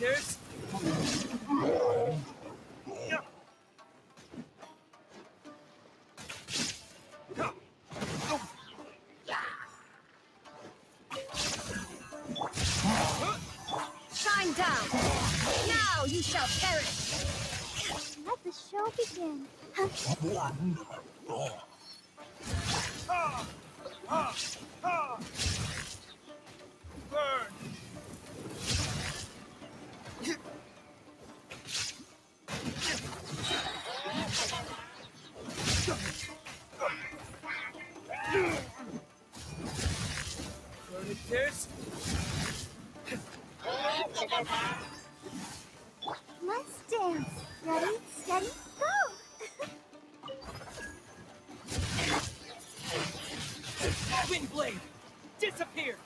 There's... Shine down! Now you shall perish! Let the show begin. Burn! Furnace. Let's dance. Ready, steady, go! Windblade! Disappear!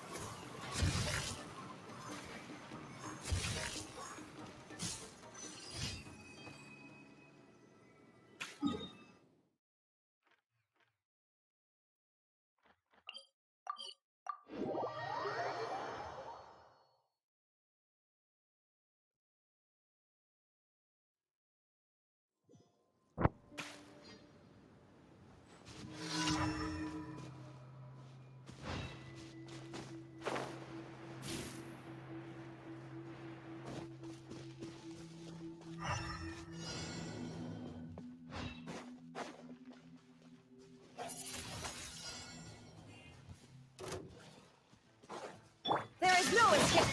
There is no escape!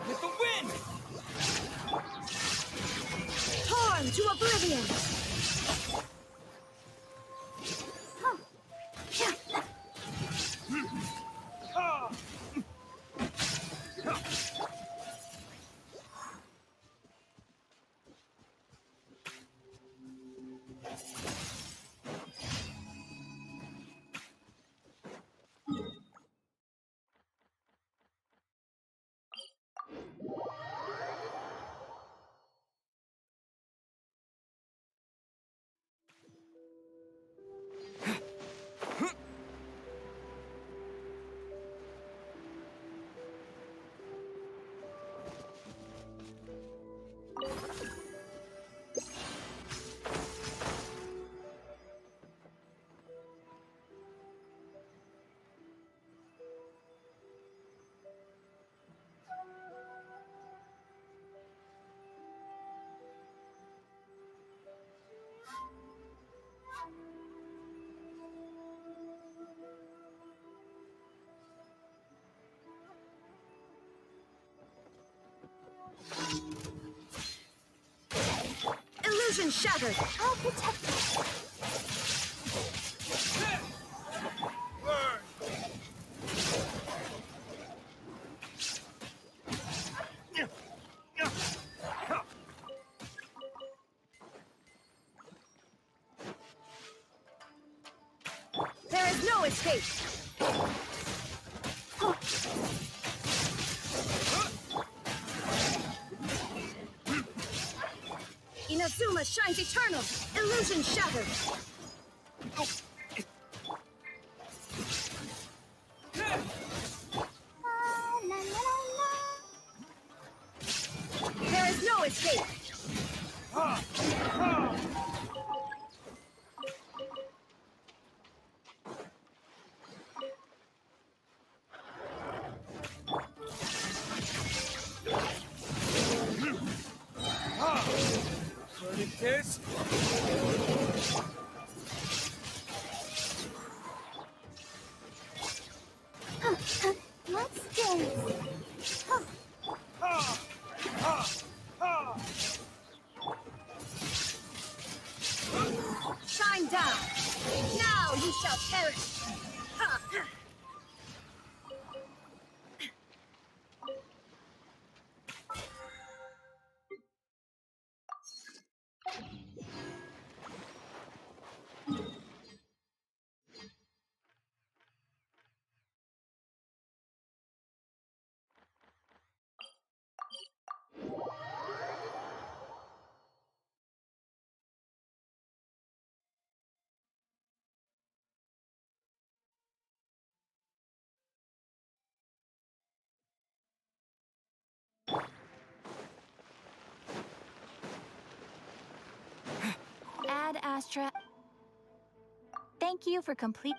With the wind! Torn to oblivion! Illusion shattered! I'll protect you. Burn! There is no escape! Inazuma shines eternal! Illusion shattered! La, la, la, la. There is no escape! Furnace. Let's dance. Shine down! Now you shall perish! Ha! Astra. Thank you for complete.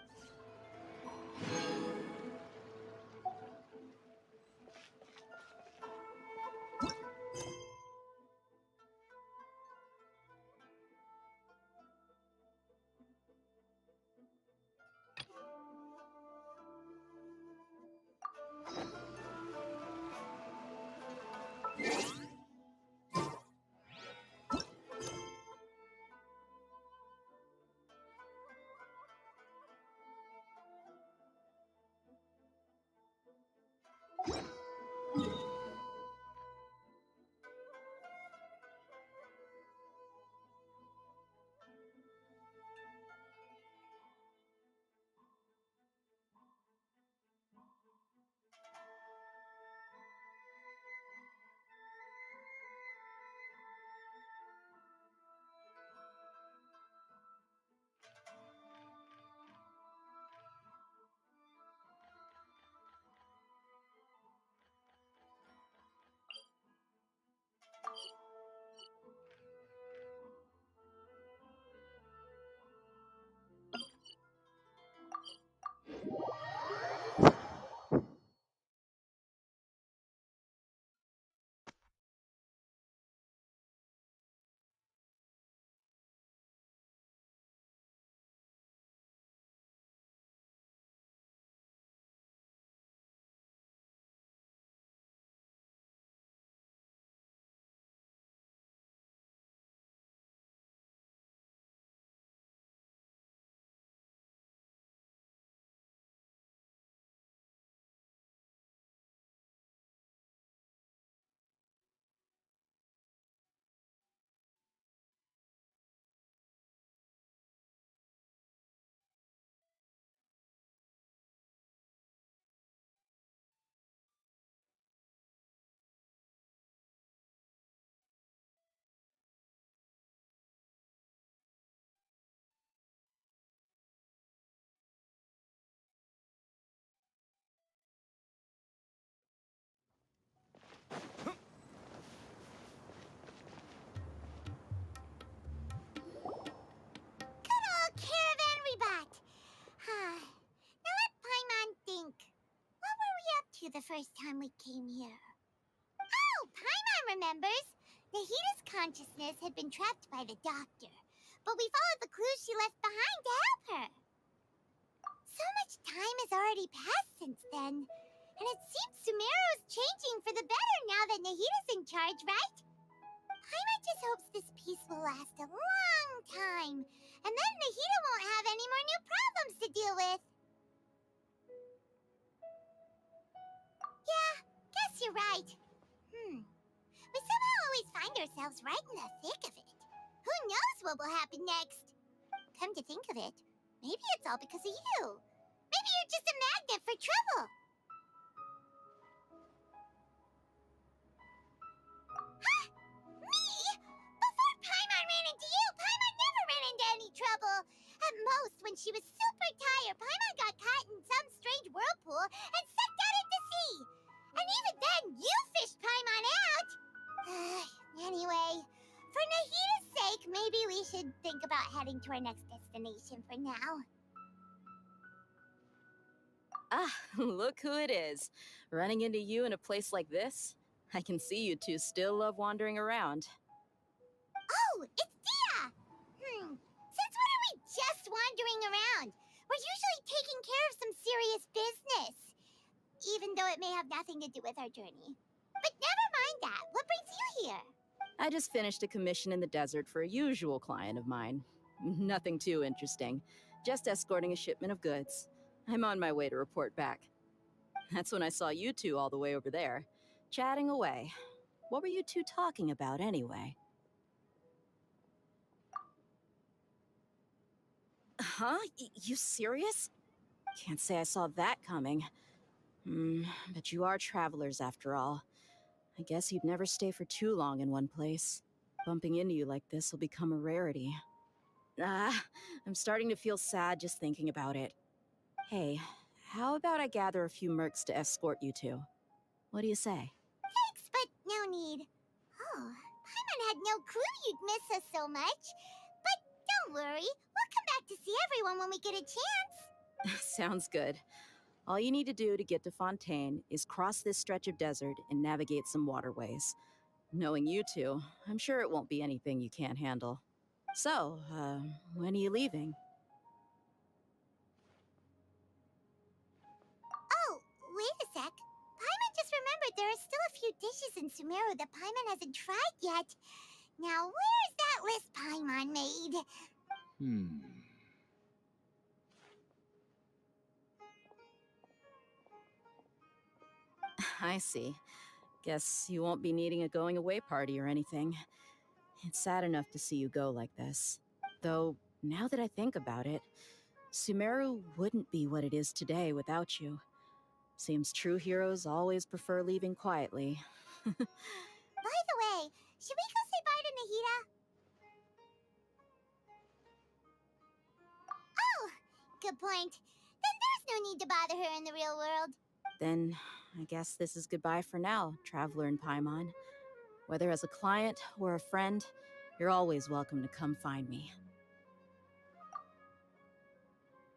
Good old caravan rebut. Now let Paimon think. What were we up to the first time we came here? Oh, Paimon remembers. Nahita's consciousness had been trapped by the doctor, but we followed the clues she left behind to help her. So much time has already passed since then, and it seems Sumeru's changing for the better now that Nahita's in charge, right? Paimon just hopes this peace will last a long time, and then Nahita won't have any more new problems to deal with. Yeah, guess you're right. We somehow always find ourselves right in the thick of it. Who knows what will happen next? Come to think of it, maybe it's all because of you. Maybe you're just a magnet for trouble. Huh? Me? Before Paimon ran into you, Paimon never ran into any trouble. At most, when she was super tired, Paimon got caught in some strange whirlpool and sucked out into sea. And even then, you fished Paimon out. Anyway, for Nahita's sake, maybe we should think about heading to our next destination for now. Ah, look who it is. Running into you in a place like this? I can see you two still love wandering around. Oh, it's Dia! Since when are we just wandering around? We're usually taking care of some serious business. Even though it may have nothing to do with our journey. But never mind that. What brings you here? I just finished a commission in the desert for a usual client of mine. Nothing too interesting. Just escorting a shipment of goods. I'm on my way to report back. That's when I saw you two all the way over there, chatting away. What were you two talking about anyway? Huh? You serious? Can't say I saw that coming. But you are travelers after all. I guess you'd never stay for too long in one place. Bumping into you like this will become a rarity. I'm starting to feel sad just thinking about it. Hey, how about I gather a few mercs to escort you two? What do you say? Thanks, but no need. Oh, Paimon had no clue you'd miss us so much. But Don't worry. We'll come back to see everyone when we get a chance. Sounds good. All you need to do to get to Fontaine is cross this stretch of desert and navigate some waterways. Knowing you two, I'm sure it won't be anything you can't handle. So, when are you leaving? Oh, wait a sec. Paimon just remembered there are still a few dishes in Sumeru that Paimon hasn't tried yet. Now, where's that list Paimon made? I see. Guess you won't be needing a going away party or anything. It's sad enough to see you go like this. Though, now that I think about it, Sumeru wouldn't be what it is today without you. Seems true heroes always prefer leaving quietly. By the way, should we go say bye to Nahida? Oh, good point. Then there's no need to bother her in the real world. Then, I guess this is goodbye for now, Traveler and Paimon. Whether as a client or a friend, you're always welcome to come find me.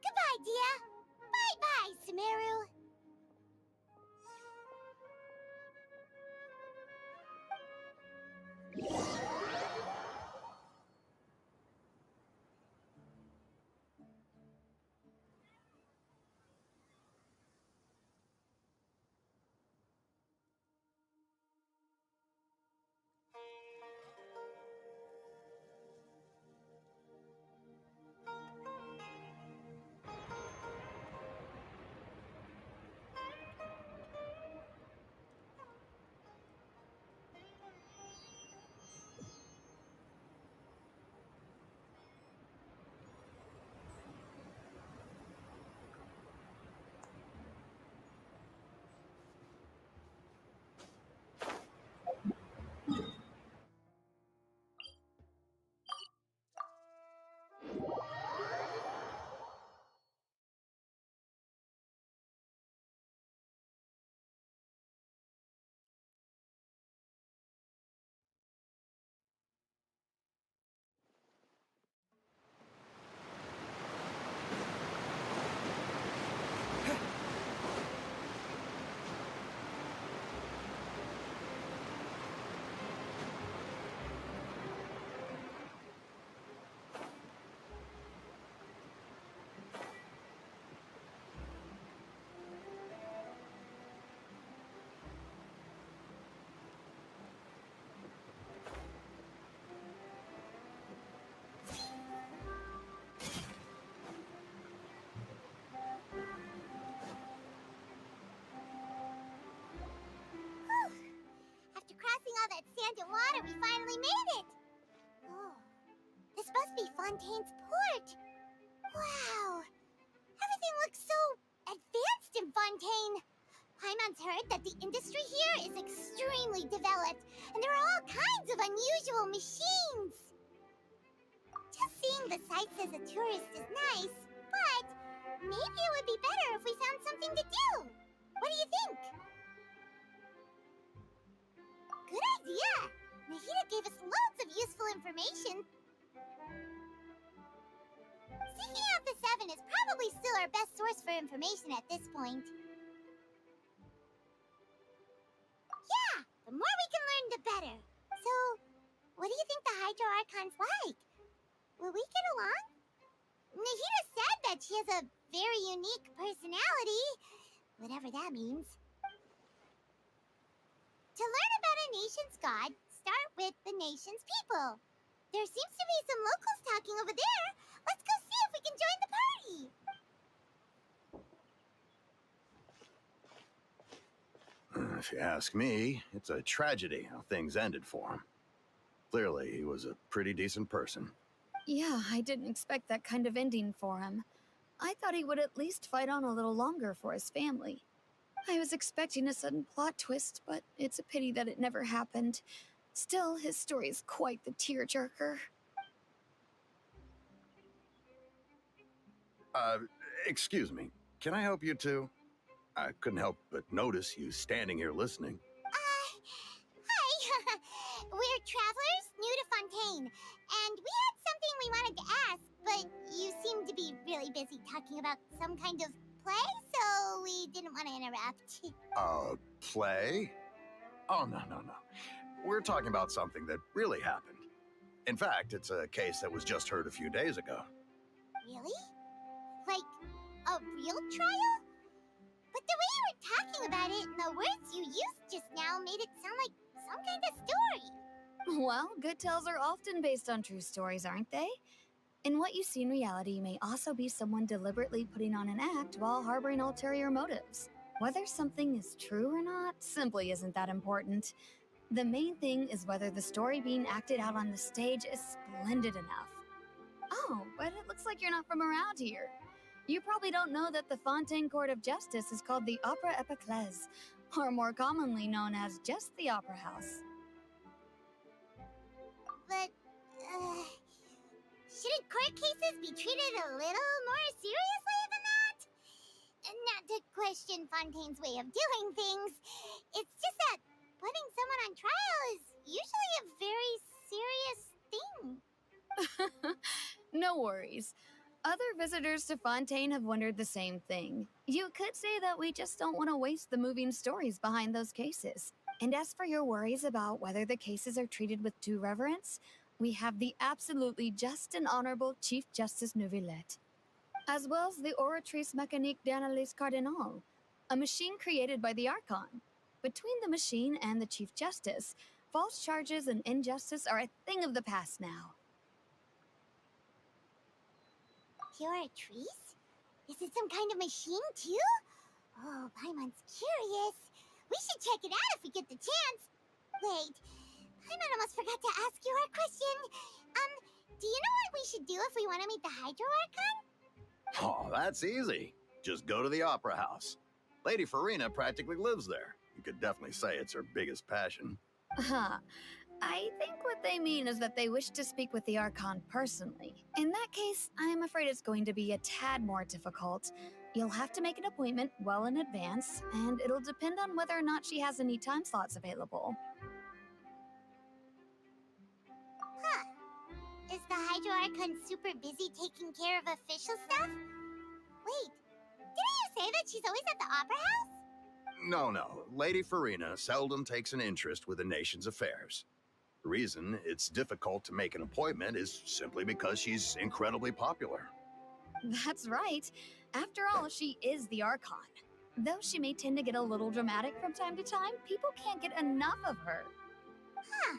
Goodbye, Dia. Bye-bye, Sumeru. After crossing all that sand and water, we finally made it! Oh, this must be Fontaine's port! Wow! Everything looks so advanced in Fontaine! Paimon's heard that the industry here is extremely developed, and there are all kinds of unusual machines! Just seeing the sights as a tourist is nice, but maybe it would be better if we found something to do! What do you think? Good idea! Nahida gave us loads of useful information. Seeking out the Seven is probably still our best source for information at this point. Yeah, the more we can learn, the better. So, what do you think the Hydro Archon's like? Will we get along? Nahida said that she has a very unique personality, whatever that means. To learn about a nation's god, start with the nation's people. There seems to be some locals talking over there. Let's go see if we can join the party. If you ask me, it's a tragedy how things ended for him. Clearly, he was a pretty decent person. Yeah, I didn't expect that kind of ending for him. I thought he would at least fight on a little longer for his family. I was expecting a sudden plot twist, but it's a pity that it never happened. Still, his story is quite the tearjerker. Excuse me. Can I help you two? I couldn't help but notice you standing here listening. Hi. We're travelers new to Fontaine, and we had something we wanted to ask, but you seemed to be really busy talking about some kind of play, so we didn't want to interrupt. Play? Oh, no. We're talking about something that really happened. In fact, it's a case that was just heard a few days ago. Really? Like, a real trial? But the way you were talking about it and the words you used just now made it sound like some kind of story. Well, good tales are often based on true stories, aren't they? And what you see in reality may also be someone deliberately putting on an act while harboring ulterior motives. Whether something is true or not simply isn't that important. The main thing is whether the story being acted out on the stage is splendid enough. Oh, but it looks like you're not from around here. You probably don't know that the Fontaine Court of Justice is called the Opera Epiclese, or more commonly known as just the Opera House. But, shouldn't court cases be treated a little more seriously than that? Not to question Fontaine's way of doing things. It's just that putting someone on trial is usually a very serious thing. No worries. Other visitors to Fontaine have wondered the same thing. You could say that we just don't want to waste the moving stories behind those cases. And as for your worries about whether the cases are treated with due reverence, we have the absolutely just and honorable Chief Justice Neuvillette, as well as the Oratrice Mécanique d'Analyse Cardinal, a machine created by the Archon. Between the machine and the Chief Justice, false charges and injustice are a thing of the past now. Oratrice? Is it some kind of machine, too? Oh, Paimon's curious. We should check it out if we get the chance. Wait, Paimon almost forgot to ask you our question. Do you know what we should do if we want to meet the Hydro Archon? Oh, that's easy. Just go to the Opera House. Lady Farina practically lives there. You could definitely say it's her biggest passion. Huh. I think what they mean is that they wish to speak with the Archon personally. In that case, I'm afraid it's going to be a tad more difficult. You'll have to make an appointment well in advance, and it'll depend on whether or not she has any time slots available. Huh. Is the Hydro Archon super busy taking care of official stuff? Wait, didn't you say that she's always at the Opera House? No. Lady Farina seldom takes an interest with the nation's affairs. The reason it's difficult to make an appointment is simply because she's incredibly popular. That's right. After all, she is the Archon. Though she may tend to get a little dramatic from time to time, people can't get enough of her. Huh.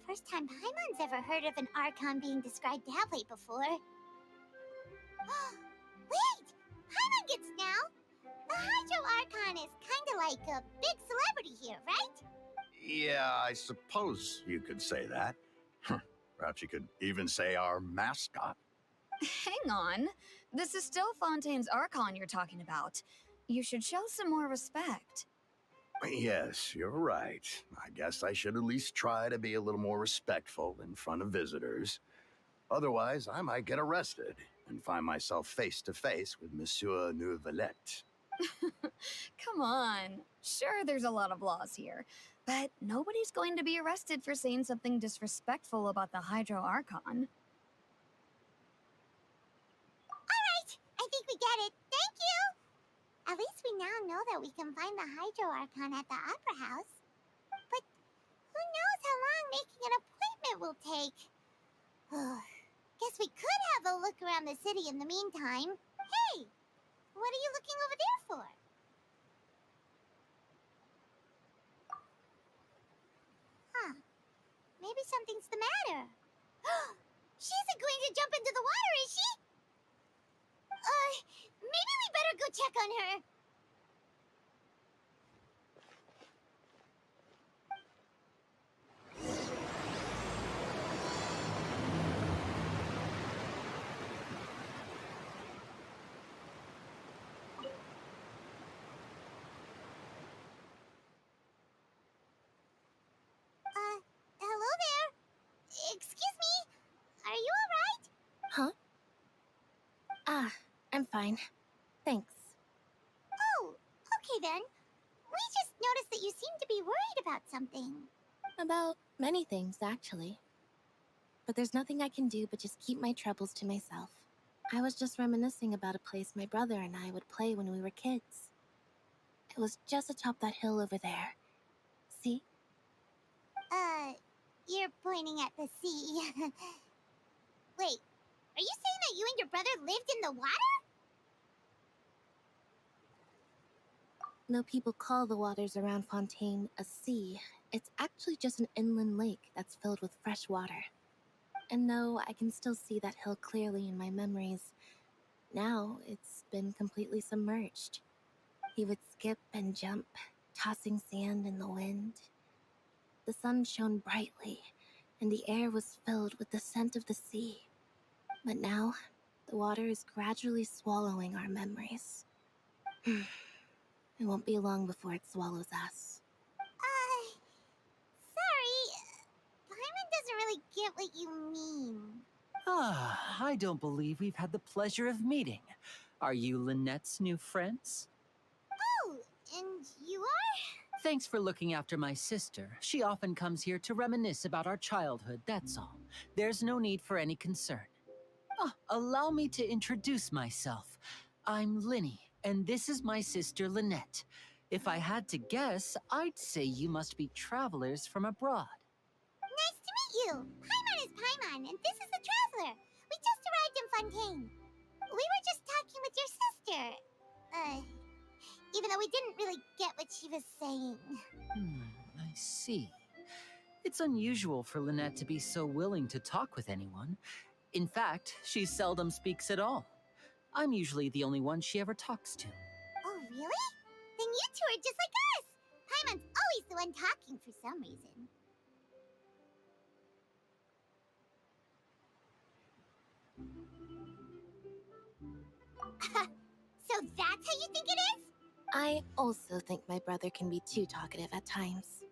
First time Paimon's ever heard of an Archon being described that way before. Wait! Paimon gets now! The Hydro Archon is kinda like a big celebrity here, right? Yeah, I suppose you could say that. Perhaps you could even say our mascot. Hang on. This is still Fontaine's Archon you're talking about. You should show some more respect. Yes, you're right. I guess I should at least try to be a little more respectful in front of visitors. Otherwise, I might get arrested and find myself face to face with Monsieur Neuvillette. Come on. Sure, there's a lot of laws here, but nobody's going to be arrested for saying something disrespectful about the Hydro Archon. Alright, I think we get it. Thank you! At least we now know that we can find the Hydro Archon at the Opera House. But who knows how long making an appointment will take? Guess we could have a look around the city in the meantime. Hey! What are you looking over there for? Huh. Maybe something's the matter. She isn't going to jump into the water, is she? Maybe we better go check on her. Hello there. Excuse me. Are you alright? Huh? Ah, I'm fine. Thanks. Oh, okay then. We just noticed that you seem to be worried about something. About many things, actually. but there's nothing I can do but just keep my troubles to myself. I was just reminiscing about a place my brother and I would play when we were kids. It was just atop that hill over there. See? You're pointing at the sea. Wait, are you saying that you and your brother lived in the water? No, people call the waters around Fontaine a sea. It's actually just an inland lake that's filled with fresh water. And though I can still see that hill clearly in my memories, now it's been completely submerged. He would skip and jump, tossing sand in the wind. The sun shone brightly, and the air was filled with the scent of the sea. But now, the water is gradually swallowing our memories. It won't be long before it swallows us. Sorry. Paimon doesn't really get what you mean. Ah, I don't believe we've had the pleasure of meeting. Are you Lynette's new friends? Oh, and you are? Thanks for looking after my sister. She often comes here to reminisce about our childhood, that's all. There's no need for any concern. Allow me to introduce myself. I'm Linny, and this is my sister Lynette. If I had to guess, I'd say you must be travelers from abroad. Nice to meet you. Paimon is Paimon, and this is the Traveler. We just arrived in Fontaine. We were just talking with your sister. Even though we didn't really get what she was saying. I see. It's unusual for Lynette to be so willing to talk with anyone. In fact, she seldom speaks at all. I'm usually the only one she ever talks to. Oh, really? Then you two are just like us. Paimon's always the one talking for some reason. So that's how you think it is? I also think my brother can be too talkative at times.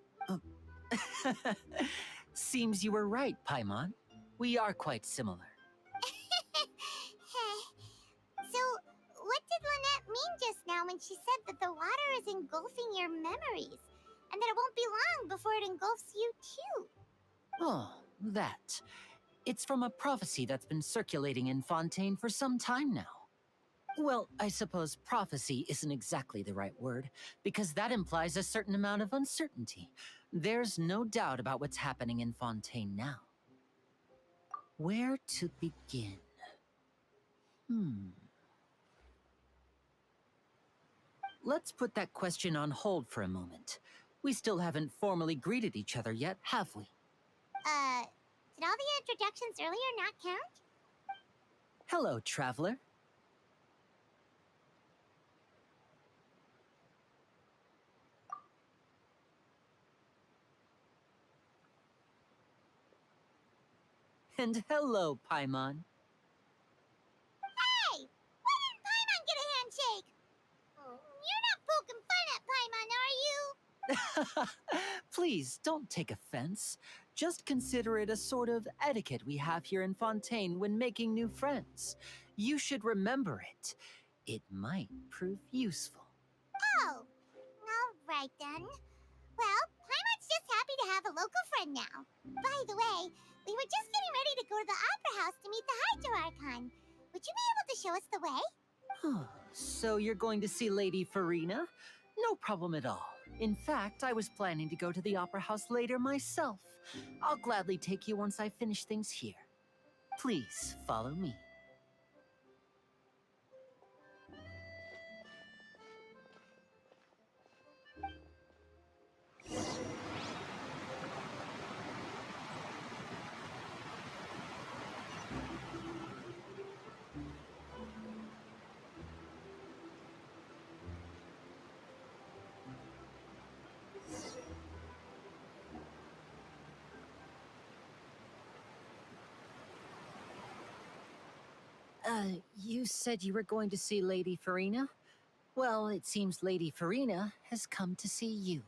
Seems you were right, Paimon. We are quite similar. So, what did Lynette mean just now when she said that the water is engulfing your memories? And that it won't be long before it engulfs you too? Oh, that. It's from a prophecy that's been circulating in Fontaine for some time now. Well, I suppose prophecy isn't exactly the right word, because that implies a certain amount of uncertainty. There's no doubt about what's happening in Fontaine now. Where to begin? Let's put that question on hold for a moment. We still haven't formally greeted each other yet, have we? Did all the introductions earlier not count? Hello, traveler. And hello, Paimon. Hey! Why didn't Paimon get a handshake? You're not poking fun at Paimon, are you? Please, don't take offense. Just consider it a sort of etiquette we have here in Fontaine when making new friends. You should remember it. It might prove useful. Oh, alright then. Well, Paimon's just happy to have a local friend now. By the way, we were just getting ready to go to the Opera House to meet the Hydro Archon. Would you be able to show us the way? So you're going to see Lady Farina? No problem at all. In fact, I was planning to go to the Opera House later myself. I'll gladly take you once I finish things here. Please, follow me. You said you were going to see Lady Farina? Well, it seems Lady Farina has come to see you.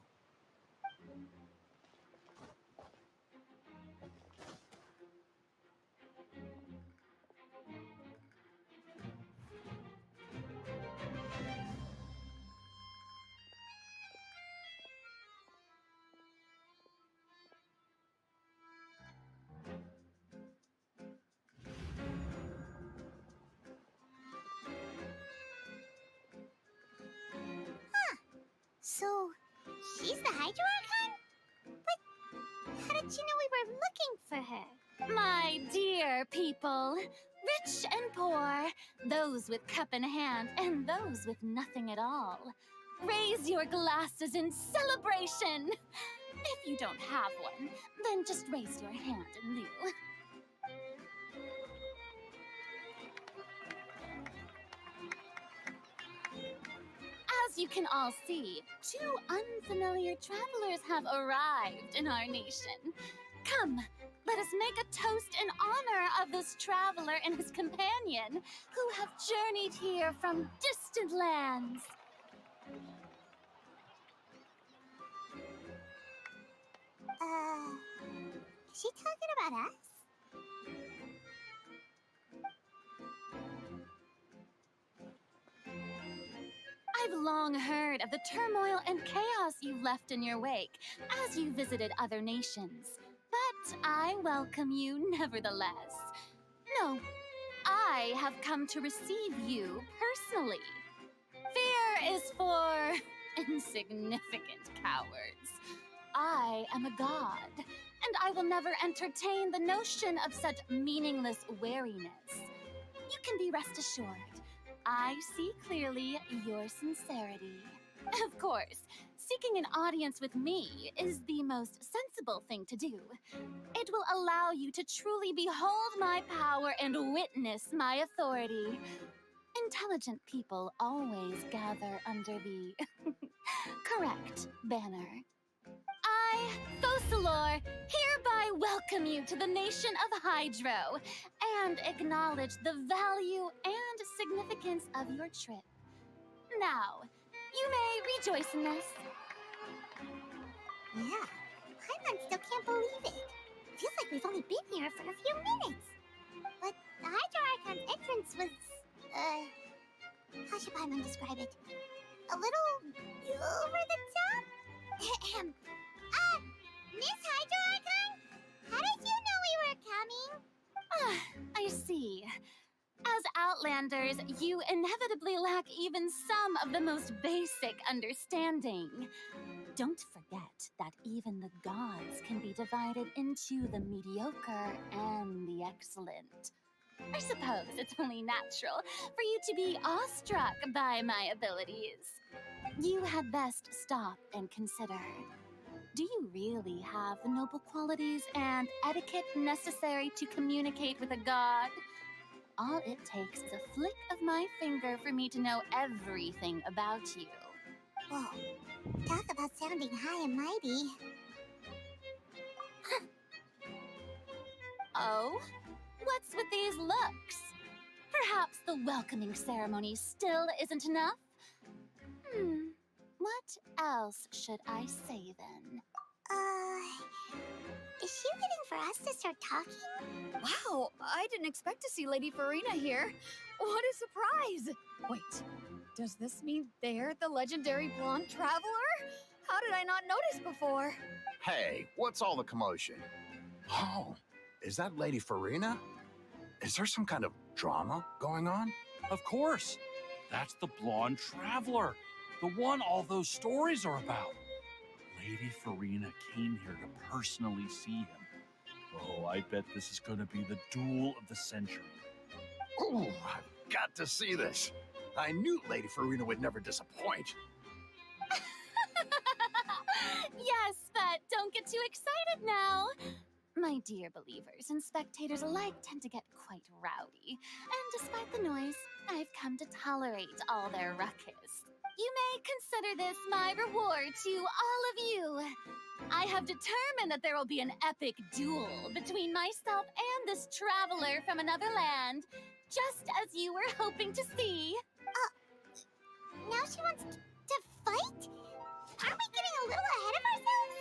she's the Hydro Archon? But how did you know we were looking for her? My dear people, rich and poor, those with cup in hand and those with nothing at all. Raise your glasses in celebration! If you don't have one, then just raise your hand in lieu. As you can all see, 2 unfamiliar travelers have arrived in our nation. Come, let us make a toast in honor of this traveler and his companion who have journeyed here from distant lands. Is she talking about us? I've long heard of the turmoil and chaos you left in your wake as you visited other nations. But I welcome you nevertheless. No, I have come to receive you personally. Fear is for insignificant cowards. I am a god, and I will never entertain the notion of such meaningless wariness. You can be rest assured, I see clearly your sincerity. Of course, seeking an audience with me is the most sensible thing to do. It will allow you to truly behold my power and witness my authority. Intelligent people always gather under the correct banner. I, Thosalor, hereby welcome you to the nation of Hydro and acknowledge the value and significance of your trip. Now, you may rejoice in this. Yeah, Paimon still can't believe it. Feels like we've only been here for a few minutes. But the Hydro Archon's entrance was, how should Paimon describe it? A little over the top? Miss Hydro Archon? How did you know we were coming? I see. As Outlanders, you inevitably lack even some of the most basic understanding. Don't forget that even the gods can be divided into the mediocre and the excellent. I suppose it's only natural for you to be awestruck by my abilities. You had best stop and consider. Do you really have the noble qualities and etiquette necessary to communicate with a god? All it takes is a flick of my finger for me to know everything about you. Whoa, talk about sounding high and mighty. Oh? What's with these looks? Perhaps the welcoming ceremony still isn't enough? What else should I say then? Is she waiting for us to start talking? Wow, I didn't expect to see Lady Farina here. What a surprise! Wait, does this mean they're the legendary blonde traveler? How did I not notice before? Hey, what's all the commotion? Oh, is that Lady Farina? Is there some kind of drama going on? Of course. That's the blonde traveler. The one all those stories are about. Lady Farina came here to personally see him. Oh, I bet this is going to be the duel of the century. Ooh, I've got to see this. I knew Lady Farina would never disappoint. Yes, but don't get too excited now. My dear believers and spectators alike tend to get quite rowdy, and despite the noise, I've come to tolerate all their ruckus. You may consider this my reward to all of you. I have determined that there will be an epic duel between myself and this traveler from another land, just as you were hoping to see. Now she wants to fight? Aren't we getting a little ahead of ourselves?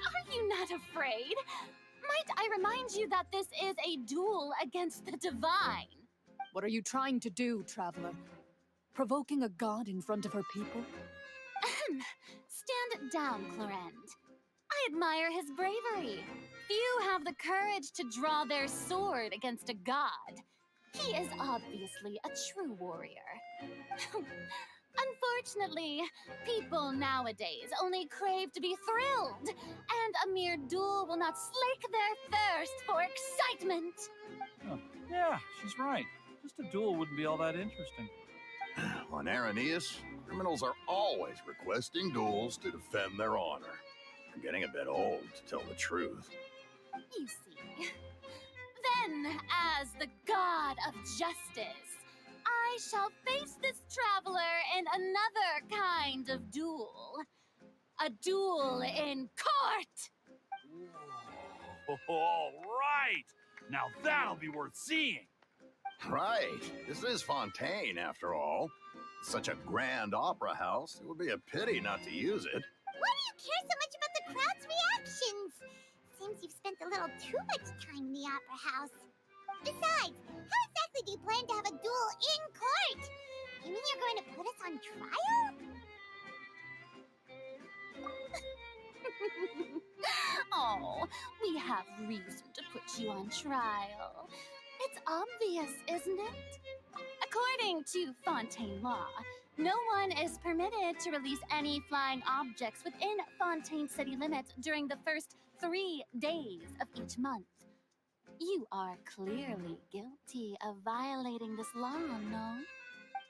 Are you not afraid? Might I remind you that this is a duel against the divine? What are you trying to do, traveler? Provoking a god in front of her people? Stand down, Clorend. I admire his bravery. Few have the courage to draw their sword against a god. He is obviously a true warrior. Unfortunately, people nowadays only crave to be thrilled, and a mere duel will not slake their thirst for excitement. Oh, yeah, she's right. Just a duel wouldn't be all that interesting. On Arrhenius, criminals are always requesting duels to defend their honor. I'm getting a bit old, to tell the truth. You see. Then, as the god of justice, I shall face this traveler in another kind of duel. A duel in court! All right! Now that'll be worth seeing! Right. This is Fontaine, after all. Such a grand opera house, it would be a pity not to use it. Why do you care so much about the crowd's reactions? Seems you've spent a little too much time in the opera house. Besides, how exactly do you plan to have a duel in court? You mean you're going to put us on trial? Oh, we have reason to put you on trial. It's obvious, isn't it? According to Fontaine law, no one is permitted to release any flying objects within Fontaine city limits during the first 3 days of each month. You are clearly guilty of violating this law, no?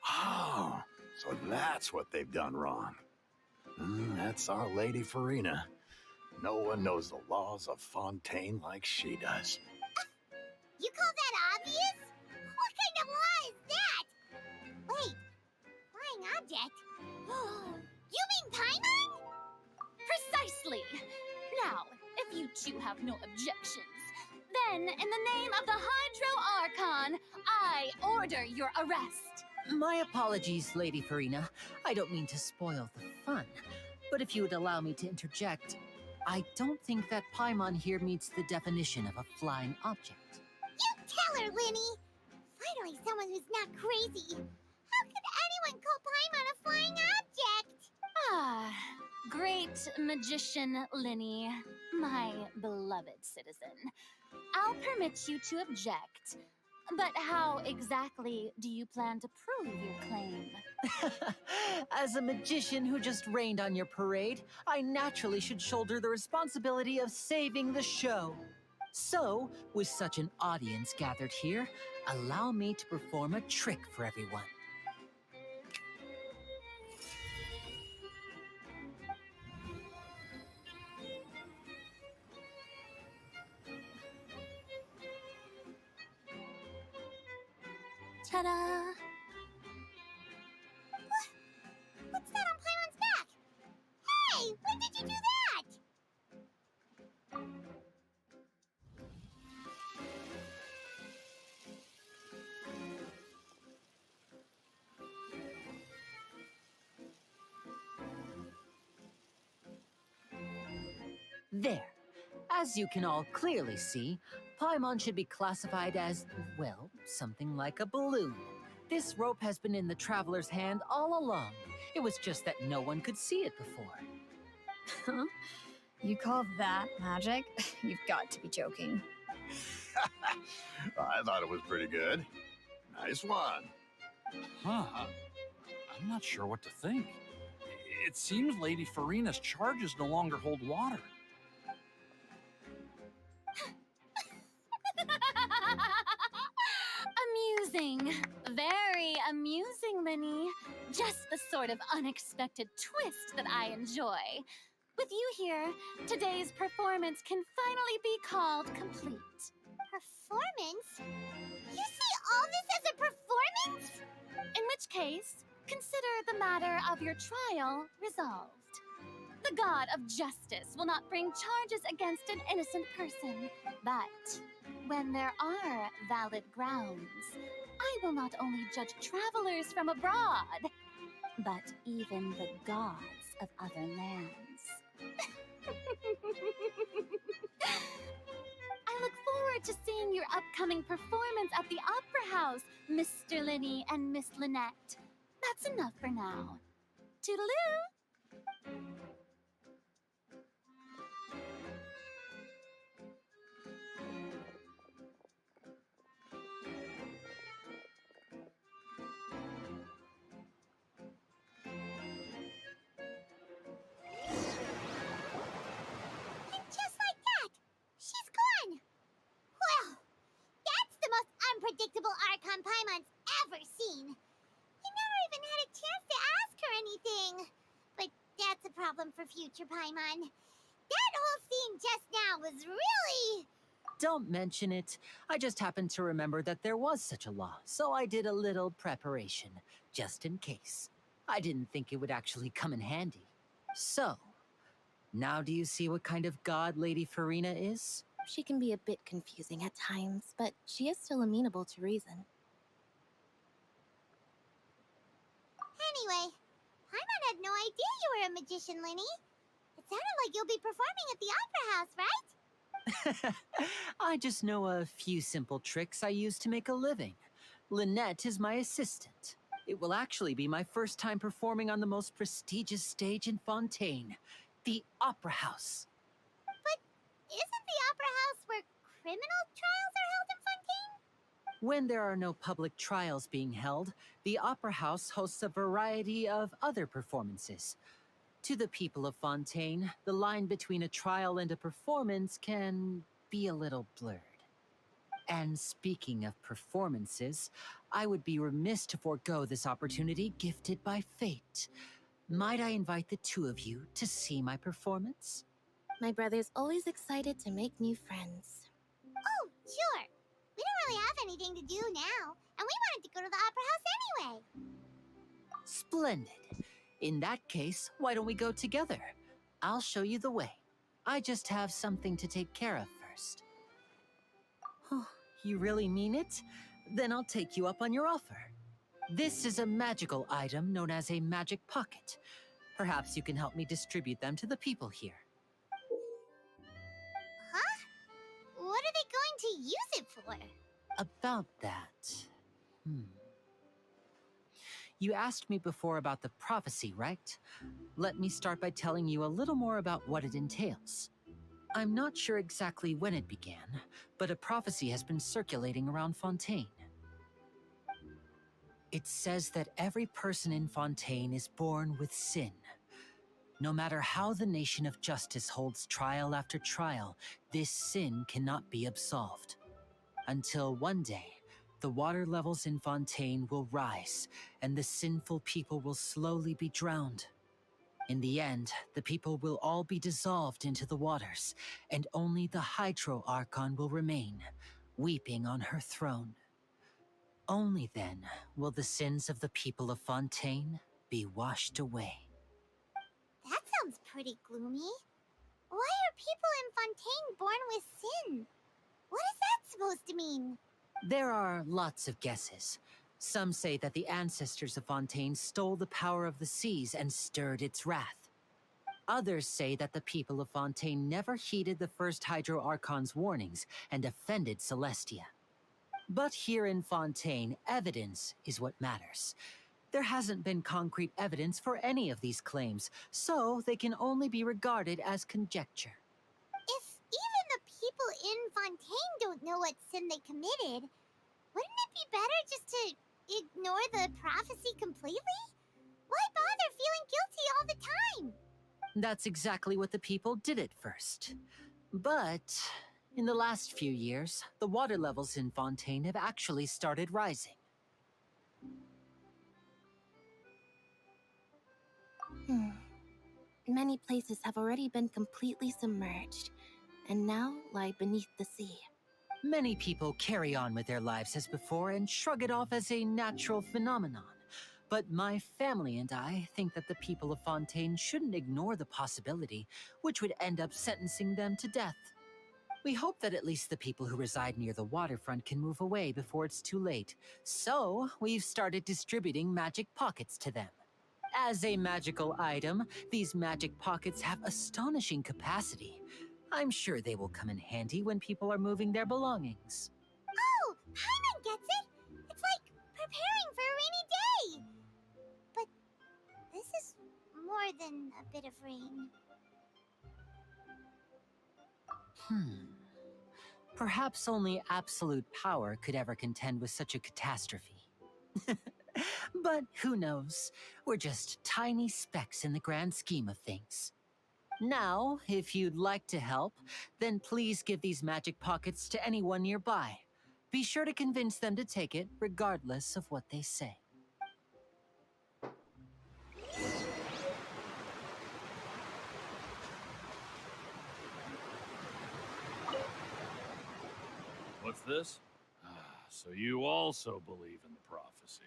Oh, so that's what they've done wrong. That's our Lady Farina. No one knows the laws of Fontaine like she does. You call that obvious? What kind of law is that? Wait, flying object? You mean Paimon? Precisely! Now, if you two have no objections, then in the name of the Hydro Archon, I order your arrest. My apologies, Lady Farina. I don't mean to spoil the fun. But if you would allow me to interject, I don't think that Paimon here meets the definition of a flying object. You tell her, Linny! Finally, someone who's not crazy. How could anyone call Paimon a flying object? Ah, great magician Linny, my beloved citizen. I'll permit you to object. But how exactly do you plan to prove your claim? As a magician who just rained on your parade, I naturally should shoulder the responsibility of saving the show. So, with such an audience gathered here, allow me to perform a trick for everyone. Ta-da! What's that on Paimon's back? Hey, when did you do that? There. As you can all clearly see, Paimon should be classified as, well, something like a balloon. This rope has been in the traveler's hand all along. It was just that no one could see it before. Huh? You call that magic? You've got to be joking. I thought it was pretty good. Nice one. Huh. I'm not sure what to think. It seems Lady Farina's charges no longer hold water. Amusing. Very amusing, Linny. Just the sort of unexpected twist that I enjoy. With you here, today's performance can finally be called complete. Performance? You see all this as a performance? In which case, consider the matter of your trial resolved. The god of justice will not bring charges against an innocent person. But when there are valid grounds, I will not only judge travelers from abroad, but even the gods of other lands. I look forward to seeing your upcoming performance at the Opera House, Mr. Linny and Miss Lynette. That's enough for now. Toodaloo! problem for future Paimon. That whole scene just now was really... Don't mention it. I just happened to remember that there was such a law, so I did a little preparation, just in case. I didn't think it would actually come in handy. So, now do you see what kind of god Lady Farina is? She can be a bit confusing at times, but she is still amenable to reason. Anyway, Paimon had no idea you were a magician, Linny. It sounded like you'll be performing at the Opera House, right? I just know a few simple tricks I use to make a living. Lynette is my assistant. It will actually be my first time performing on the most prestigious stage in Fontaine, the Opera House. But isn't the Opera House where criminal trials are held in Fontaine? When there are no public trials being held, the Opera House hosts a variety of other performances. To the people of Fontaine, the line between a trial and a performance can be a little blurred. And speaking of performances, I would be remiss to forego this opportunity gifted by fate. Might I invite the two of you to see my performance? My brother's always excited to make new friends. Oh, sure. We don't really have anything to do now, and we wanted to go to the Opera House anyway. Splendid. In that case, why don't we go together? I'll show you the way. I just have something to take care of first. Oh, you really mean it? Then I'll take you up on your offer. This is a magical item known as a magic pocket. Perhaps you can help me distribute them to the people here. Huh? What are they going to use it for? About that... You asked me before about the prophecy, right? Let me start by telling you a little more about what it entails. I'm not sure exactly when it began, but a prophecy has been circulating around Fontaine. It says that every person in Fontaine is born with sin. No matter how the nation of justice holds trial after trial, this sin cannot be absolved. Until one day, the water levels in Fontaine will rise, and the sinful people will slowly be drowned. In the end, the people will all be dissolved into the waters, and only the Hydro Archon will remain, weeping on her throne. Only then will the sins of the people of Fontaine be washed away. That sounds pretty gloomy. Why are people in Fontaine born with sin? What is that supposed to mean? There are lots of guesses. Some say that the ancestors of Fontaine stole the power of the seas and stirred its wrath. Others say that the people of Fontaine never heeded the first Hydro Archon's warnings and offended Celestia. But here in Fontaine, evidence is what matters. There hasn't been concrete evidence for any of these claims, so they can only be regarded as conjecture. If even the people in Fontaine don't know what sin they committed, wouldn't it be better just to ignore the prophecy completely? Why bother feeling guilty all the time? That's exactly what the people did at first. But in the last few years, the water levels in Fontaine have actually started rising. Many places have already been completely submerged, and now lie beneath the sea. Many people carry on with their lives as before and shrug it off as a natural phenomenon. But my family and I think that the people of Fontaine shouldn't ignore the possibility, which would end up sentencing them to death. We hope that at least the people who reside near the waterfront can move away before it's too late. So, we've started distributing magic pockets to them. As a magical item, these magic pockets have astonishing capacity. I'm sure they will come in handy when people are moving their belongings. Oh, Paimon gets it! It's like preparing for a rainy day! But this is more than a bit of rain. Perhaps only absolute power could ever contend with such a catastrophe. But who knows? We're just tiny specks in the grand scheme of things. Now, if you'd like to help, then please give these magic pockets to anyone nearby. Be sure to convince them to take it, regardless of what they say. What's this? So you also believe in the prophecy.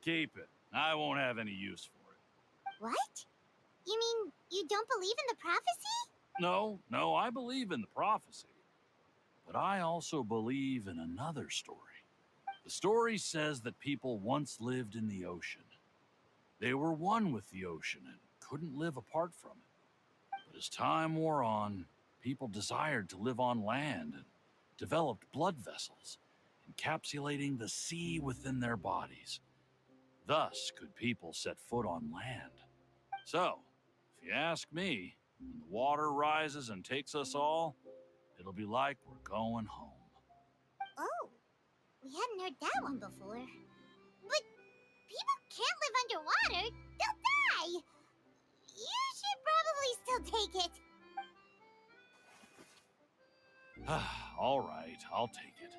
Keep it. I won't have any use for it. What? You mean you don't believe in the prophecy? No, I believe in the prophecy. But I also believe in another story. The story says that people once lived in the ocean. They were one with the ocean and couldn't live apart from it. But as time wore on, people desired to live on land and developed blood vessels, encapsulating the sea within their bodies. Thus could people set foot on land. So, if you ask me, when the water rises and takes us all, it'll be like we're going home. Oh, we hadn't heard that one before. But people can't live underwater. They'll die. You should probably still take it. All right, I'll take it.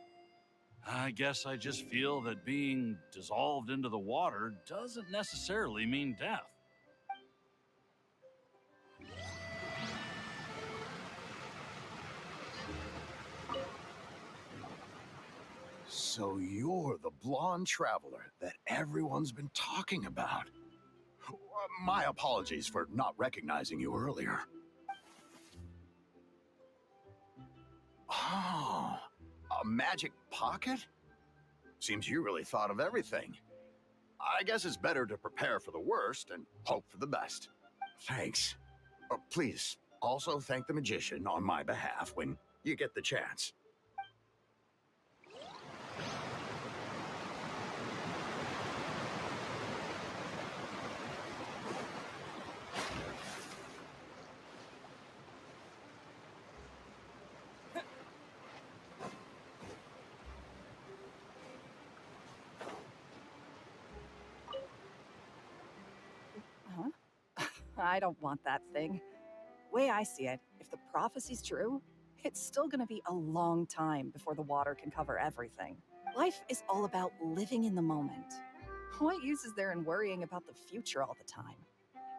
I guess I just feel that being dissolved into the water doesn't necessarily mean death. So you're the blonde traveler that everyone's been talking about. My apologies for not recognizing you earlier. Oh, a magic pocket? Seems you really thought of everything. I guess it's better to prepare for the worst and hope for the best. Thanks. Please, also thank the magician on my behalf when you get the chance. Huh? I don't want that thing. Way I see it, if the prophecy's true, it's still gonna be a long time before the water can cover everything. Life is all about living in the moment. What use is there in worrying about the future all the time?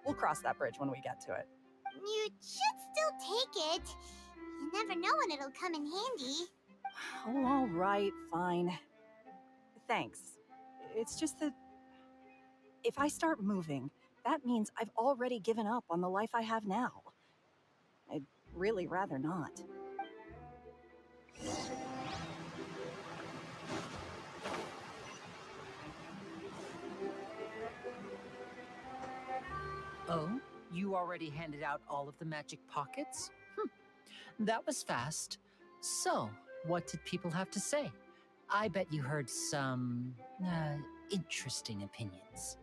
We'll cross that bridge when we get to it. You should still take it. You never know when it'll come in handy. Oh, all right, fine. Thanks. It's just that if I start moving, that means I've already given up on the life I have now. I'd really rather not. Oh, you already handed out all of the magic pockets? That was fast. So, what did people have to say? I bet you heard some, interesting opinions.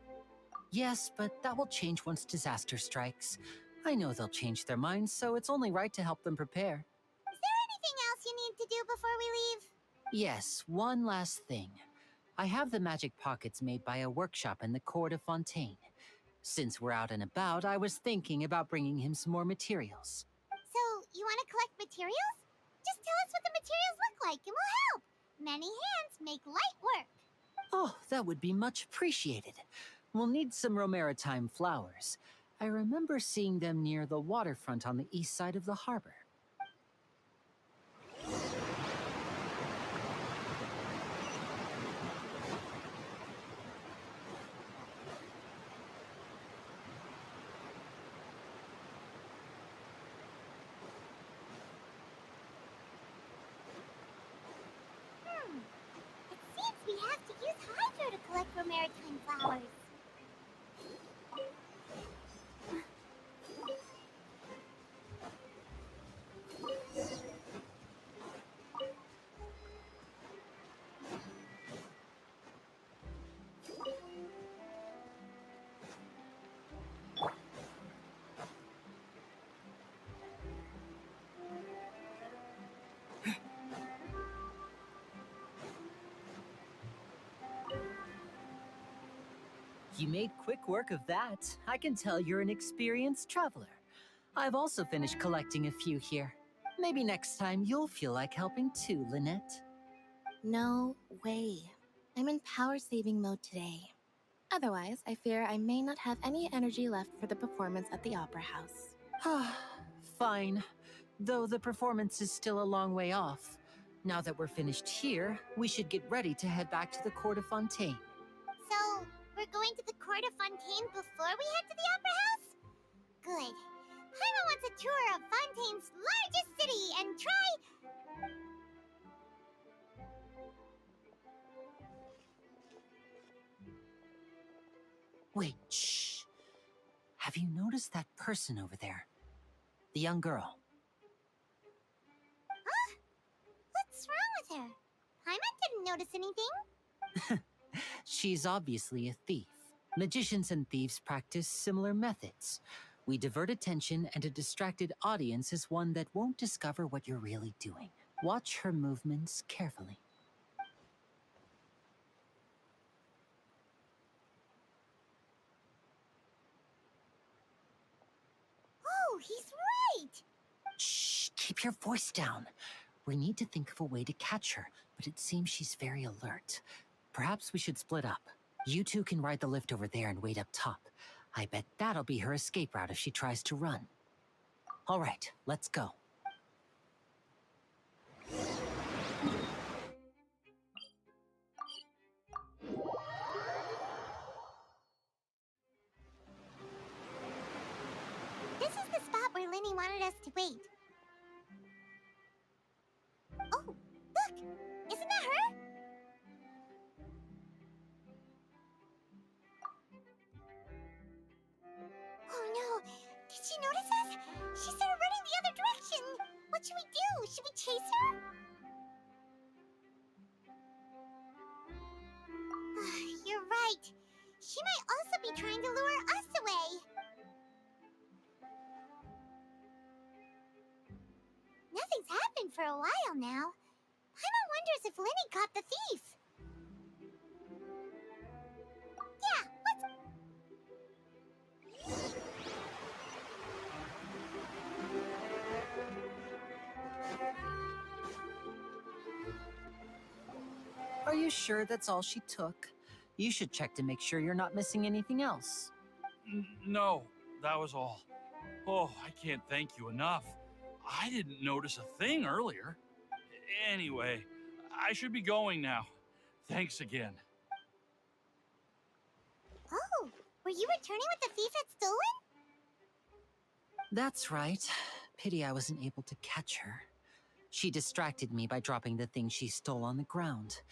Yes, but that will change once disaster strikes. I know they'll change their minds, so it's only right to help them prepare. Is there anything else you need to do before we leave? Yes, one last thing. I have the magic pockets made by a workshop in the court of Fontaine. Since we're out and about, I was thinking about bringing him some more materials. So, you want to collect materials? Just tell us what the materials look like and we'll help. Many hands make light work. Oh, that would be much appreciated. We'll need some romaritime flowers. I remember seeing them near the waterfront on the east side of the harbor. It seems we have to use hydro to collect romaritime flowers. You made quick work of that. I can tell you're an experienced traveler. I've also finished collecting a few here. Maybe next time you'll feel like helping too, Lynette. No way. I'm in power-saving mode today. Otherwise, I fear I may not have any energy left for the performance at the Opera House. Fine. Though the performance is still a long way off. Now that we're finished here, we should get ready to head back to the court of Fontaine. So, we're going to the court of Fontaine before we head to the opera house? Good. Paimon wants a tour of Fontaine's largest city and try... Wait, shh. Have you noticed that person over there? The young girl. Huh? What's wrong with her? Paimon didn't notice anything. She's obviously a thief. Magicians and thieves practice similar methods. We divert attention, and a distracted audience is one that won't discover what you're really doing. Watch her movements carefully. Oh, he's right! Shh, keep your voice down. We need to think of a way to catch her, but it seems she's very alert. Perhaps we should split up. You two can ride the lift over there and wait up top. I bet that'll be her escape route if she tries to run. All right, let's go. This is the spot where Linny wanted us to wait. Oh, look! Isn't that her? Oh no! Did she notice us? She started running the other direction! What should we do? Should we chase her? You're right. She might also be trying to lure us away. Nothing's happened for a while now. Paimon wonders if Linny caught the thief. Yeah, let's... Are you sure that's all she took? You should check to make sure you're not missing anything else. No, that was all. Oh, I can't thank you enough. I didn't notice a thing earlier. Anyway, I should be going now. Thanks again. Oh, were you returning what the thief had stolen? That's right. Pity I wasn't able to catch her. She distracted me by dropping the thing she stole on the ground.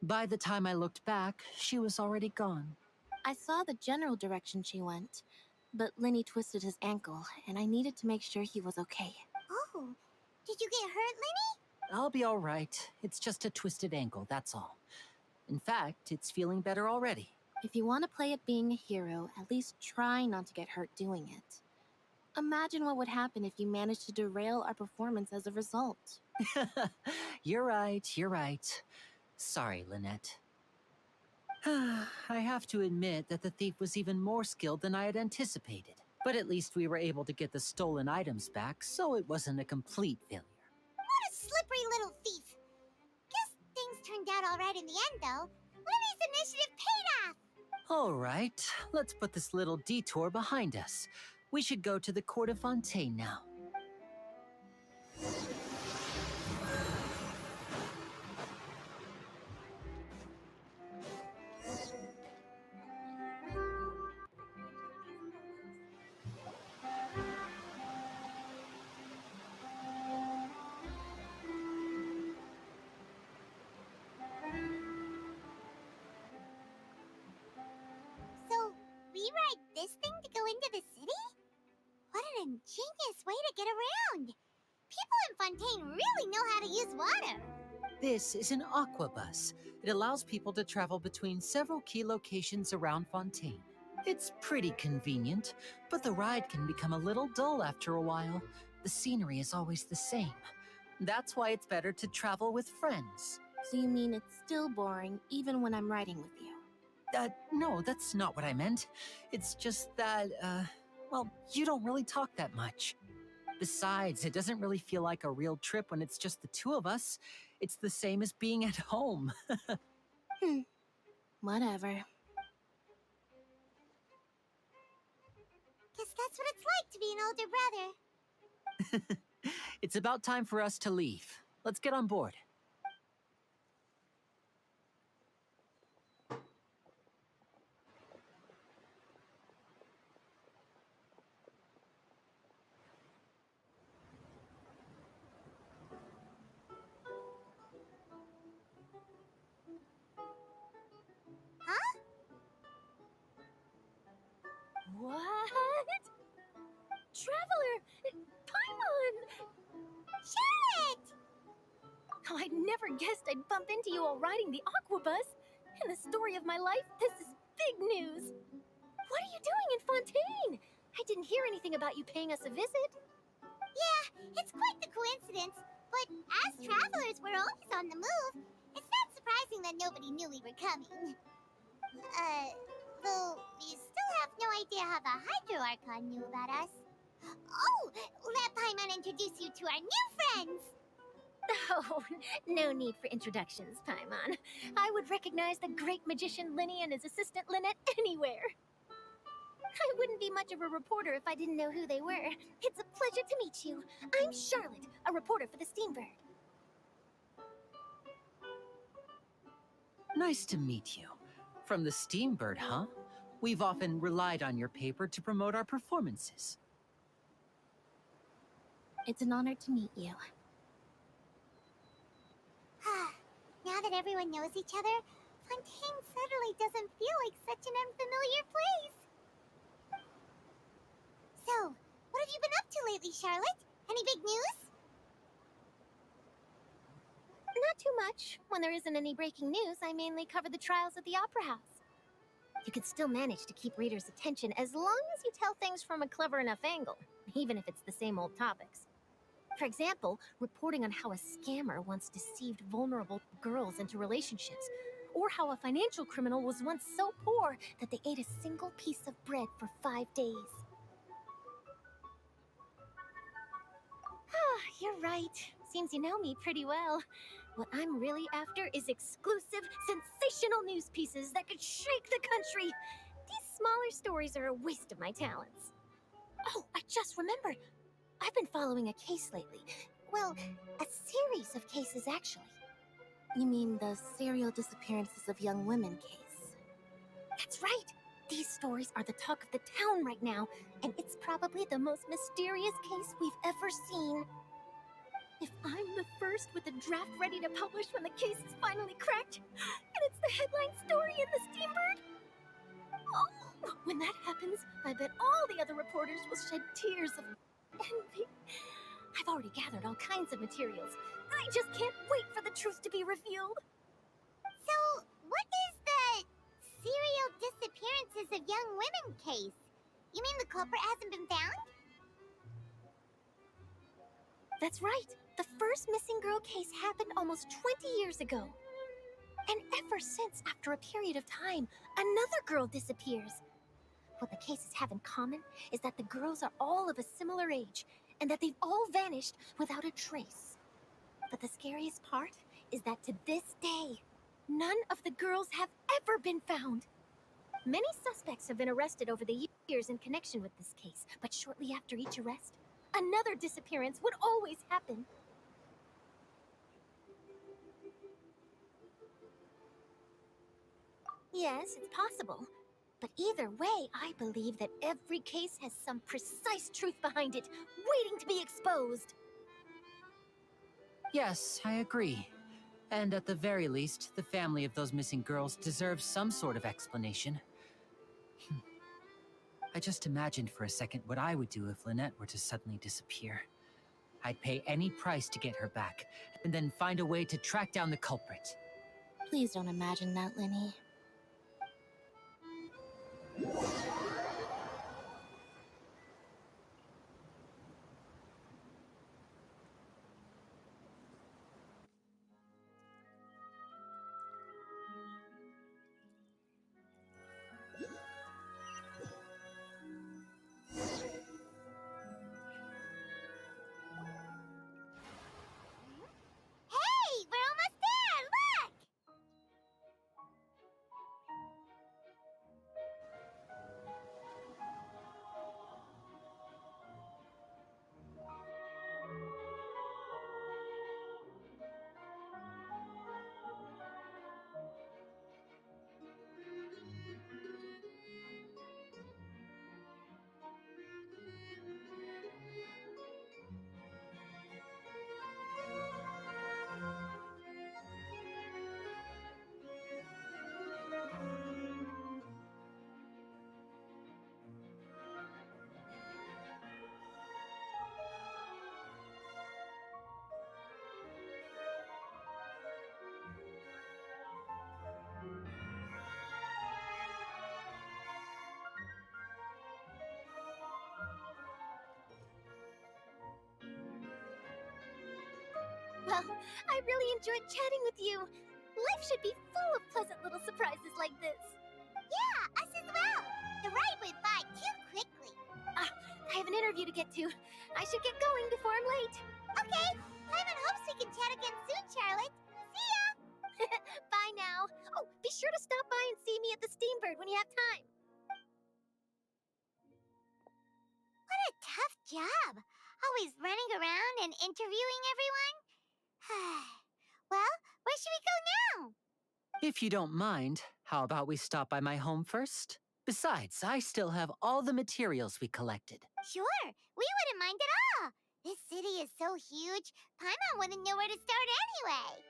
By the time I looked back, she was already gone. I saw the general direction she went, but Linny twisted his ankle, and I needed to make sure he was okay. Oh, did you get hurt, Linny? I'll be all right. It's just a twisted ankle, that's all. In fact, it's feeling better already. If you want to play at being a hero, at least try not to get hurt doing it. Imagine what would happen if you managed to derail our performance as a result. You're right, you're right. Sorry, Lynette. I have to admit that the thief was even more skilled than I had anticipated. But at least we were able to get the stolen items back, so it wasn't a complete failure. What a slippery little thief. Guess things turned out all right in the end, though. Linny's initiative paid off. All right, let's put this little detour behind us. We should go to the court of Fontaine now. So, we ride this thing to go into the city? What an ingenious way to get around. People in Fontaine really know how to use water. This is an aquabus. It allows people to travel between several key locations around Fontaine. It's pretty convenient, but the ride can become a little dull after a while. The scenery is always the same. That's why it's better to travel with friends. So you mean it's still boring even when I'm riding with you? No, that's not what I meant. It's just that, well, you don't really talk that much. Besides, it doesn't really feel like a real trip when it's just the two of us. It's the same as being at home. Whatever. Guess that's what it's like to be an older brother. It's about time for us to leave. Let's get on board. traveler! Paimon! Charlotte! Oh, I'd never guessed I'd bump into you all riding the Aquabus. In the story of my life, this is big news. What are you doing in Fontaine? I didn't hear anything about you paying us a visit. Yeah, it's quite the coincidence. But as travelers, we're always on the move. It's not surprising that nobody knew we were coming. Though we still have no idea how the Hydro Archon knew about us. Oh, let Paimon introduce you to our new friends! Oh, no need for introductions, Paimon. I would recognize the great magician Linny and his assistant Lynette anywhere. I wouldn't be much of a reporter if I didn't know who they were. It's a pleasure to meet you. I'm Charlotte, a reporter for the Steambird. Nice to meet you. From the Steambird, huh? We've often relied on your paper to promote our performances. It's an honor to meet you. Now that everyone knows each other, Fontaine suddenly doesn't feel like such an unfamiliar place. So, what have you been up to lately, Charlotte? Any big news? Not too much. When there isn't any breaking news, I mainly cover the trials at the Opera House. You can still manage to keep readers' attention as long as you tell things from a clever enough angle, even if it's the same old topics. For example, reporting on how a scammer once deceived vulnerable girls into relationships, or how a financial criminal was once so poor that they ate a single piece of bread for 5 days. Ah, you're right. Seems you know me pretty well. What I'm really after is exclusive, sensational news pieces that could shake the country. These smaller stories are a waste of my talents. Oh, I just remembered. I've been following a case lately. Well, a series of cases, actually. You mean the serial disappearances of young women case? That's right. These stories are the talk of the town right now, and it's probably the most mysterious case we've ever seen. If I'm the first with a draft ready to publish when the case is finally cracked, and it's the headline story in the Steambird, oh, when that happens, I bet all the other reporters will shed tears of envy. I've already gathered all kinds of materials. I just can't wait for the truth to be revealed. So, what is the serial disappearances of young women case? You mean the culprit hasn't been found? That's right. The first missing girl case happened almost 20 years ago. And ever since, after a period of time, another girl disappears. What the cases have in common is that the girls are all of a similar age, and that they've all vanished without a trace. But the scariest part is that to this day, none of the girls have ever been found. Many suspects have been arrested over the years in connection with this case, but shortly after each arrest, another disappearance would always happen. Yes, it's possible. But either way, I believe that every case has some precise truth behind it, waiting to be exposed. Yes, I agree. And at the very least, the family of those missing girls deserves some sort of explanation. I just imagined for a second what I would do if Lynette were to suddenly disappear. I'd pay any price to get her back, and then find a way to track down the culprit. Please don't imagine that, Linny. Hey, we're almost there! Look! Well, I really enjoyed chatting with you. Life should be full of pleasant little surprises like this. Yeah, us as well. The ride went by too quickly. I have an interview to get to. I should get going before I'm late. Okay. Paimon hopes we can chat again soon, Charlotte. See ya! Bye now. Oh, be sure to stop by and see me at the Steambird when you have time. What a tough job. Always running around and interviewing everyone. Well, where should we go now? If you don't mind, how about we stop by my home first? Besides, I still have all the materials we collected. Sure, we wouldn't mind at all. This city is so huge, Paimon wouldn't know where to start anyway.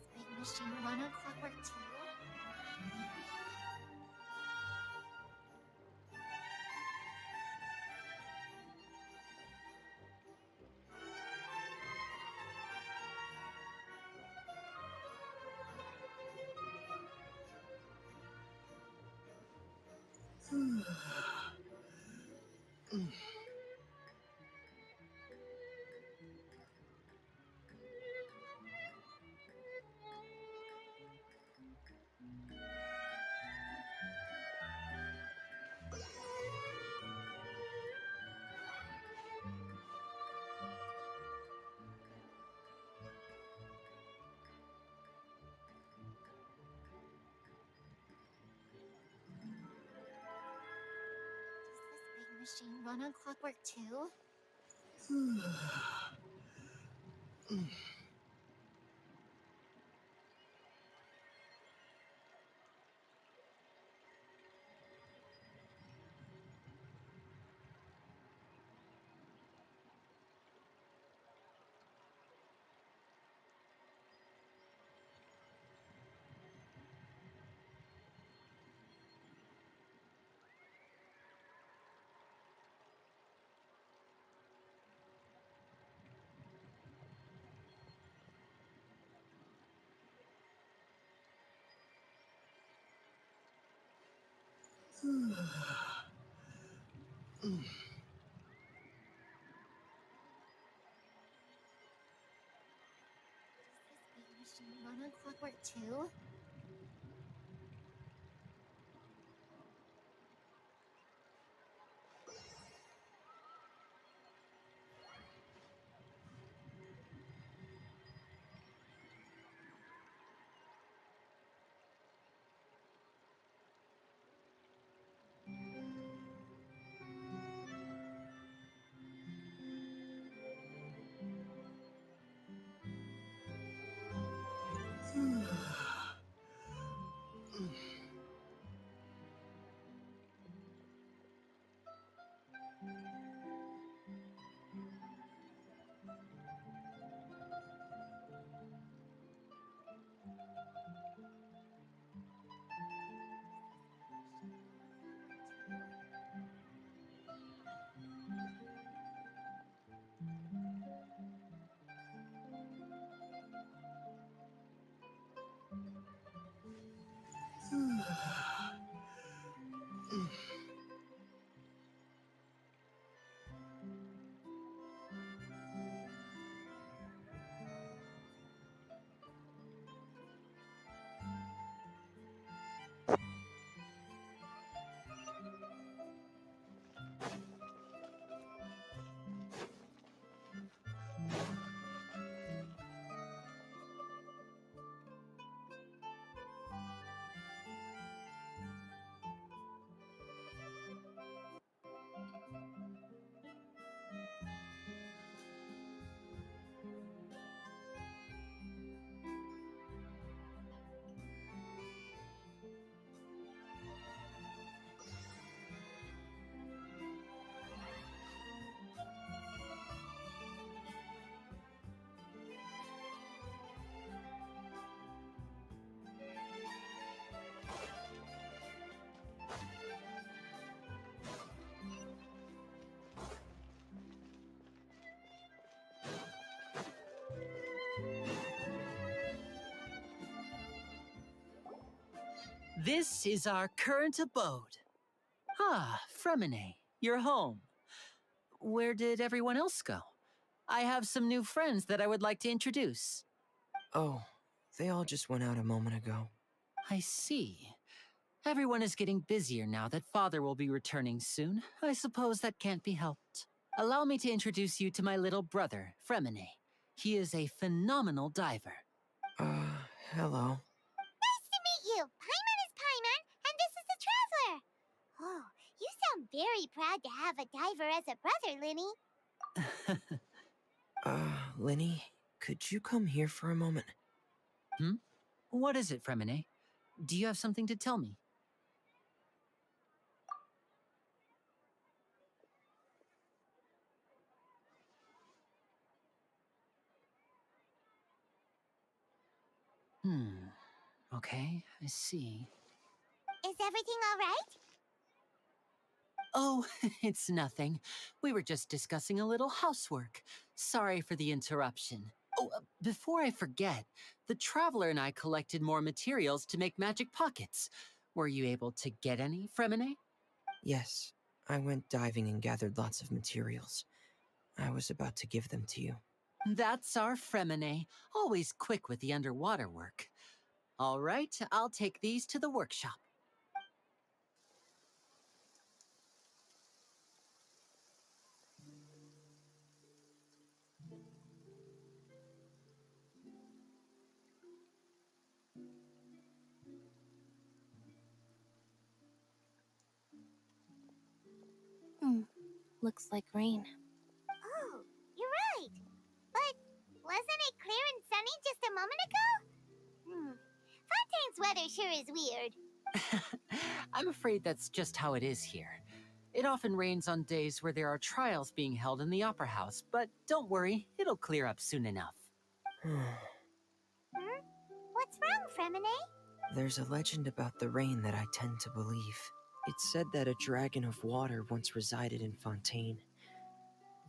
Does this big machine run on clockwork too? Does this big machine run on clockwork too? Does this big machine run on clockwork too? This is our current abode. Ah, Fremine, you're home. Where did everyone else go? I have some new friends that I would like to introduce. Oh, they all just went out a moment ago. I see. Everyone is getting busier now that Father will be returning soon. I suppose that can't be helped. Allow me to introduce you to my little brother, Fremine. He is a phenomenal diver. Hello. Nice to meet you. Paimon is Paimon, and this is the Traveler. Oh, you sound very proud to have a diver as a brother, Linny. Linny, could you come here for a moment? What is it, Fremine? Do you have something to tell me? Okay, I see. Is everything all right? Oh, it's nothing. We were just discussing a little housework. Sorry for the interruption. Oh, before I forget, the Traveler and I collected more materials to make magic pockets. Were you able to get any, Fremine? Yes, I went diving and gathered lots of materials. I was about to give them to you. That's our Fremine, always quick with the underwater work. All right, I'll take these to the workshop. Looks like rain. Oh, you're right. But wasn't it clear and sunny just a moment ago? Fontaine's weather sure is weird. I'm afraid that's just how it is here. It often rains on days where there are trials being held in the Opera House, but don't worry, it'll clear up soon enough. What's wrong, Fremine? There's a legend about the rain that I tend to believe. It's said that a dragon of water once resided in Fontaine.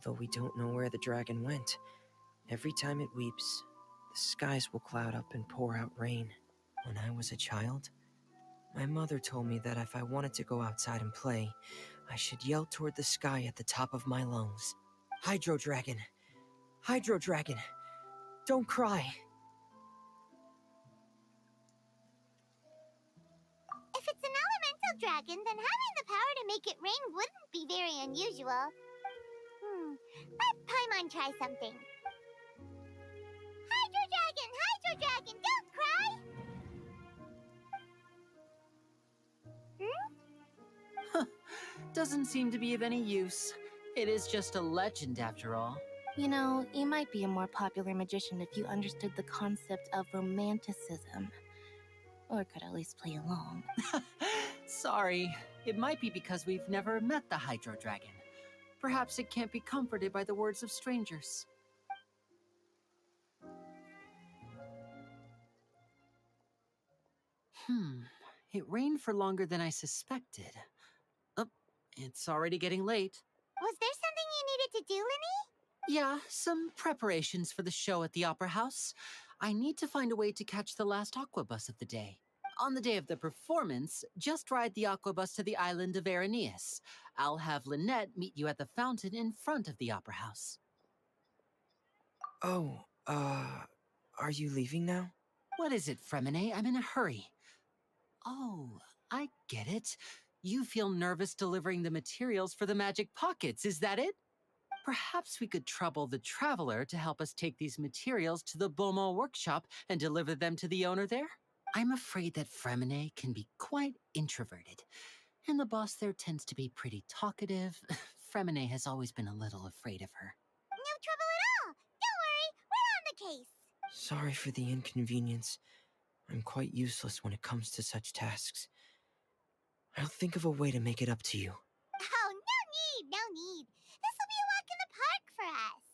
Though we don't know where the dragon went, every time it weeps, the skies will cloud up and pour out rain. When I was a child, my mother told me that if I wanted to go outside and play, I should yell toward the sky at the top of my lungs. Hydro Dragon! Hydro Dragon! Don't cry! If it's an elemental dragon, then having the power to make it rain wouldn't be very unusual. Let Paimon try something. Hydro Dragon, don't cry! Doesn't seem to be of any use. It is just a legend after all. You know, you might be a more popular magician if you understood the concept of romanticism. Or could at least play along. Sorry, it might be because we've never met the Hydro Dragon. Perhaps it can't be comforted by the words of strangers. It rained for longer than I suspected. Oh, it's already getting late. Was there something you needed to do, Linny? Yeah, some preparations for the show at the Opera House. I need to find a way to catch the last aqua bus of the day. On the day of the performance, just ride the aqua bus to the island of Aeneas. I'll have Lynette meet you at the fountain in front of the Opera House. Oh, are you leaving now? What is it, Fremine? I'm in a hurry. Oh, I get it. You feel nervous delivering the materials for the magic pockets, is that it? Perhaps we could trouble the Traveler to help us take these materials to the Beaumont workshop and deliver them to the owner there? I'm afraid that Fremine can be quite introverted, and the boss there tends to be pretty talkative. Fremine has always been a little afraid of her. No trouble at all. Don't worry, we're on the case. Sorry for the inconvenience. I'm quite useless when it comes to such tasks. I'll think of a way to make it up to you. Oh, no need. This will be a walk in the park for us.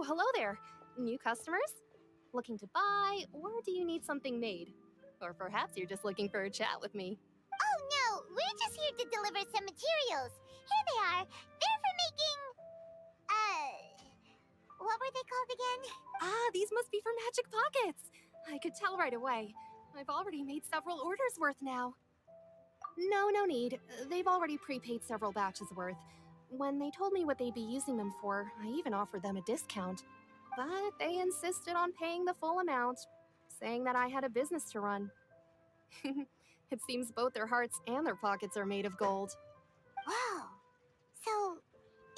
Oh, hello there. New customers? Looking to buy, or do you need something made? Or perhaps you're just looking for a chat with me. Oh no, we're just here to deliver some materials. Here they are. They're for making... what were they called again? Ah, these must be for Magic Pockets. I could tell right away. I've already made several orders worth now. No need. They've already prepaid several batches worth. When they told me what they'd be using them for, I even offered them a discount. But they insisted on paying the full amount, saying that I had a business to run. It seems both their hearts and their pockets are made of gold. Whoa. So,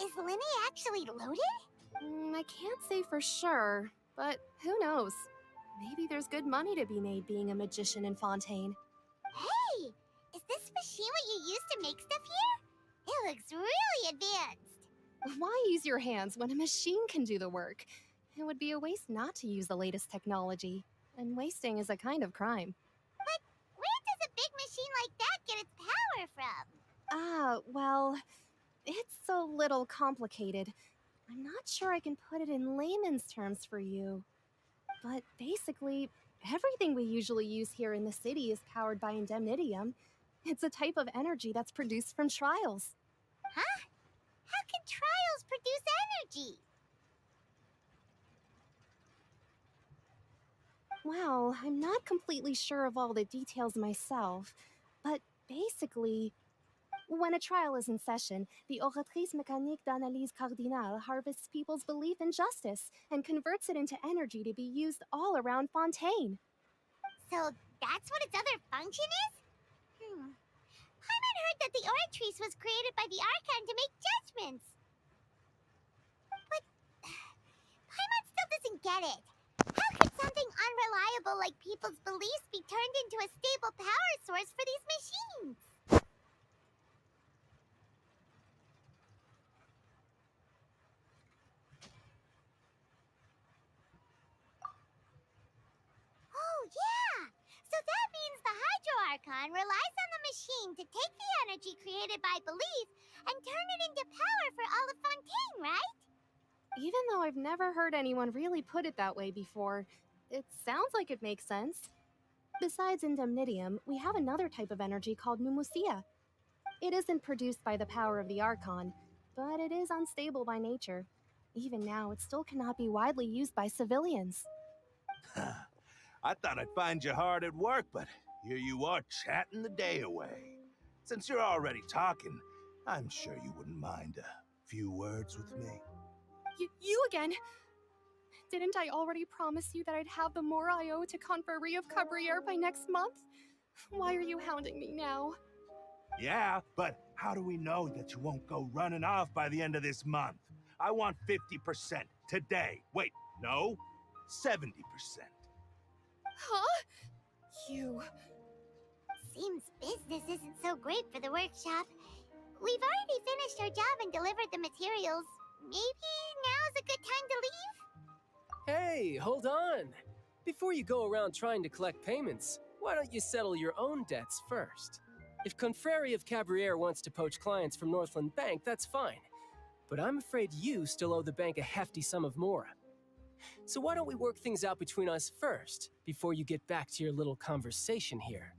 is Linny actually loaded? I can't say for sure, but who knows? Maybe there's good money to be made being a magician in Fontaine. Hey! Is this machine what you use to make stuff here? It looks really advanced. Why use your hands when a machine can do the work? It would be a waste not to use the latest technology, and wasting is a kind of crime. But where does a big machine like that get its power from? Well, it's a little complicated. I'm not sure I can put it in layman's terms for you. But basically, everything we usually use here in the city is powered by indemnitium. It's a type of energy that's produced from trials. Huh? How can trials produce energy? Well, I'm not completely sure of all the details myself, but basically, when a trial is in session, the Oratrice Mécanique d'Analyse Cardinale harvests people's belief in justice and converts it into energy to be used all around Fontaine. So that's what its other function is? Paimon heard that the Oratrice was created by the Archon to make judgments. But Paimon still doesn't get it. How could something unreliable like people's beliefs be turned into a stable power source for these machines? Oh, yeah! So that means the Hydro Archon relies on the machine to take the energy created by belief and turn it into power for all of Fontaine, right? Even though I've never heard anyone really put it that way before, it sounds like it makes sense. Besides indemnitium, we have another type of energy called pneumosia. It isn't produced by the power of the Archon, but it is unstable by nature. Even now, it still cannot be widely used by civilians. I thought I'd find you hard at work, but here you are chatting the day away. Since you're already talking, I'm sure you wouldn't mind a few words with me. You again? Didn't I already promise you that I'd have the more I owe to Confrérie of Cabriere by next month? Why are you hounding me now? Yeah, but how do we know that you won't go running off by the end of this month? I want 50% today. Wait, no, 70%. Huh? You... Seems business isn't so great for the workshop. We've already finished our job and delivered the materials. Maybe now's a good time to leave? Hey, hold on. Before you go around trying to collect payments, why don't you settle your own debts first? If Confrérie of Cabriere wants to poach clients from Northland Bank, that's fine. But I'm afraid you still owe the bank a hefty sum of mora. So why don't we work things out between us first, before you get back to your little conversation here?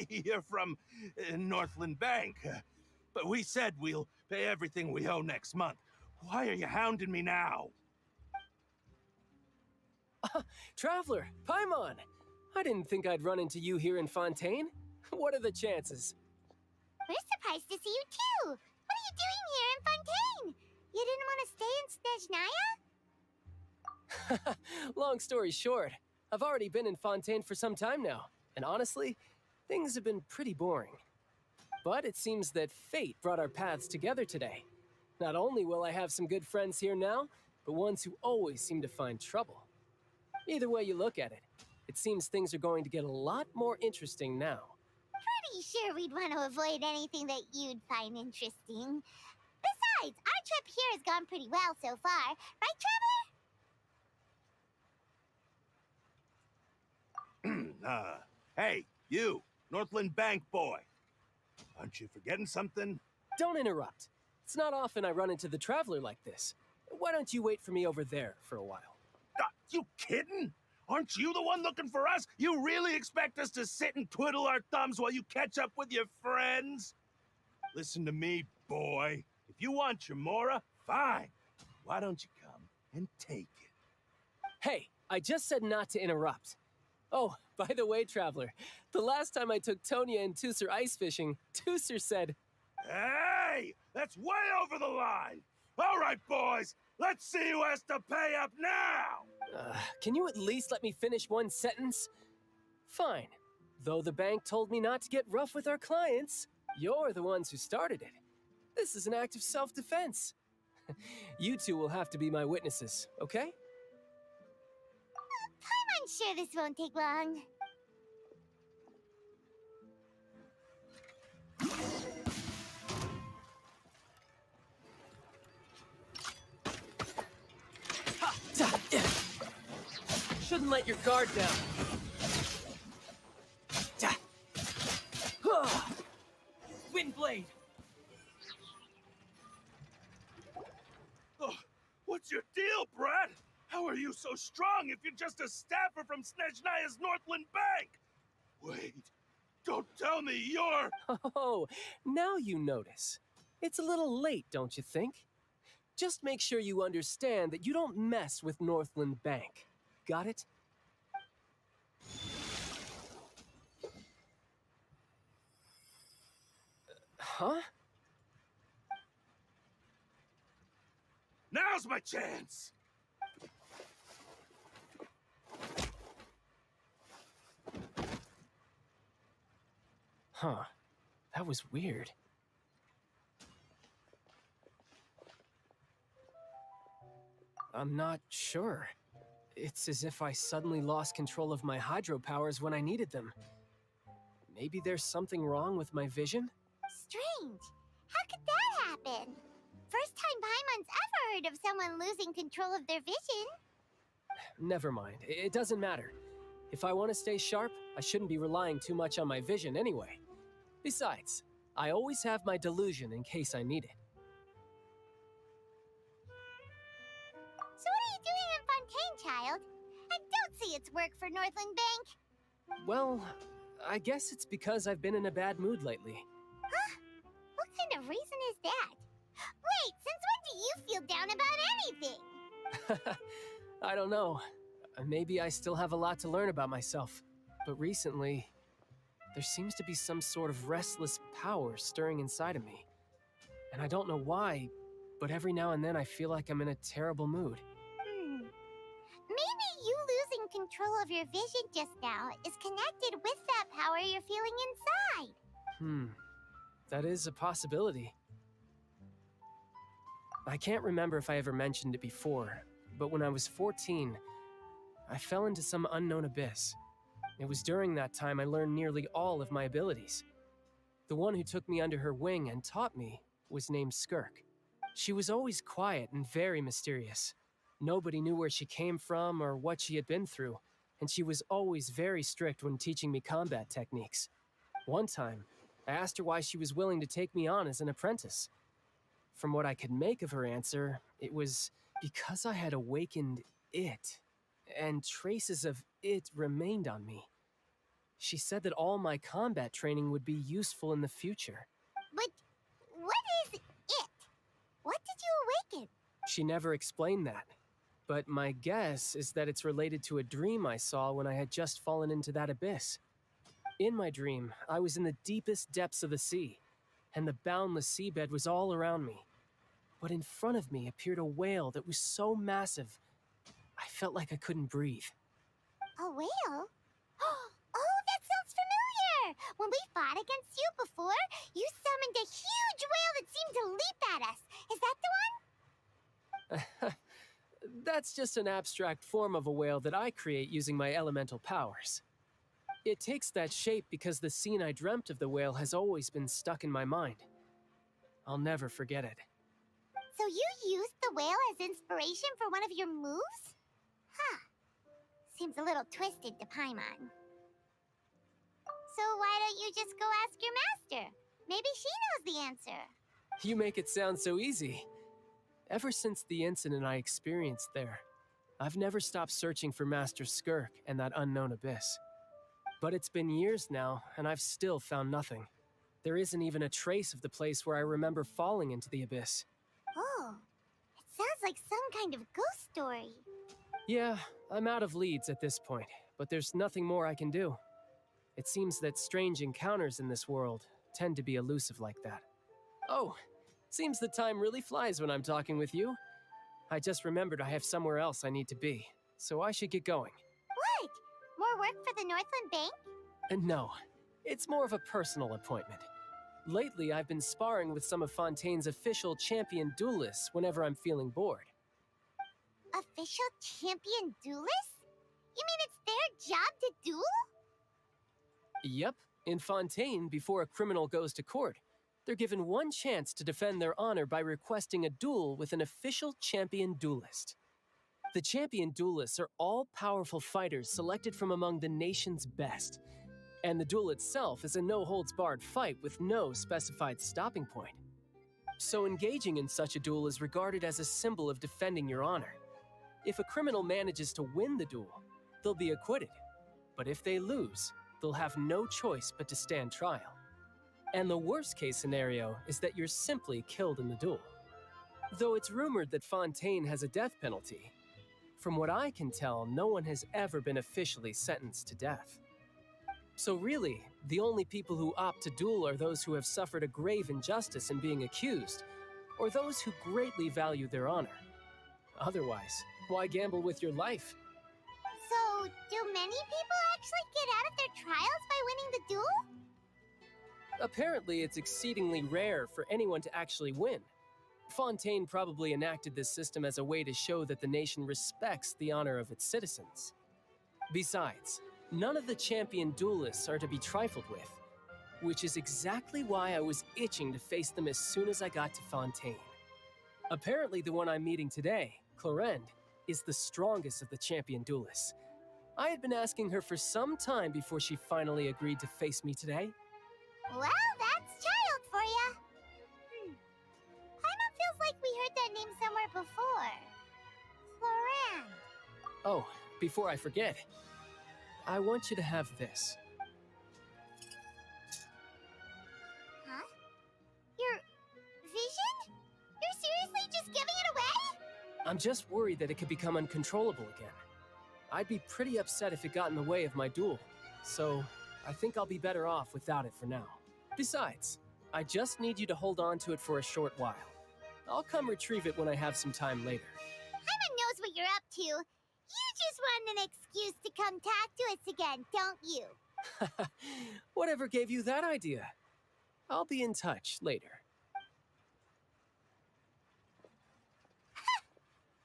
You're from Northland Bank. But we said we'll pay everything we owe next month. Why are you hounding me now? Traveler, Paimon! I didn't think I'd run into you here in Fontaine. What are the chances? We're surprised to see you too. What are you doing here in Fontaine? You didn't want to stay in Snezhnaya? Long story short, I've already been in Fontaine for some time now, and honestly, things have been pretty boring. But it seems that fate brought our paths together today. Not only will I have some good friends here now, but ones who always seem to find trouble. Either way you look at it, it seems things are going to get a lot more interesting now. Pretty sure we'd want to avoid anything that you'd find interesting. Besides, our trip here has gone pretty well so far. Right, Traveler? Hey, you, Northland Bank boy. Aren't you forgetting something? Don't interrupt. It's not often I run into the Traveler like this. Why don't you wait for me over there for a while? You kidding? Aren't you the one looking for us? You really expect us to sit and twiddle our thumbs while you catch up with your friends? Listen to me, boy. If you want your Mora, fine. Why don't you come and take it? Hey, I just said not to interrupt. Oh, by the way, Traveler, the last time I took Tonya and Tusser ice fishing, Tusser said, Hey! That's way over the line! All right, boys, let's see who has to pay up now! Can you at least let me finish one sentence? Fine. Though the bank told me not to get rough with our clients, you're the ones who started it. This is an act of self-defense. You two will have to be my witnesses, okay? I'm sure this won't take long. Shouldn't let your guard down. Windblade! Oh, what's your deal, Brad? How are you so strong if you're just a staffer from Snezhnaya's Northland Bank? Wait, don't tell me you're... Oh, now you notice. It's a little late, don't you think? Just make sure you understand that you don't mess with Northland Bank. Got it? Huh? Now's my chance! Huh. That was weird. I'm not sure. It's as if I suddenly lost control of my hydro powers when I needed them. Maybe there's something wrong with my vision? Strange. How could that happen? First time Paimon's ever heard of someone losing control of their vision. Never mind. It doesn't matter. If I want to stay sharp, I shouldn't be relying too much on my vision anyway. Besides, I always have my delusion in case I need it. So what are you doing in Fontaine, child? I don't see its work for Northland Bank. Well, I guess it's because I've been in a bad mood lately. Huh? What kind of reason is that? Wait, since when do you feel down about anything? I don't know. Maybe I still have a lot to learn about myself. But recently, there seems to be some sort of restless power stirring inside of me. And I don't know why, but every now and then I feel like I'm in a terrible mood. Maybe you losing control of your vision just now is connected with that power you're feeling inside. That is a possibility. I can't remember if I ever mentioned it before, but when I was 14, I fell into some unknown abyss. It was during that time I learned nearly all of my abilities. The one who took me under her wing and taught me was named Skirk. She was always quiet and very mysterious. Nobody knew where she came from or what she had been through, and she was always very strict when teaching me combat techniques. One time, I asked her why she was willing to take me on as an apprentice. From what I could make of her answer, it was because I had awakened it, and traces of it remained on me. She said that all my combat training would be useful in the future. But what is it? What did you awaken? She never explained that, but my guess is that it's related to a dream I saw when I had just fallen into that abyss. In my dream, I was in the deepest depths of the sea, and the boundless seabed was all around me. But in front of me appeared a whale that was so massive, I felt like I couldn't breathe. A whale? Oh, that sounds familiar! When we fought against you before, you summoned a huge whale that seemed to leap at us. Is that the one? That's just an abstract form of a whale that I create using my elemental powers. It takes that shape because the scene I dreamt of the whale has always been stuck in my mind. I'll never forget it. So you used the whale as inspiration for one of your moves? Huh. Seems a little twisted to Paimon. So why don't you just go ask your master? Maybe she knows the answer. You make it sound so easy. Ever since the incident I experienced there, I've never stopped searching for Master Skirk and that unknown abyss. But it's been years now, and I've still found nothing. There isn't even a trace of the place where I remember falling into the abyss. Oh, it sounds like some kind of ghost story. Yeah, I'm out of leads at this point, but there's nothing more I can do. It seems that strange encounters in this world tend to be elusive like that. Oh, seems the time really flies when I'm talking with you. I just remembered I have somewhere else I need to be, so I should get going. What? More work for the Northland Bank? And no, it's more of a personal appointment. Lately, I've been sparring with some of Fontaine's official champion duelists whenever I'm feeling bored. Official champion duelists? You mean it's their job to duel? Yep, in Fontaine, before a criminal goes to court, they're given one chance to defend their honor by requesting a duel with an official champion duelist. The champion duelists are all-powerful fighters selected from among the nation's best, and the duel itself is a no-holds-barred fight with no specified stopping point. So engaging in such a duel is regarded as a symbol of defending your honor. If a criminal manages to win the duel, they'll be acquitted. But if they lose, they'll have no choice but to stand trial. And the worst-case scenario is that you're simply killed in the duel. Though it's rumored that Fontaine has a death penalty, from what I can tell, no one has ever been officially sentenced to death. So really, the only people who opt to duel are those who have suffered a grave injustice in being accused, or those who greatly value their honor. Otherwise, why gamble with your life? So, do many people actually get out of their trials by winning the duel? Apparently, it's exceedingly rare for anyone to actually win. Fontaine probably enacted this system as a way to show that the nation respects the honor of its citizens. Besides, none of the champion duelists are to be trifled with, which is exactly why I was itching to face them as soon as I got to Fontaine. Apparently, the one I'm meeting today, Clorinde, is the strongest of the champion duelists. I had been asking her for some time before she finally agreed to face me today. Well, that's child for ya. Paimon feels like we heard that name somewhere before. Clorinde. Oh, before I forget, I want you to have this. Huh? Your vision? You're seriously just giving it away? I'm just worried that it could become uncontrollable again. I'd be pretty upset if it got in the way of my duel, so I think I'll be better off without it for now. Besides, I just need you to hold on to it for a short while. I'll come retrieve it when I have some time later. Paimon knows what you're up to. You just want an excuse to come talk to us again, don't you? Whatever gave you that idea? I'll be in touch later.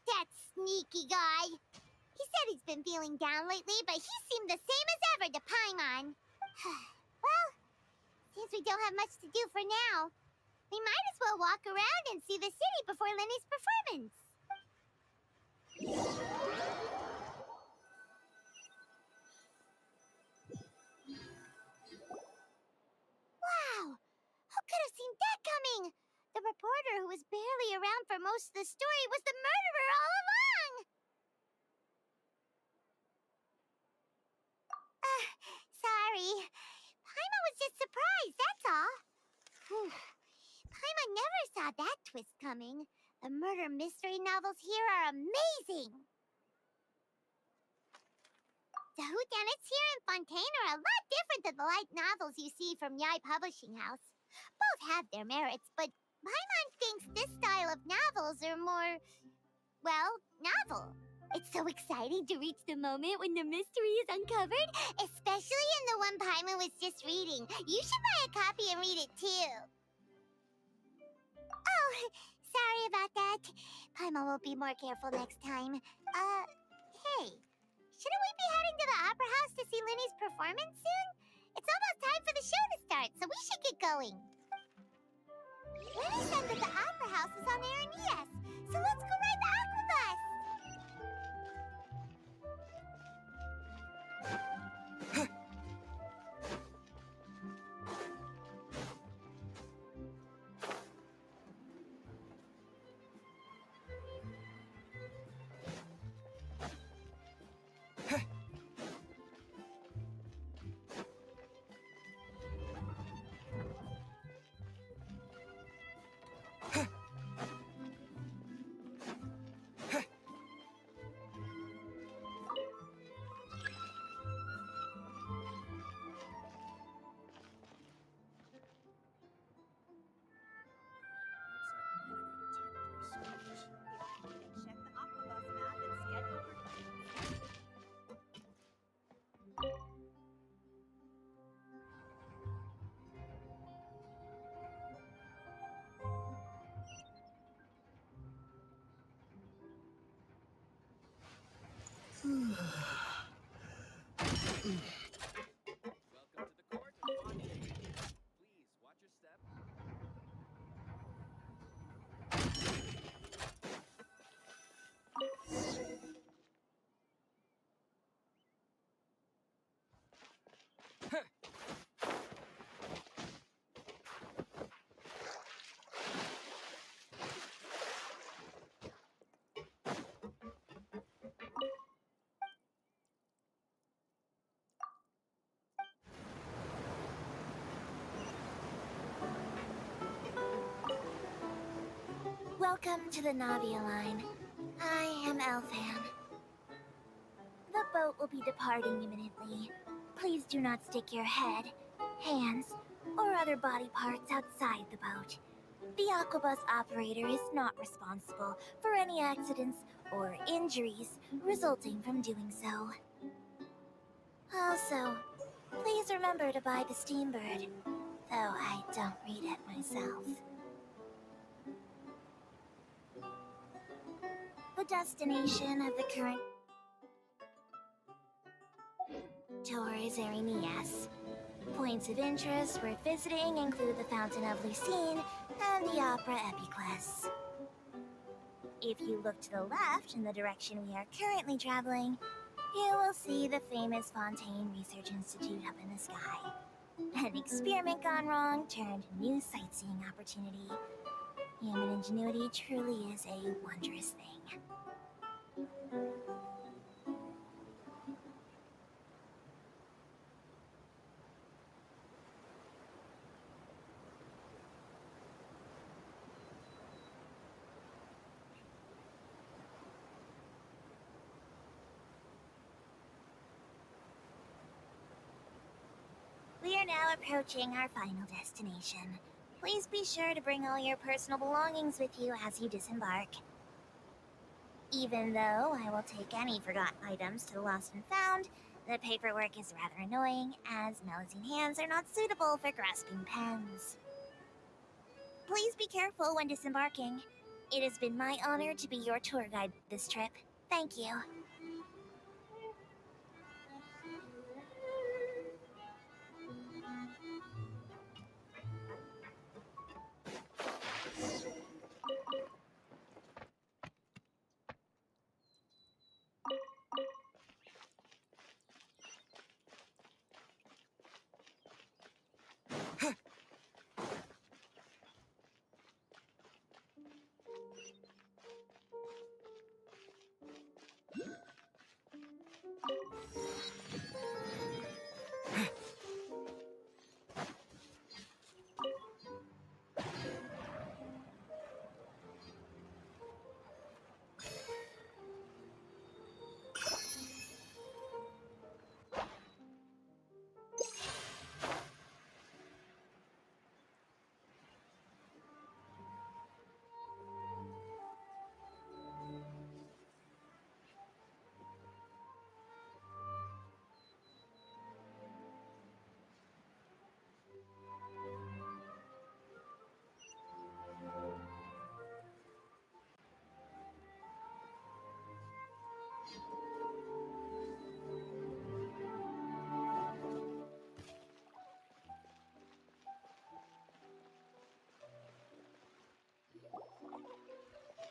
That sneaky guy. He said he's been feeling down lately, but he seemed the same as ever to Paimon. Well, since we don't have much to do for now, we might as well walk around and see the city before Lenny's performance. Wow! Who could have seen that coming? The reporter who was barely around for most of the story was the murderer all along! Sorry. Paimon was just surprised, that's all. Whew. Paimon never saw that twist coming. The murder mystery novels here are amazing! The whodunits here in Fontaine are a lot different than the light novels you see from Yai Publishing House. Both have their merits, but Paimon thinks this style of novels are more, well, novel. It's so exciting to reach the moment when the mystery is uncovered, especially in the one Paimon was just reading. You should buy a copy and read it too. Oh, sorry about that. Paimon will be more careful next time. Hey, shouldn't we be heading to the Opera House to see Lenny's performance soon? It's almost time for the show to start, so we should get going. Lenny said that the Opera House is on Aranias, so let's go ride the Aqua Bus! Welcome to the court of Fontaine. Please watch your step. Welcome to the Navia line. I am Elfan. The boat will be departing imminently. Please do not stick your head, hands, or other body parts outside the boat. The Aquabus operator is not responsible for any accidents or injuries resulting from doing so. Also, please remember to buy the Steambird, though I don't read it myself. The destination of the current tour is Erinias. Points of interest worth visiting include the Fountain of Lucine and the Opera Epiclese. If you look to the left in the direction we are currently traveling, you will see the famous Fontaine Research Institute up in the sky. An experiment gone wrong turned new sightseeing opportunity. Human ingenuity truly is a wondrous thing. We are now approaching our final destination. Please be sure to bring all your personal belongings with you as you disembark. Even though I will take any forgotten items to the lost and found, the paperwork is rather annoying, as Melusine hands are not suitable for grasping pens. Please be careful when disembarking. It has been my honor to be your tour guide this trip. Thank you.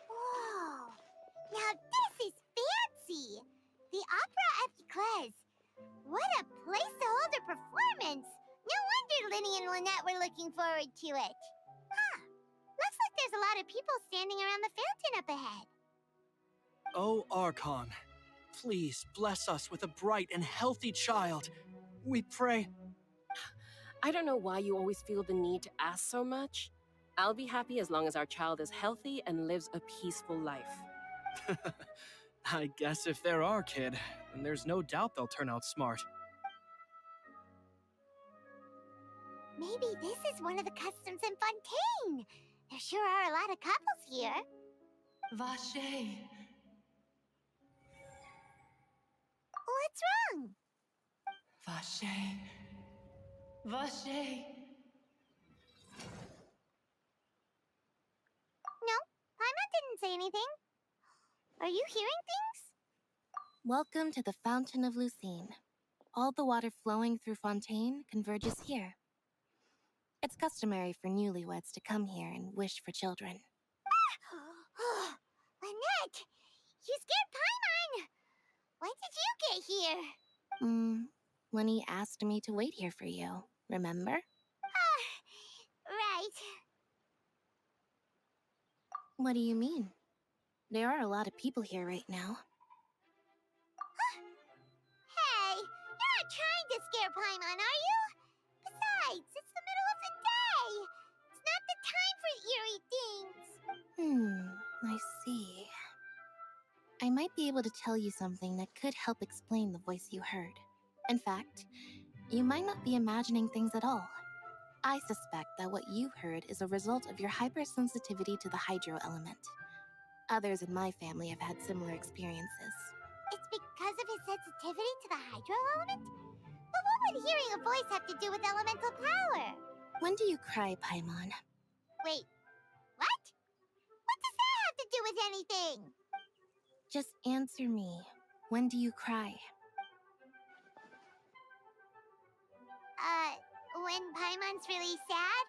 Whoa! Now this is fancy! The Opera Epiclese. What a place to hold a performance! No wonder Linny and Lynette were looking forward to it. Huh. Looks like there's a lot of people standing around the fountain up ahead. Oh, Archon, please bless us with a bright and healthy child. We pray. I don't know why you always feel the need to ask so much. I'll be happy as long as our child is healthy and lives a peaceful life. I guess if they're our kid, then there's no doubt they'll turn out smart. Maybe this is one of the customs in Fontaine. There sure are a lot of couples here. Vache. What's wrong? Vache. Vache. No, Paimon didn't say anything. Are you hearing things? Welcome to the Fountain of Lucine. All the water flowing through Fontaine converges here. It's customary for newlyweds to come here and wish for children. Lynette! You scared Paimon! When did you get here? Lenny asked me to wait here for you, remember? Right. What do you mean? There are a lot of people here right now. Hey, you're not trying to scare Paimon, are you? Besides, it's the middle of the day. It's not the time for eerie things. I see. I might be able to tell you something that could help explain the voice you heard. In fact, you might not be imagining things at all. I suspect that what you heard is a result of your hypersensitivity to the hydro element. Others in my family have had similar experiences. It's because of his sensitivity to the hydro element? But what would hearing a voice have to do with elemental power? When do you cry, Paimon? Wait, what? What does that have to do with anything? Just answer me. When do you cry? When Paimon's really sad?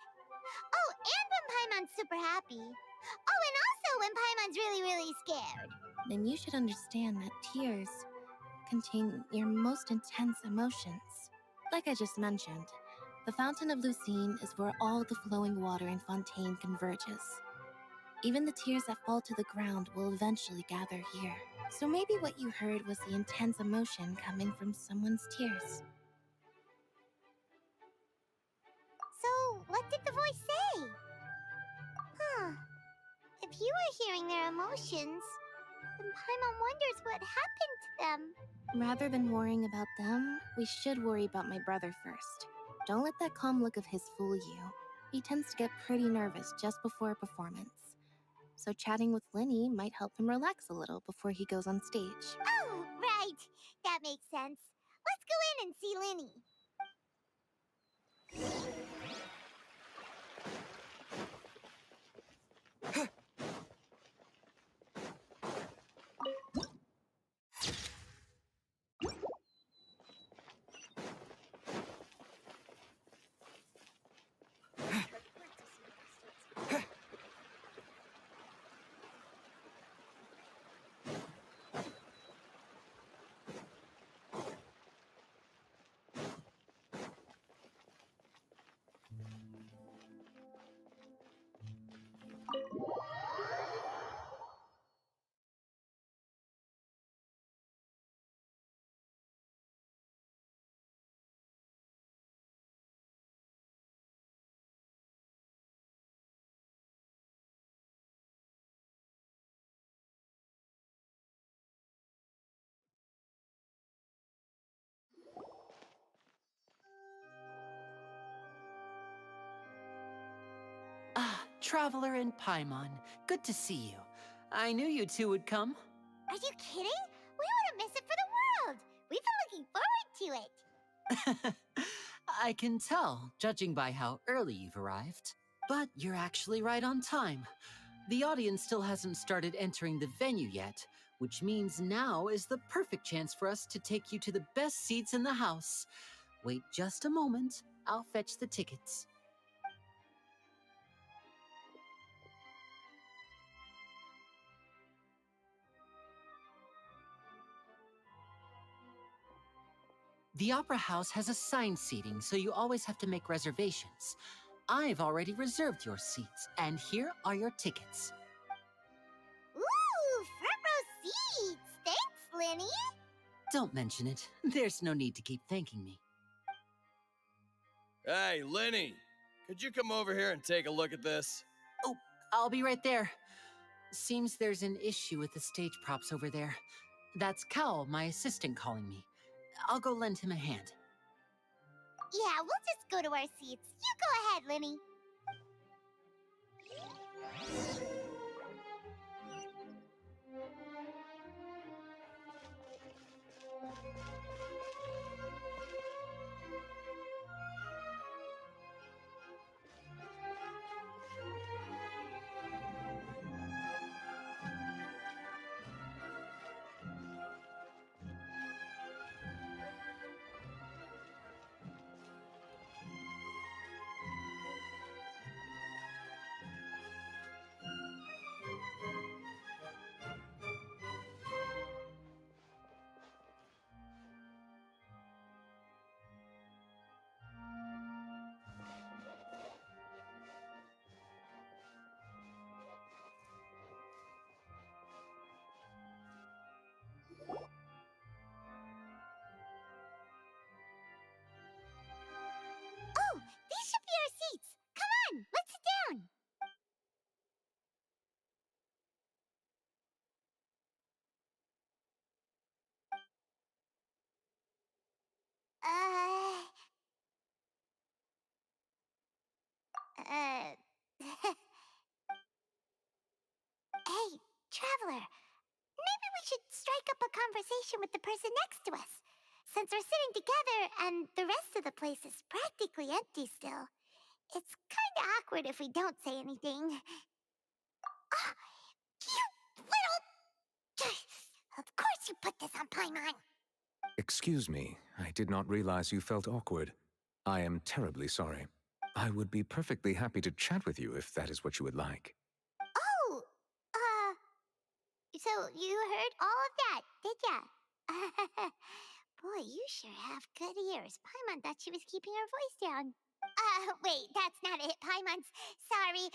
Oh, and when Paimon's super happy. Oh, and also when Paimon's really, really scared. Then you should understand that tears contain your most intense emotions. Like I just mentioned, the Fountain of Lucine is where all the flowing water in Fontaine converges. Even the tears that fall to the ground will eventually gather here. So maybe what you heard was the intense emotion coming from someone's tears. So, what did the voice say? If you were hearing their emotions, then Paimon wonders what happened to them. Rather than worrying about them, we should worry about my brother first. Don't let that calm look of his fool you. He tends to get pretty nervous just before a performance. So chatting with Lenny might help him relax a little before he goes on stage. Oh, right. That makes sense. Let's go in and see Linny. Traveler and Paimon, good to see you. I knew you two would come. Are you kidding? We wouldn't miss it for the world. We've been looking forward to it. I can tell, judging by how early you've arrived. But you're actually right on time. The audience still hasn't started entering the venue yet, which means now is the perfect chance for us to take you to the best seats in the house. Wait just a moment. I'll fetch the tickets. The Opera House has assigned seating, so you always have to make reservations. I've already reserved your seats, and here are your tickets. Ooh, front row seats. Thanks, Linny. Don't mention it. There's no need to keep thanking me. Hey, Lenny, could you come over here and take a look at this? Oh, I'll be right there. Seems there's an issue with the stage props over there. That's Cal, my assistant, calling me. I'll go lend him a hand. Yeah, we'll just go to our seats. You go ahead, Linny. Hey, Traveler. Maybe we should strike up a conversation with the person next to us. Since we're sitting together and the rest of the place is practically empty still, it's kinda awkward if we don't say anything. Ah, you little... Of course you put this on Paimon. Excuse me, I did not realize you felt awkward. I am terribly sorry. I would be perfectly happy to chat with you if that is what you would like. Oh, so you heard all of that, did ya? Boy, you sure have good ears. Paimon thought she was keeping her voice down. Wait, that's not it. Paimon's sorry.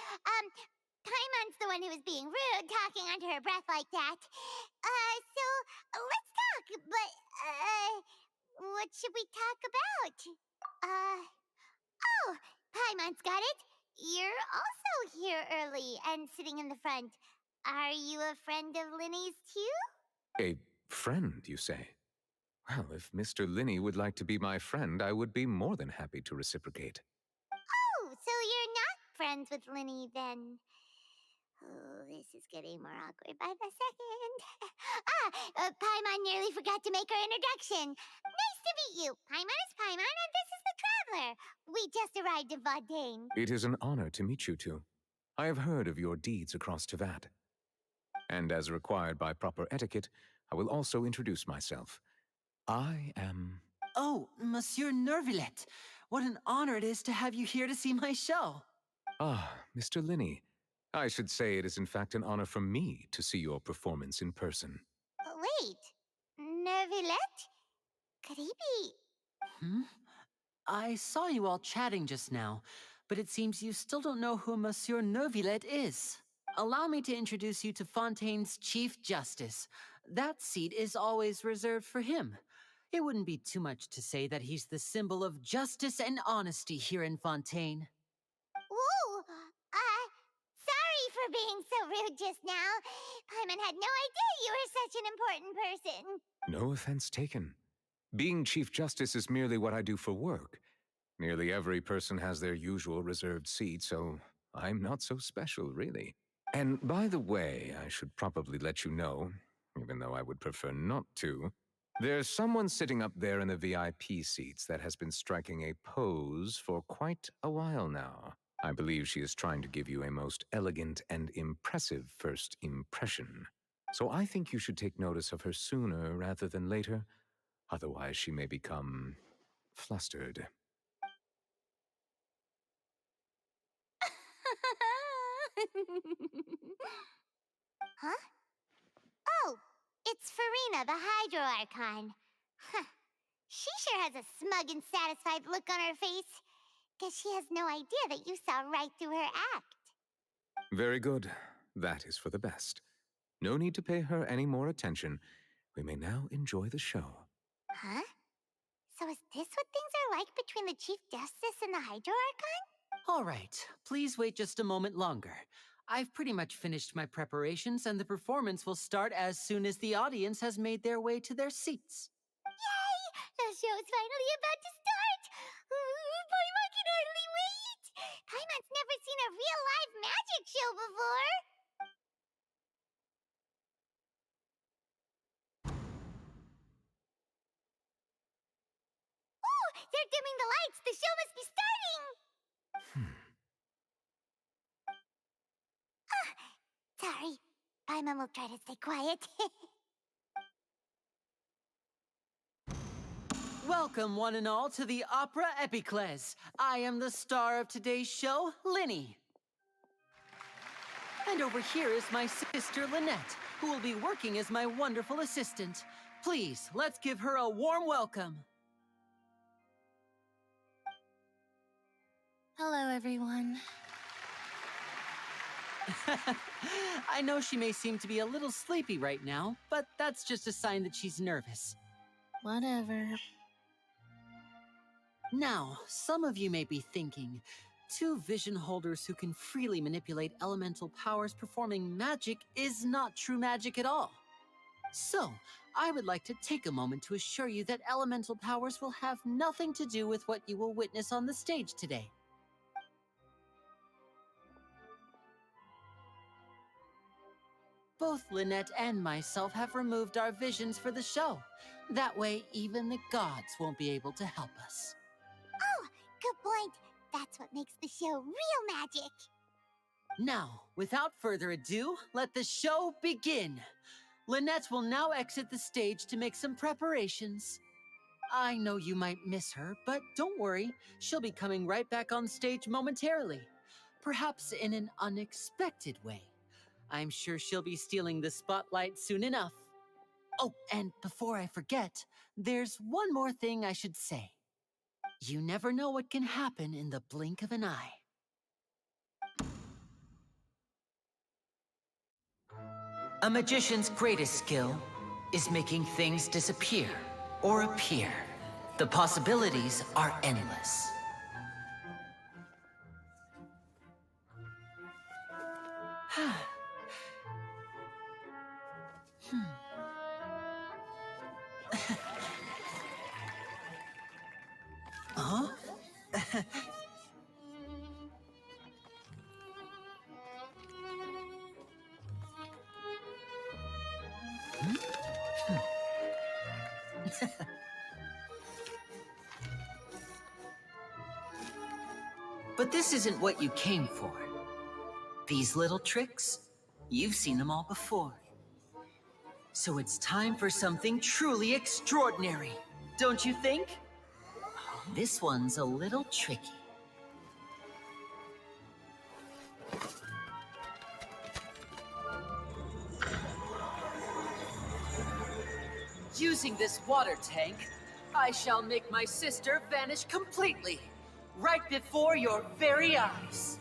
Paimon's the one who was being rude, talking under her breath like that. So let's talk, but, what should we talk about? Oh, Paimon's got it. You're also here early and sitting in the front. Are you a friend of Linny's too? A friend, you say? Well, if Mr. Linney would like to be my friend, I would be more than happy to reciprocate. Oh, so you're not friends with Linny then? Oh, this is getting more awkward by the second. Paimon nearly forgot to make her introduction. Nice to meet you. Paimon is Paimon, and this is the Traveler. We just arrived in Fontaine. It is an honor to meet you two. I have heard of your deeds across Tevat. And as required by proper etiquette, I will also introduce myself. I am... Oh, Monsieur Nervillet. What an honor it is to have you here to see my show. Ah, Mr. Linney. I should say it is in fact an honor for me to see your performance in person. Wait, Nervillet? Could he be... Hmm? I saw you all chatting just now, but it seems you still don't know who Monsieur Nervillet is. Allow me to introduce you to Fontaine's Chief Justice. That seat is always reserved for him. It wouldn't be too much to say that he's the symbol of justice and honesty here in Fontaine. Whoa! Sorry for being so rude just now. Paimon had no idea you were such an important person. No offense taken. Being Chief Justice is merely what I do for work. Nearly every person has their usual reserved seat, so I'm not so special, really. And by the way, I should probably let you know, even though I would prefer not to, there's someone sitting up there in the VIP seats that has been striking a pose for quite a while now. I believe she is trying to give you a most elegant and impressive first impression. So I think you should take notice of her sooner rather than later. Otherwise, she may become flustered. Huh? Oh, it's Farina, the Hydro Archon. Huh. She sure has a smug and satisfied look on her face. Guess she has no idea that you saw right through her act. Very good. That is for the best. No need to pay her any more attention. We may now enjoy the show. Huh? So is this what things are like between the Chief Justice and the Hydro Archon? All right, please wait just a moment longer. I've pretty much finished my preparations, and the performance will start as soon as the audience has made their way to their seats. Yay! The show's finally about to start! Paimon can hardly wait! Paimon's never seen a real live magic show before! Oh! They're dimming the lights! The show must be starting! Sorry. Paimon will try to stay quiet. Welcome, one and all, to the Opera Epiclese. I am the star of today's show, Linny. And over here is my sister, Lynette, who will be working as my wonderful assistant. Please, let's give her a warm welcome. Hello, everyone. I know she may seem to be a little sleepy right now, but that's just a sign that she's nervous. Whatever. Now, some of you may be thinking, two vision holders who can freely manipulate elemental powers performing magic is not true magic at all. So, I would like to take a moment to assure you that elemental powers will have nothing to do with what you will witness on the stage today. Both Lynette and myself have removed our visions for the show. That way, even the gods won't be able to help us. Oh, good point. That's what makes the show real magic. Now, without further ado, let the show begin. Lynette will now exit the stage to make some preparations. I know you might miss her, but don't worry. She'll be coming right back on stage momentarily. Perhaps in an unexpected way. I'm sure she'll be stealing the spotlight soon enough. Oh, and before I forget, there's one more thing I should say. You never know what can happen in the blink of an eye. A magician's greatest skill is making things disappear or appear. The possibilities are endless. Huh? But this isn't what you came for. These little tricks, you've seen them all before. So it's time for something truly extraordinary, don't you think? This one's a little tricky. Using this water tank, I shall make my sister vanish completely, right before your very eyes.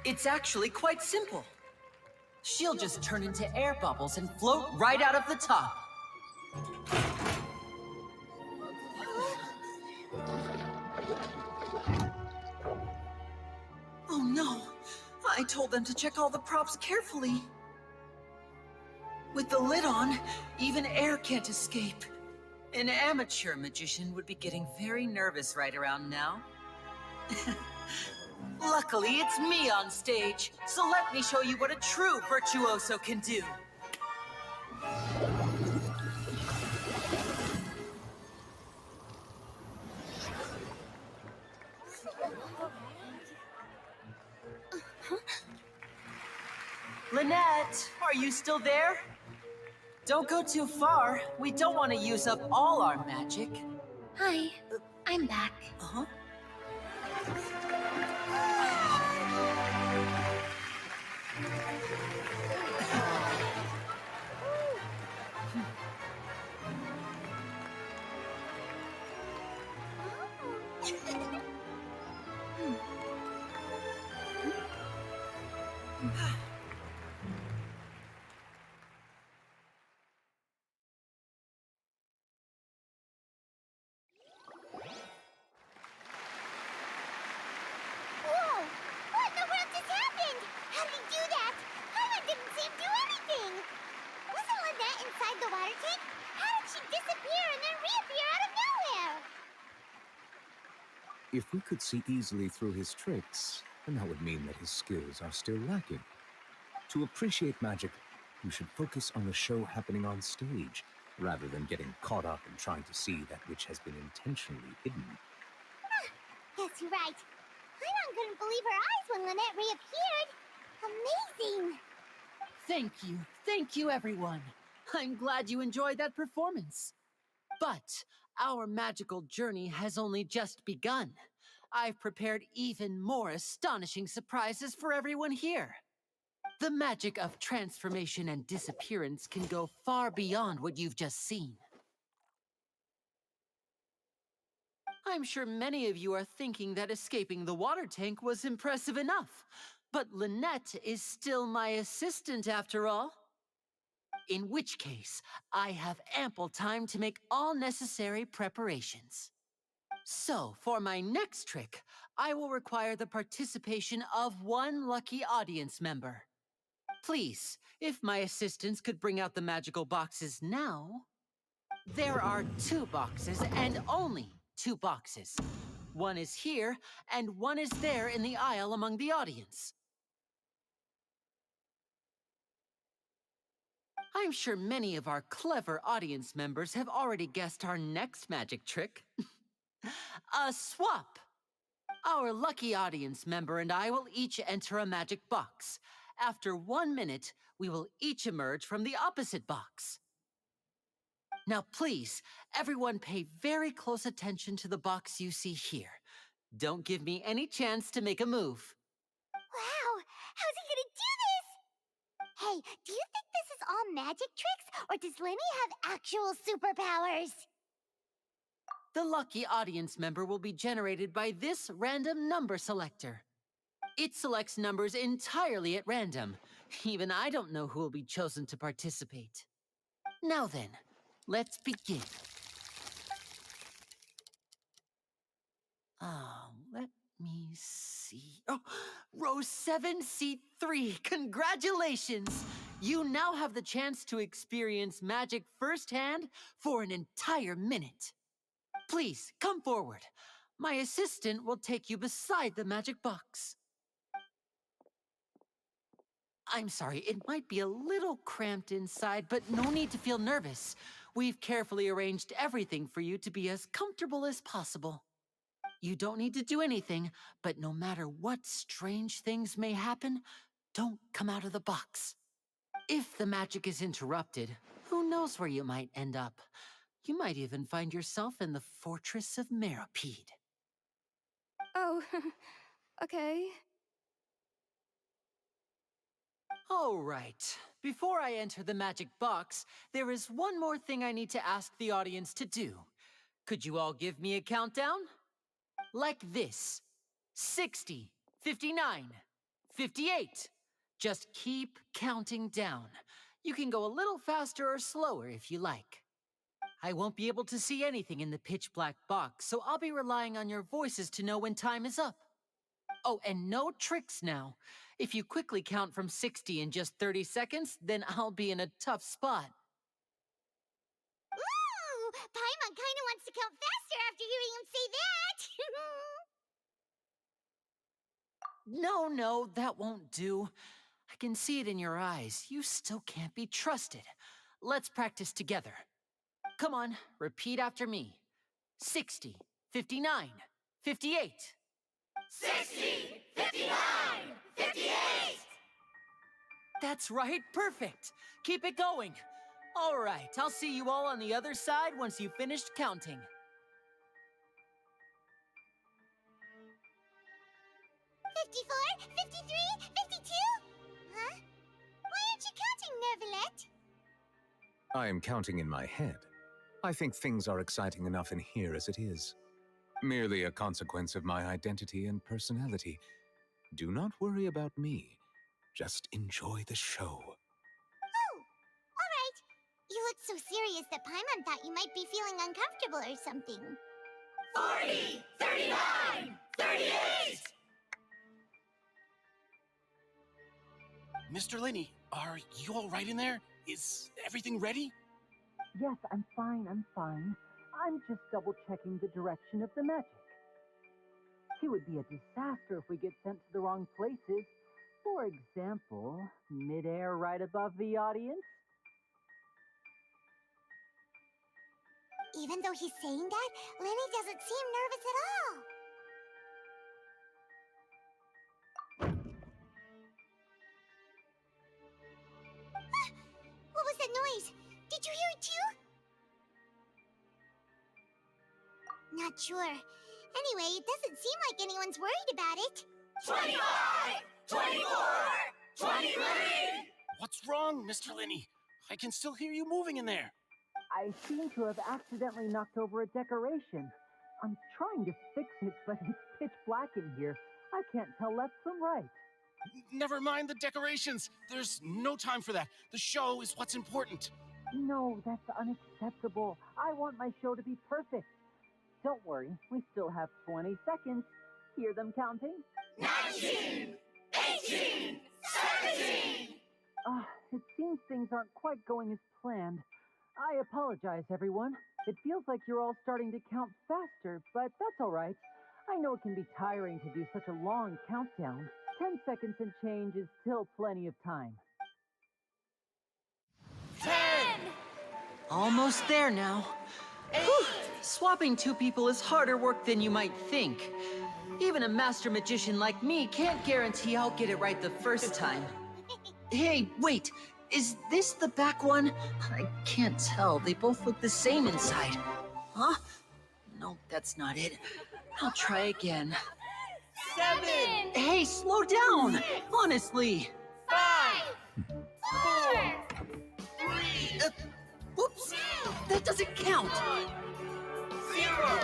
It's actually quite simple. She'll just turn into air bubbles and float right out of the top. Oh no! I told them to check all the props carefully. With the lid on, even air can't escape. An amateur magician would be getting very nervous right around now. Luckily, it's me on stage, so let me show you what a true virtuoso can do. Lynette, are you still there? Don't go too far. We don't want to use up all our magic. Hi, I'm back. Uh-huh. Whoa! What in the world just happened? How did he do that? Paimon didn't see him do anything. Wasn't Lynette inside the water tank? How did she disappear and then reappear out of nowhere? If we could see easily through his tricks, then that would mean that his skills are still lacking. To appreciate magic, you should focus on the show happening on stage, rather than getting caught up in trying to see that which has been intentionally hidden. Guess you're right. Paimon couldn't believe her eyes when Lynette reappeared. Amazing! Thank you, everyone. I'm glad you enjoyed that performance. But our magical journey has only just begun. I've prepared even more astonishing surprises for everyone here. The magic of transformation and disappearance can go far beyond what you've just seen. I'm sure many of you are thinking that escaping the water tank was impressive enough, but Lynette is still my assistant after all. In which case, I have ample time to make all necessary preparations. So, for my next trick, I will require the participation of one lucky audience member. please, if my assistants could bring out the magical boxes now. There are 2 boxes, and only 2 boxes. One is here, and one is there in the aisle among the audience. I'm sure many of our clever audience members have already guessed our next magic trick. A swap! Our lucky audience member and I will each enter a magic box. After 1 minute, we will each emerge from the opposite box. Now please, everyone pay very close attention to the box you see here. Don't give me any chance to make a move. Wow, how's he gonna do this? Hey, do you think this is all magic tricks, or does Lenny have actual superpowers? The lucky audience member will be generated by this random number selector. It selects numbers entirely at random. Even I don't know who will be chosen to participate. Now then, let's begin. Let me see. Oh, row 7, seat 3. Congratulations! You now have the chance to experience magic firsthand for an entire minute. Please, come forward. My assistant will take you beside the magic box. I'm sorry, it might be a little cramped inside, but no need to feel nervous. We've carefully arranged everything for you to be as comfortable as possible. You don't need to do anything, but no matter what strange things may happen, don't come out of the box. If the magic is interrupted, who knows where you might end up? You might even find yourself in the Fortress of Meripede. Oh, okay. All right. Before I enter the magic box, there is one more thing I need to ask the audience to do. Could you all give me a countdown? Like this. 60, 59, 58. Just keep counting down. You can go a little faster or slower if you like. I won't be able to see anything in the pitch black box, so I'll be relying on your voices to know when time is up. Oh, and no tricks now. If you quickly count from 60 in just 30 seconds, then I'll be in a tough spot. Ooh! Paimon kinda wants to count faster after hearing him say that! No, that won't do. I can see it in your eyes. You still can't be trusted. Let's practice together. Come on, repeat after me. 60, 59, 58. 60! 59! 58! That's right, perfect. Keep it going. All right, I'll see you all on the other side once you've finished counting. 54, 53, 52? Huh? Why aren't you counting, Nervalet? I am counting in my head. I think things are exciting enough in here as it is. Merely a consequence of my identity and personality. Do not worry about me. Just enjoy the show. Oh, all right. You look so serious that Paimon thought you might be feeling uncomfortable or something. 40, 39, 38! Mr. Linney, are you all right in there? Is everything ready? Yes, I'm fine. I'm just double-checking the direction of the magic. It would be a disaster if we get sent to the wrong places. For example, midair right above the audience. Even though he's saying that, Lenny doesn't seem nervous at all. Ah! What was that noise? Did you hear it too? Not sure. Anyway, it doesn't seem like anyone's worried about it. 25! 24! 23! What's wrong, Mr. Linney? I can still hear you moving in there. I seem to have accidentally knocked over a decoration. I'm trying to fix it, but it's pitch black in here. I can't tell left from right. Never mind the decorations. There's no time for that. The show is what's important. No, that's unacceptable. I want my show to be perfect. Don't worry, we still have 20 seconds. Hear them counting? 19! 18! 17! It seems things aren't quite going as planned. I apologize, everyone. It feels like you're all starting to count faster, but that's all right. I know it can be tiring to do such a long countdown. 10 seconds and change is still plenty of time. 10! Almost there now. Whew. Swapping two people is harder work than you might think. Even a master magician like me can't guarantee I'll get it right the first time. Hey, wait! Is this the back one? I can't tell. They both look the same inside. Huh? No, that's not it. I'll try again. 7! Hey, slow down! Honestly! 5! 4! 3! Whoops! That doesn't count! 0!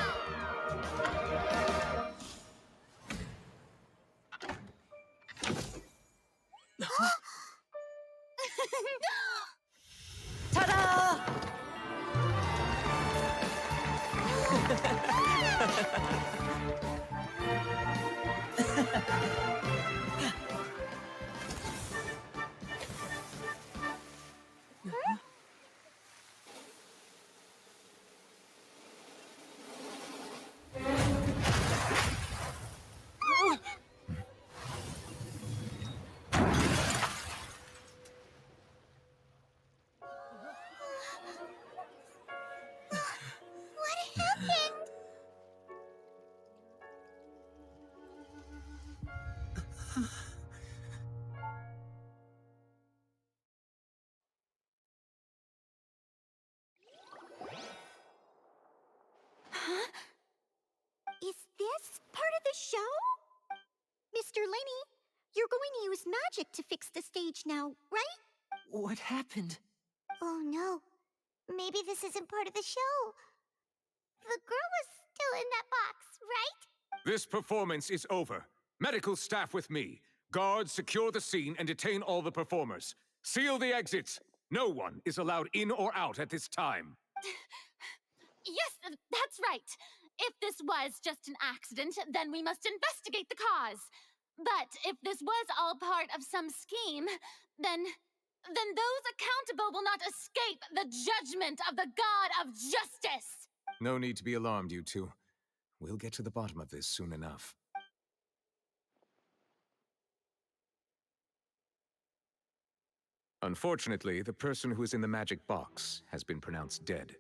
Ta-da! What happened? Huh? Is this part of the show? Mr. Lenny, you're going to use magic to fix the stage now, right? What happened? Oh no. Maybe this isn't part of the show. The girl was still in that box, right? This performance is over. Medical staff with me. Guards, secure the scene and detain all the performers. Seal the exits. No one is allowed in or out at this time. Yes, that's right. If this was just an accident, then we must investigate the cause. But if this was all part of some scheme, then those accountable will not escape the judgment of the God of Justice. No need to be alarmed, you two. We'll get to the bottom of this soon enough. Unfortunately, the person who is in the magic box has been pronounced dead.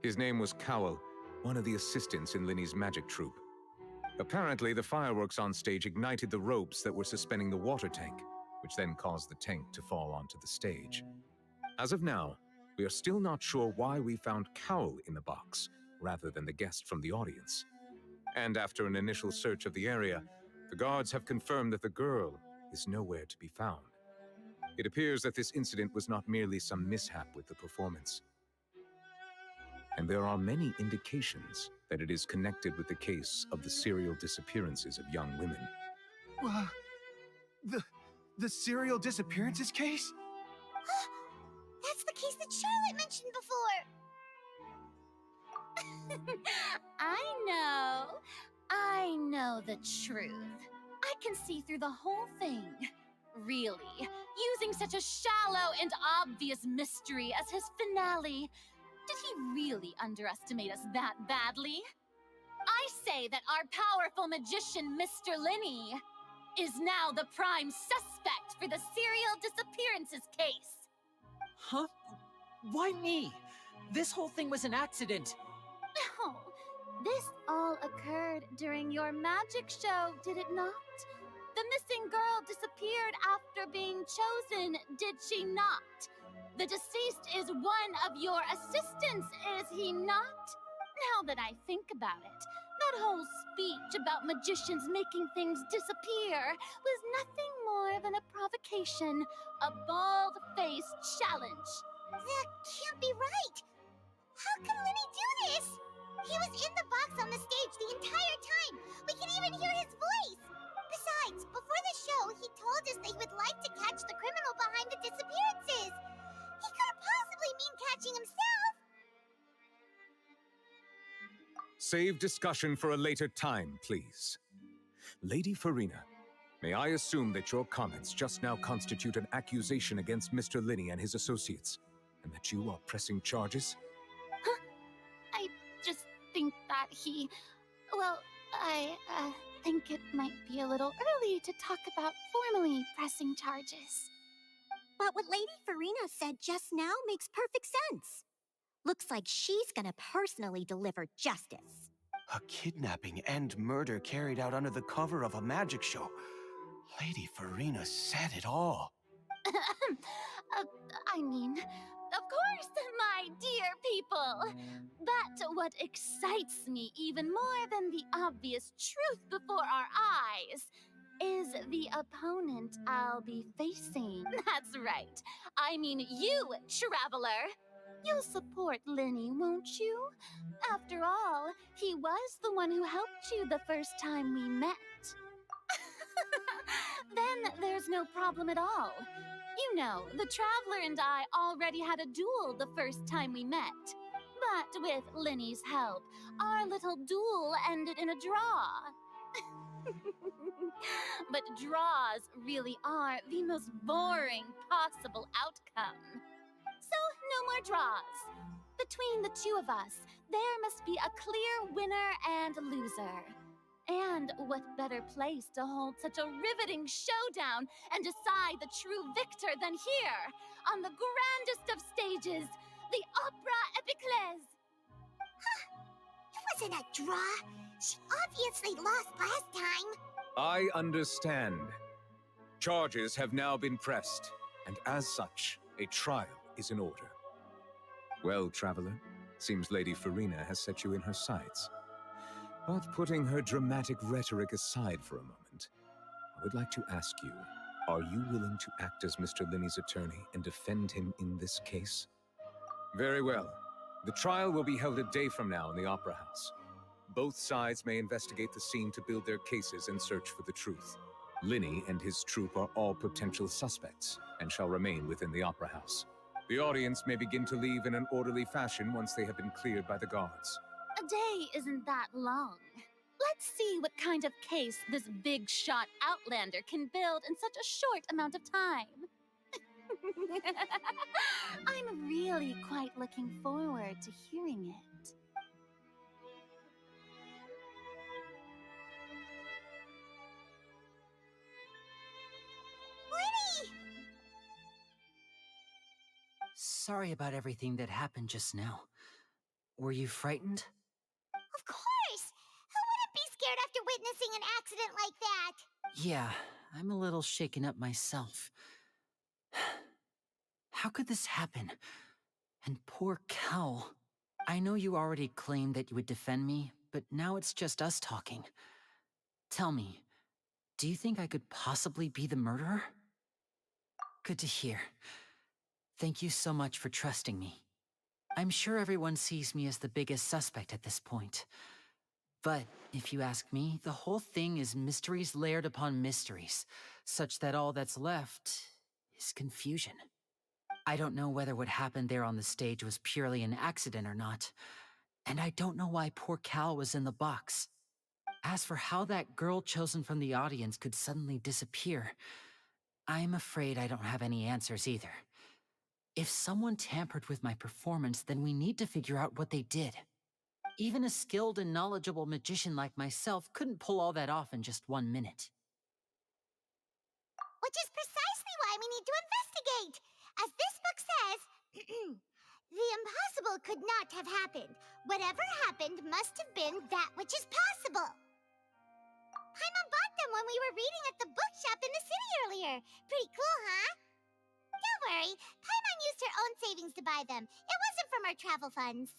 His name was Cowell, one of the assistants in Linny's magic troupe. Apparently, the fireworks on stage ignited the ropes that were suspending the water tank, which then caused the tank to fall onto the stage. As of now, we are still not sure why we found Cowell in the box, rather than the guest from the audience. And after an initial search of the area, the guards have confirmed that the girl is nowhere to be found. It appears that this incident was not merely some mishap with the performance. And there are many indications that it is connected with the case of the serial disappearances of young women. The serial disappearances case? That's the case that Charlotte mentioned before. I know the truth. I can see through the whole thing. Really, using such a shallow and obvious mystery as his finale. Did he really underestimate us that badly? I say that our powerful magician, Mr. Linny, is now the prime suspect for the serial disappearances case. Huh? Why me? This whole thing was an accident. Oh, this all occurred during your magic show, did it not? The missing girl disappeared after being chosen, did she not? The deceased is one of your assistants, is he not? Now that I think about it, that whole speech about magicians making things disappear was nothing more than a provocation, a bald-faced challenge. That can't be right. How can Linny do this? He was in the box on the stage the entire time. We can even hear his voice. Besides, before the show, he told us that he would like to catch the criminal behind the disappearances. He couldn't possibly mean catching himself. Save discussion for a later time, please. Lady Farina, May I assume that your comments just now constitute an accusation against Mr. Linney and his associates, and that you are pressing charges? I just think that he... Well, I think it might be a little early to talk about formally pressing charges. But what Lady Farina said just now makes perfect sense. Looks like she's gonna personally deliver justice. A kidnapping and murder carried out under the cover of a magic show. Lady Farina said it all. I mean, of course, my dear people. But what excites me even more than the obvious truth before our eyes is the opponent I'll be facing. That's right. I mean you, Traveler. You'll support Linny, won't you? After all, he was the one who helped you the first time we met. Then there's no problem at all. You know, the Traveler and I already had a duel the first time we met. But with Linny's help, our little duel ended in a draw. But draws really are the most boring possible outcome. So, no more draws. Between the two of us, there must be a clear winner and loser. And what better place to hold such a riveting showdown and decide the true victor than here, on the grandest of stages, the Opera Epiclese. It wasn't a draw. She obviously lost last time. I understand. Charges have now been pressed, and as such, a trial is in order. Well, Traveler, seems Lady Farina has set you in her sights. But putting her dramatic rhetoric aside for a moment, I would like to ask you, are you willing to act as Mr. Linney's attorney and defend him in this case? Very well. The trial will be held a day from now in the Opera House. Both sides may investigate the scene to build their cases and search for the truth. Linney and his troupe are all potential suspects and shall remain within the Opera House. The audience may begin to leave in an orderly fashion once they have been cleared by the guards. A day isn't that long. Let's see what kind of case this big shot Outlander can build in such a short amount of time. I'm really quite looking forward to hearing it. Linny! Sorry about everything that happened just now. Were you frightened? Of course! Who wouldn't be scared after witnessing an accident like that? Yeah, I'm a little shaken up myself. How could this happen? And poor Cal. I know you already claimed that you would defend me, but now it's just us talking. Tell me, do you think I could possibly be the murderer? Good to hear. Thank you so much for trusting me. I'm sure everyone sees me as the biggest suspect at this point. But if you ask me, the whole thing is mysteries layered upon mysteries, such that all that's left is confusion. I don't know whether what happened there on the stage was purely an accident or not, and I don't know why poor Cal was in the box. As for how that girl chosen from the audience could suddenly disappear, I'm afraid I don't have any answers either. If someone tampered with my performance, then we need to figure out what they did. Even a skilled and knowledgeable magician like myself couldn't pull all that off in just 1 minute. Which is precisely why we need to investigate. As this book says, the impossible could not have happened. Whatever happened must have been that which is possible. Paimon bought them when we were reading at the bookshop in the city earlier. Pretty cool, huh? Don't worry, Paimon used her own savings to buy them. It wasn't from our travel funds.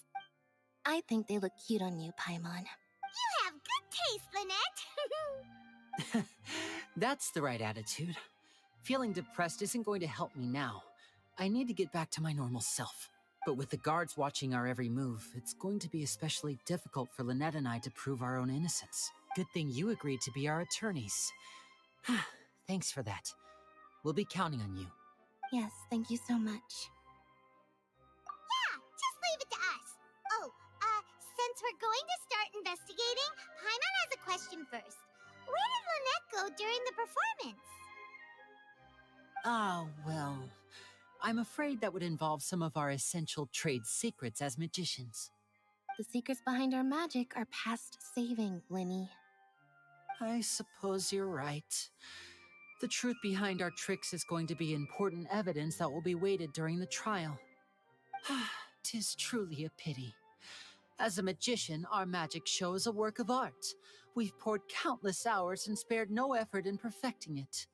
I think they look cute on you, Paimon. You have good taste, Lynette. That's the right attitude. Feeling depressed isn't going to help me now. I need to get back to my normal self. But with the guards watching our every move, it's going to be especially difficult for Lynette and I to prove our own innocence. Good thing you agreed to be our attorneys. Thanks for that. We'll be counting on you. Yes, thank you so much. Yeah, just leave it to us. Oh, since we're going to start investigating, Paimon has a question first. Where did Lynette go during the performance. Ah, well, I'm afraid that would involve some of our essential trade secrets as magicians. The secrets behind our magic are past saving, Linny. I suppose you're right. The truth behind our tricks is going to be important evidence that will be weighted during the trial. 'Tis truly a pity. As a magician, our magic show is a work of art. We've poured countless hours and spared no effort in perfecting it.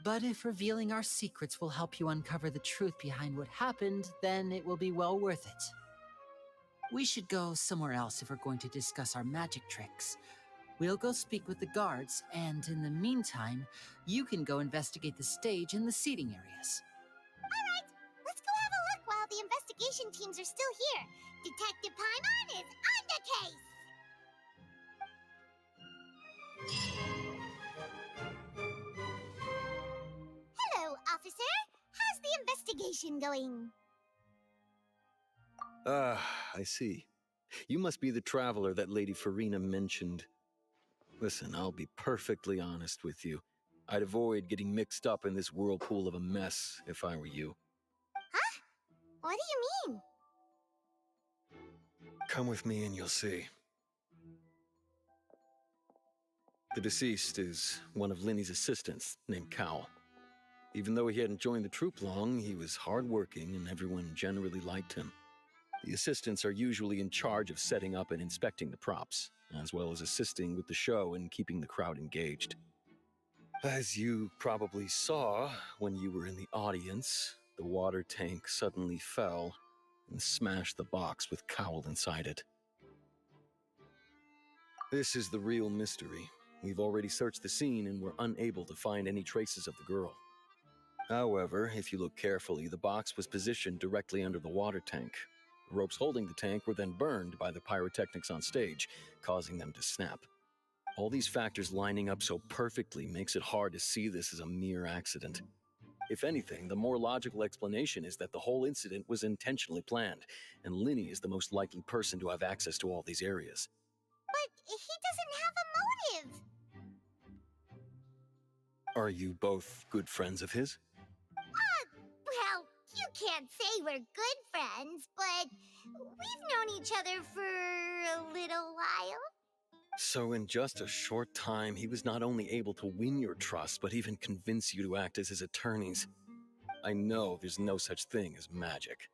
But if revealing our secrets will help you uncover the truth behind what happened, then it will be well worth it. We should go somewhere else if we're going to discuss our magic tricks. We'll go speak with the guards, and in the meantime, you can go investigate the stage and the seating areas. Alright, let's go have a look while the investigation teams are still here. Detective Paimon is on the case! Hello, officer. How's the investigation going? Ah, I see. You must be the traveler that Lady Farina mentioned. Listen, I'll be perfectly honest with you. I'd avoid getting mixed up in this whirlpool of a mess if I were you. Huh? What do you mean? Come with me and you'll see. The deceased is one of Linny's assistants, named Cowell. Even though he hadn't joined the troupe long, he was hardworking and everyone generally liked him. The assistants are usually in charge of setting up and inspecting the props, as well as assisting with the show and keeping the crowd engaged. As you probably saw when you were in the audience, the water tank suddenly fell and smashed the box with Cowell inside it. This is the real mystery. We've already searched the scene and were unable to find any traces of the girl. However, if you look carefully, the box was positioned directly under the water tank. The ropes holding the tank were then burned by the pyrotechnics on stage, causing them to snap. All these factors lining up so perfectly makes it hard to see this as a mere accident. If anything, the more logical explanation is that the whole incident was intentionally planned, and Linny is the most likely person to have access to all these areas. But he doesn't have a motive. Are you both good friends of his? Well, you can't say we're good friends, but we've known each other for a little while. So in just a short time, he was not only able to win your trust, but even convince you to act as his attorneys. I know there's no such thing as magic.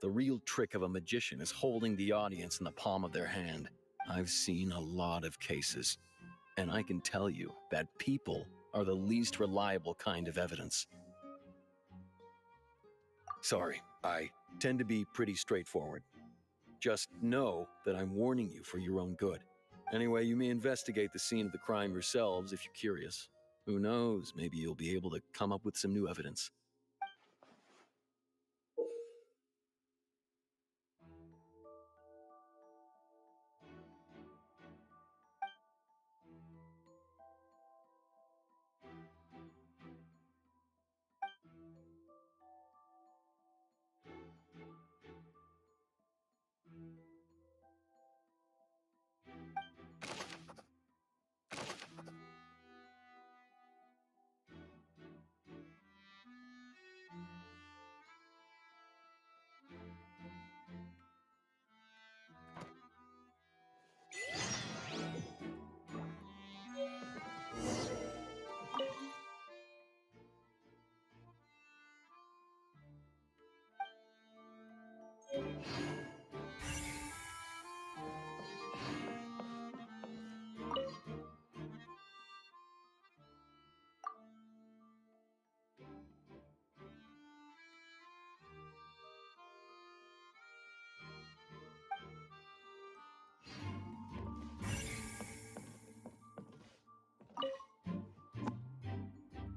The real trick of a magician is holding the audience in the palm of their hand. I've seen a lot of cases, and I can tell you that people are the least reliable kind of evidence. Sorry, I tend to be pretty straightforward. Just know that I'm warning you for your own good. Anyway, you may investigate the scene of the crime yourselves if you're curious. Who knows, maybe you'll be able to come up with some new evidence.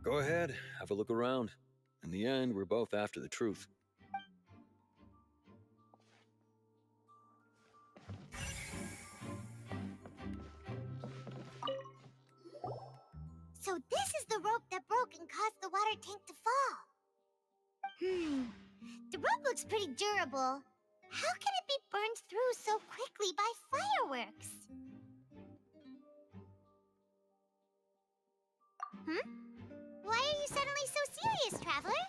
Go ahead, have a look around. In the end, we're both after the truth. So this is the rope that broke and caused the water tank to fall. The rope looks pretty durable. How can it be burned through so quickly by fireworks? Why are you suddenly so serious, Traveler?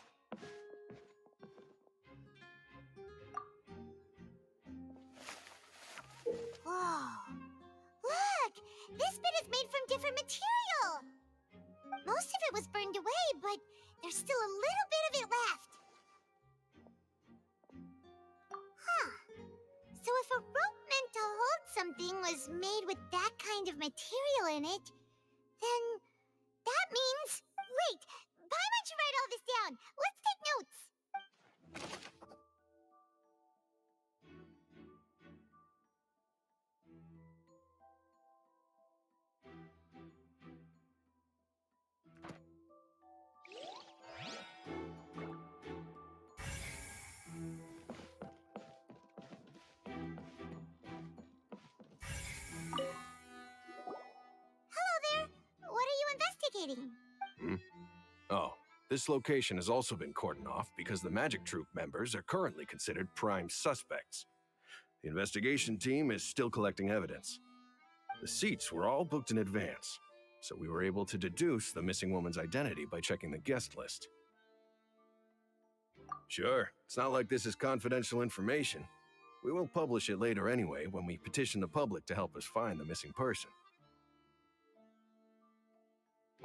Whoa. Look! This bit is made from different material! Most of it was burned away, but there's still a little bit of it left. Huh. So if a rope meant to hold something was made with that kind of material in it, then that means... Wait! Paimon should write all this down! Let's take notes! Hello there! What are you investigating? Oh, this location has also been cordoned off because the Magic Troop members are currently considered prime suspects. The investigation team is still collecting evidence. The seats were all booked in advance, so we were able to deduce the missing woman's identity by checking the guest list. Sure, it's not like this is confidential information. We will publish it later anyway when we petition the public to help us find the missing person.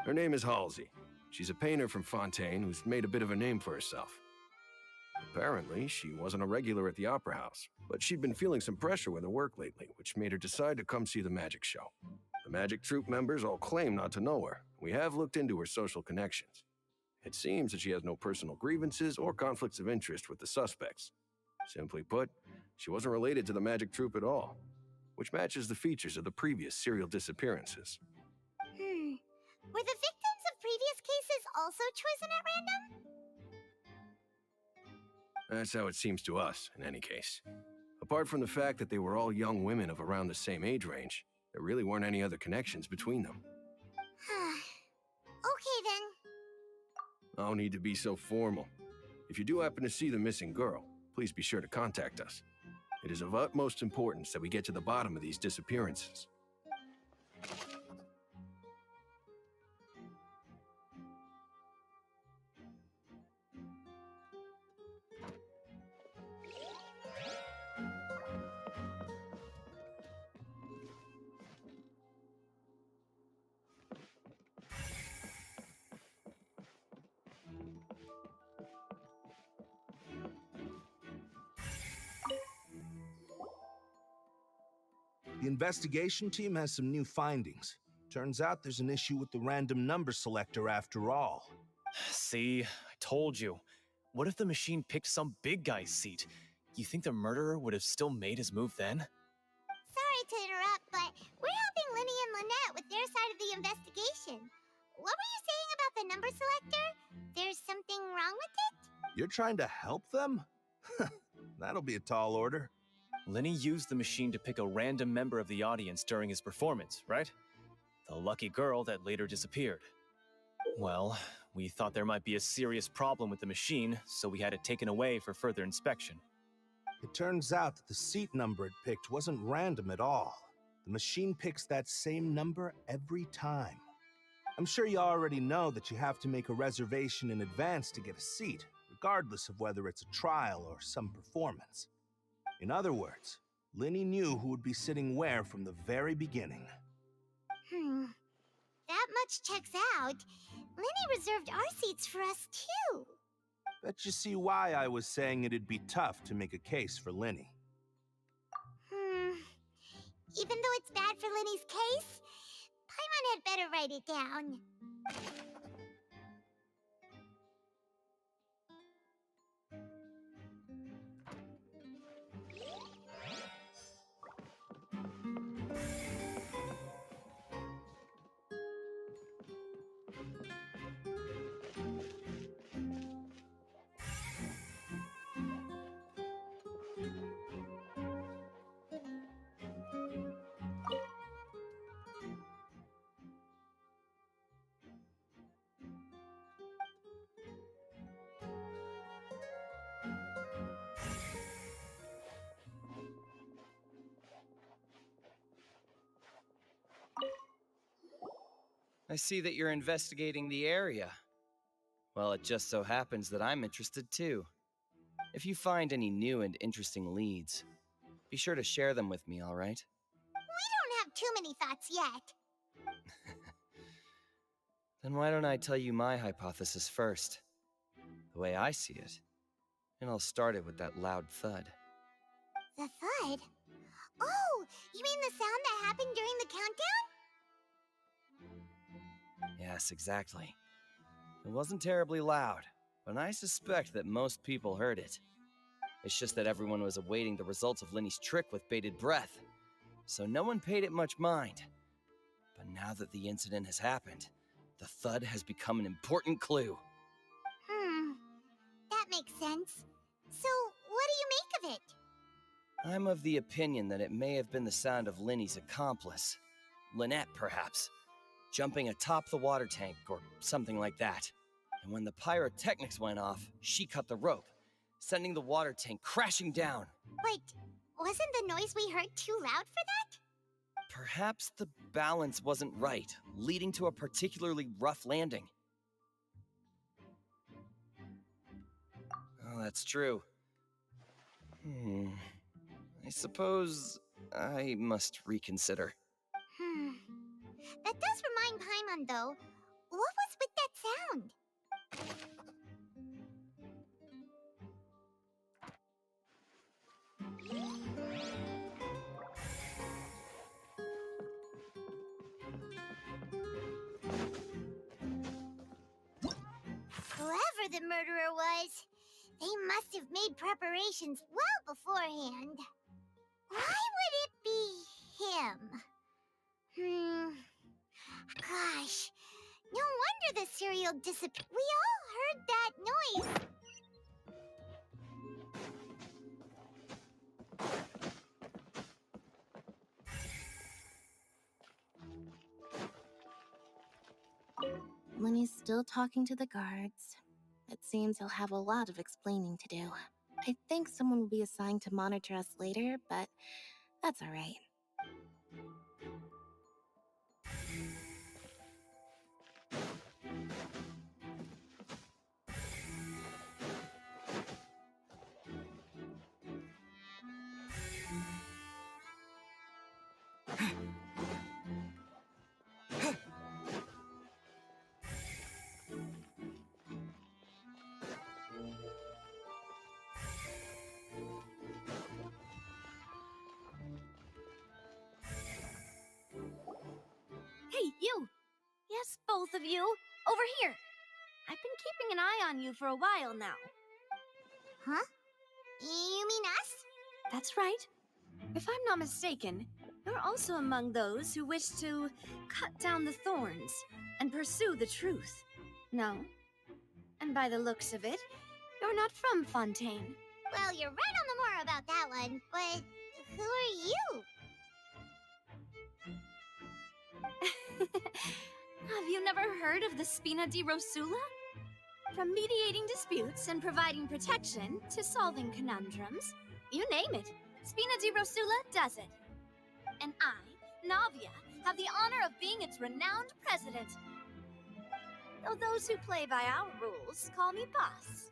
Her name is Halsey. She's a painter from Fontaine who's made a bit of a name for herself. Apparently, she wasn't a regular at the Opera House, but she'd been feeling some pressure with her work lately, which made her decide to come see the magic show. The Magic Troupe members all claim not to know her. We have looked into her social connections. It seems that she has no personal grievances or conflicts of interest with the suspects. Simply put, she wasn't related to the Magic Troupe at all, which matches the features of the previous serial disappearances. Were the victims of previous cases also chosen at random? That's how it seems to us, in any case. Apart from the fact that they were all young women of around the same age range, there really weren't any other connections between them. Okay then. No need to be so formal. If you do happen to see the missing girl, please be sure to contact us. It is of utmost importance that we get to the bottom of these disappearances. The investigation team has some new findings. Turns out there's an issue with the random number selector after all. See, I told you. What if the machine picked some big guy's seat? You think the murderer would have still made his move then? Sorry to interrupt, but we're helping Linny and Lynette with their side of the investigation. What were you saying about the number selector? There's something wrong with it? You're trying to help them? That'll be a tall order. Linny used the machine to pick a random member of the audience during his performance, right? The lucky girl that later disappeared. Well, we thought there might be a serious problem with the machine, so we had it taken away for further inspection. It turns out that the seat number it picked wasn't random at all. The machine picks that same number every time. I'm sure you already know that you have to make a reservation in advance to get a seat, regardless of whether it's a trial or some performance. In other words, Linny knew who would be sitting where from the very beginning. That much checks out. Linny reserved our seats for us, too. Bet you see why I was saying it'd be tough to make a case for Linny. Even though it's bad for Linny's case, Paimon had better write it down. I see that you're investigating the area. Well, it just so happens that I'm interested too. If you find any new and interesting leads, be sure to share them with me, all right? We don't have too many thoughts yet. Then why don't I tell you my hypothesis first? The way I see it. And I'll start it with that loud thud. The thud? Oh, you mean the sound that happened during the countdown? Yes, exactly. It wasn't terribly loud, but I suspect that most people heard it. It's just that everyone was awaiting the results of Linny's trick with bated breath, so no one paid it much mind. But now that the incident has happened, the thud has become an important clue. That makes sense. So, what do you make of it? I'm of the opinion that it may have been the sound of Linny's accomplice. Lynette, perhaps. Jumping atop the water tank, or something like that. And when the pyrotechnics went off, she cut the rope, sending the water tank crashing down. Wait, wasn't the noise we heard too loud for that? Perhaps the balance wasn't right, leading to a particularly rough landing. Oh, that's true. I suppose I must reconsider. That does remind Paimon, though. What was with that sound? Whoever the murderer was, they must have made preparations well beforehand. Why would it be him? Gosh, no wonder the serial disappeared. We all heard that noise. Lenny's still talking to the guards. It seems he'll have a lot of explaining to do. I think someone will be assigned to monitor us later, but that's alright. Hey, you! Yes, both of you! Over here! I've been keeping an eye on you for a while now. Huh? You mean us? That's right. If I'm not mistaken, you're also among those who wish to cut down the thorns and pursue the truth. No? And by the looks of it, you're not from Fontaine. Well, you're right on the more about that one, but who are you? Have you never heard of the Spina di Rosula? From mediating disputes and providing protection to solving conundrums, you name it, Spina di Rosula does it. And I, Navia, have the honor of being its renowned president. Though those who play by our rules call me boss.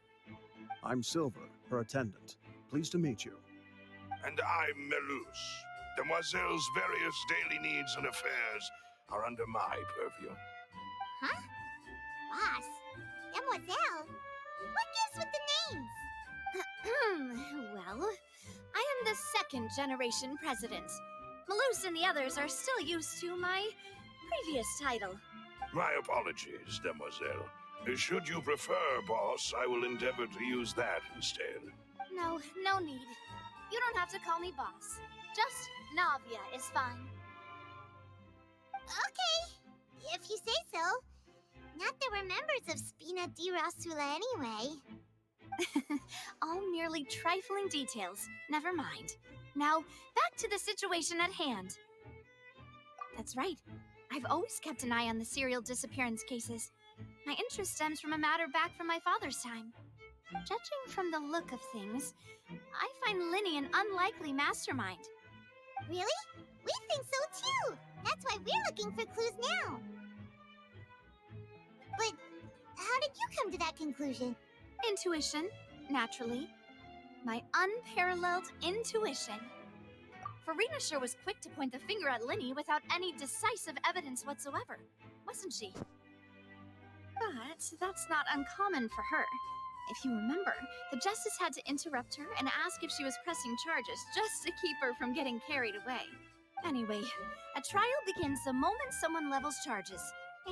I'm Silver, her attendant. Pleased to meet you. And I'm Melus. Demoiselle's various daily needs and affairs are under my purview. Huh? Boss? Demoiselle? What gives with the names? Well, I am the second generation president. Melus and the others are still used to my previous title. My apologies, Demoiselle. Should you prefer, boss, I will endeavor to use that instead. No, no need. You don't have to call me boss. Just Navia is fine. Okay, if you say so. Not that we're members of Spina di Rosula anyway. All merely trifling details. Never mind. Now, back to the situation at hand. That's right. I've always kept an eye on the serial disappearance cases. My interest stems from a matter back from my father's time. Judging from the look of things, I find Linny an unlikely mastermind. Really? We think so too! That's why we're looking for clues now! you come to that conclusion? Intuition, naturally. My unparalleled intuition. Farina sure was quick to point the finger at Linny without any decisive evidence whatsoever, wasn't she? But that's not uncommon for her. If you remember, the Justice had to interrupt her and ask if she was pressing charges just to keep her from getting carried away. Anyway, a trial begins the moment someone levels charges.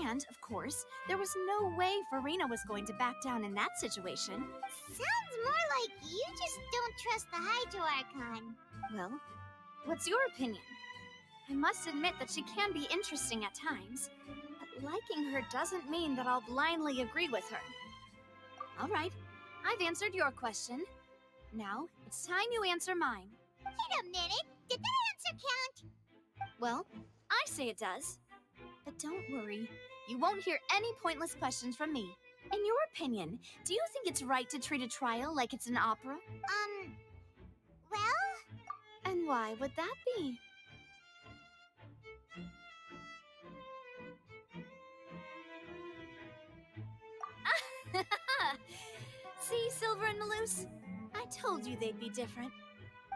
And, of course, there was no way Farina was going to back down in that situation. Sounds more like you just don't trust the Hydro Archon. Well, what's your opinion? I must admit that she can be interesting at times, but liking her doesn't mean that I'll blindly agree with her. All right, I've answered your question. Now, it's time you answer mine. Wait a minute, did that answer count? Well, I say it does. But don't worry, you won't hear any pointless questions from me. In your opinion, do you think it's right to treat a trial like it's an opera? Well? And why would that be? See, Silver and Maloose? I told you they'd be different.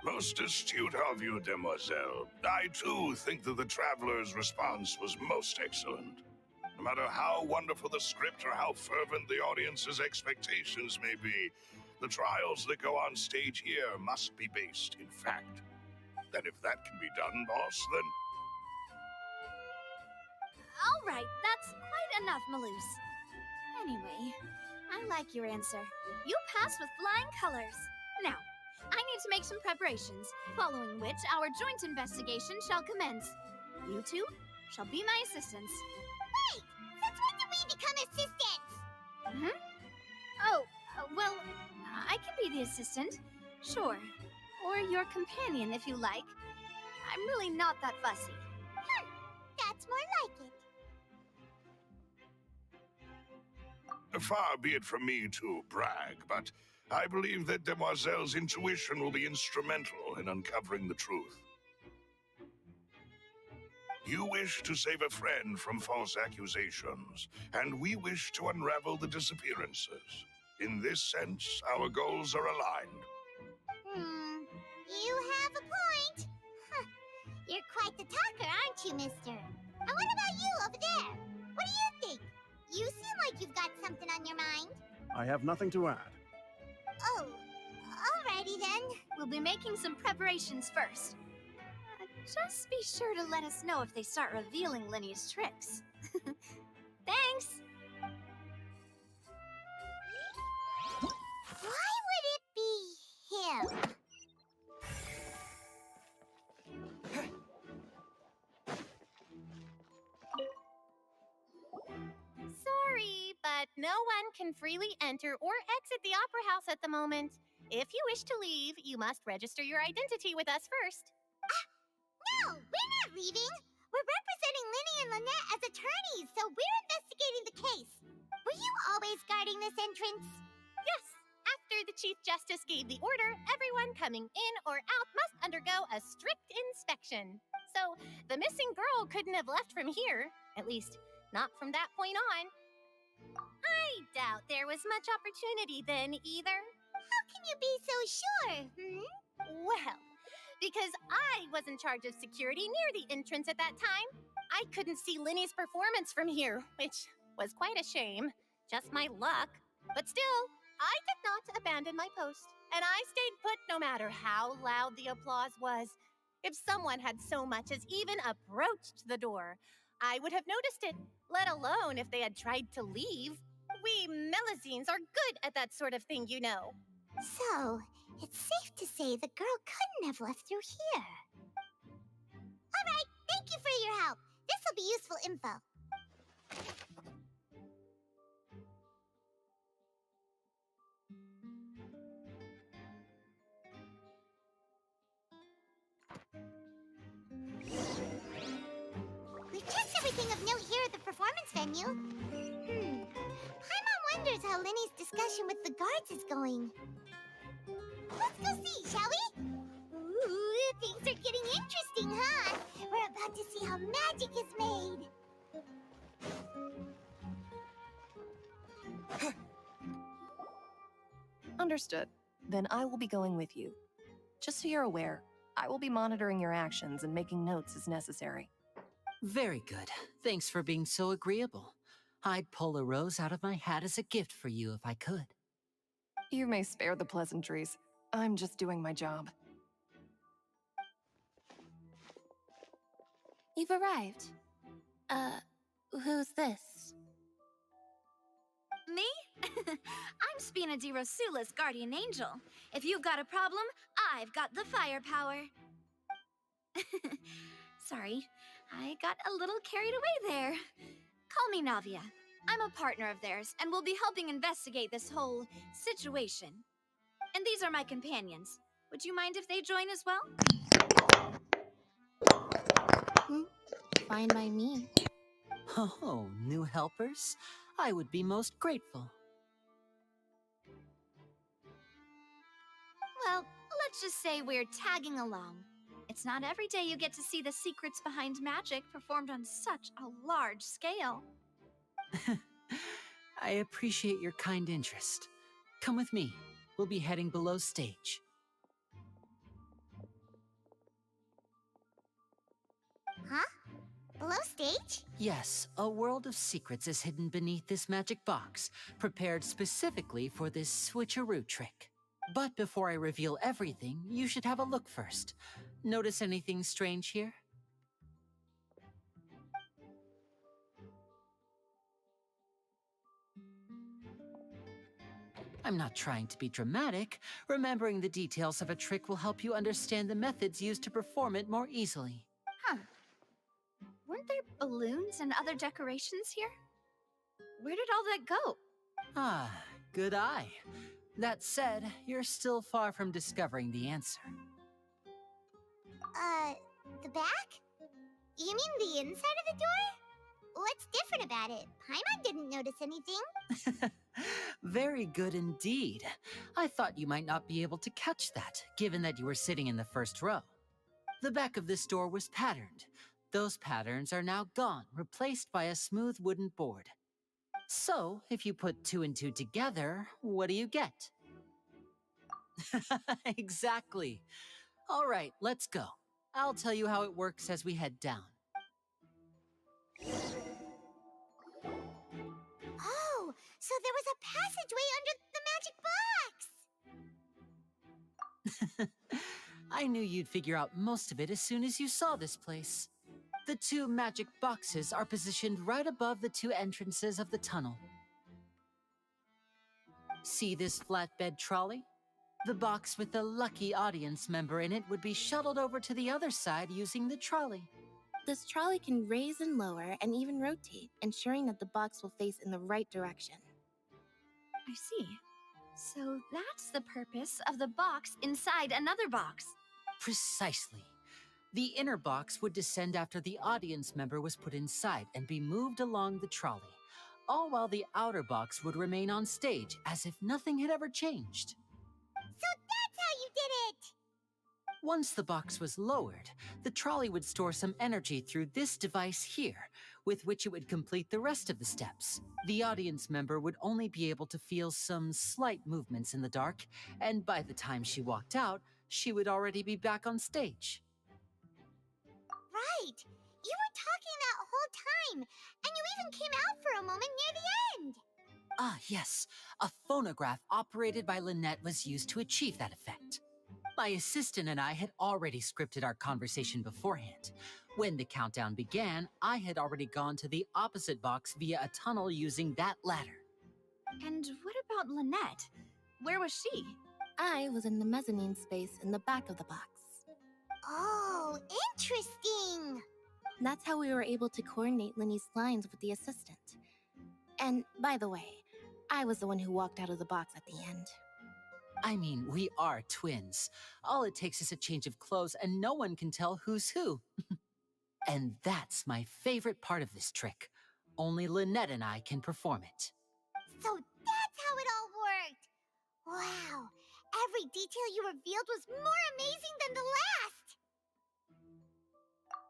Most astute of you, demoiselle. I too think that the traveler's response was most excellent. No matter how wonderful the script or how fervent the audience's expectations may be, the trials that go on stage here must be based in fact. And if that can be done, boss, then... All right, that's quite enough, Maloose. Anyway, I like your answer. You passed with flying colors. Now, I need to make some preparations, following which our joint investigation shall commence. You two shall be my assistants. Wait! Since when did we become assistants? Oh, well, I can be the assistant, sure. Or your companion, if you like. I'm really not that fussy. That's more like it. Far be it from me to brag, but I believe that Demoiselle's intuition will be instrumental in uncovering the truth. You wish to save a friend from false accusations, and we wish to unravel the disappearances. In this sense, our goals are aligned. You have a point. You're quite the talker, aren't you, mister? And what about you over there? What do you think? You seem like you've got something on your mind. I have nothing to add. Oh, alrighty then. We'll be making some preparations first. Just be sure to let us know if they start revealing Linny's tricks. Thanks! Why would it be him? Sorry, but no one can freely enter or exit the Opera House at the moment. If you wish to leave, you must register your identity with us first. No, we're not leaving. We're representing Linny and Lynette as attorneys, so we're investigating the case. Were you always guarding this entrance? Yes. After the Chief Justice gave the order, everyone coming in or out must undergo a strict inspection. So, the missing girl couldn't have left from here. At least, not from that point on. I doubt there was much opportunity then, either. How can you be so sure, Well, because I was in charge of security near the entrance at that time. I couldn't see Linny's performance from here, which was quite a shame. Just my luck. But still, I did not abandon my post, and I stayed put no matter how loud the applause was. If someone had so much as even approached the door, I would have noticed it, let alone if they had tried to leave. We Melusines are good at that sort of thing, you know. So, it's safe to say the girl couldn't have left through here. All right, thank you for your help. This will be useful info. We've checked everything of note here at the performance venue. Paimon wonders how Linny's discussion with the guards is going. Let's go see, shall we? Ooh, things are getting interesting, huh? We're about to see how magic is made. Understood. Then I will be going with you. Just so you're aware, I will be monitoring your actions and making notes as necessary. Very good. Thanks for being so agreeable. I'd pull a rose out of my hat as a gift for you if I could. You may spare the pleasantries. I'm just doing my job. You've arrived. Who's this? Me? I'm Spina di Rosula's guardian angel. If you've got a problem, I've got the firepower. Sorry, I got a little carried away there. Call me Navia. I'm a partner of theirs, and will be helping investigate this whole situation. And these are my companions. Would you mind if they join as well? Fine by me. Oh, new helpers? I would be most grateful. Well, let's just say we're tagging along. It's not every day you get to see the secrets behind magic performed on such a large scale. I appreciate your kind interest. Come with me. We'll be heading below stage. Huh? Below stage? Yes, a world of secrets is hidden beneath this magic box, prepared specifically for this switcheroo trick. But before I reveal everything, you should have a look first. Notice anything strange here? I'm not trying to be dramatic. Remembering the details of a trick will help you understand the methods used to perform it more easily. Huh. Weren't there balloons and other decorations here? Where did all that go? Ah, good eye. That said, you're still far from discovering the answer. The back? You mean the inside of the door? What's different about it? Paimon didn't notice anything. Very good indeed. I thought you might not be able to catch that, given that you were sitting in the first row. The back of this door was patterned. Those patterns are now gone, replaced by a smooth wooden board. So, if you put 2 and 2 together, what do you get? Exactly. All right, let's go. I'll tell you how it works as we head down. Oh, so there was a passageway under the magic box! I knew you'd figure out most of it as soon as you saw this place. The 2 magic boxes are positioned right above the 2 entrances of the tunnel. See this flatbed trolley? The box with the lucky audience member in it would be shuttled over to the other side using the trolley. This trolley can raise and lower and even rotate, ensuring that the box will face in the right direction. I see. So that's the purpose of the box inside another box. Precisely. The inner box would descend after the audience member was put inside and be moved along the trolley, all while the outer box would remain on stage as if nothing had ever changed. So that's how you did it! Once the box was lowered, the trolley would store some energy through this device here, with which it would complete the rest of the steps. The audience member would only be able to feel some slight movements in the dark, and by the time she walked out, she would already be back on stage. Right! You were talking that whole time, and you even came out for a moment near the end! Ah, yes. A phonograph operated by Lynette was used to achieve that effect. My assistant and I had already scripted our conversation beforehand. When the countdown began, I had already gone to the opposite box via a tunnel using that ladder. And what about Lynette? Where was she? I was in the mezzanine space in the back of the box. Oh, interesting! That's how we were able to coordinate Linny's lines with the assistant. And, by the way, I was the one who walked out of the box at the end. I mean, we are twins. All it takes is a change of clothes and no one can tell who's who. And that's my favorite part of this trick. Only Lynette and I can perform it. So that's how it all worked! Wow! Every detail you revealed was more amazing than the last!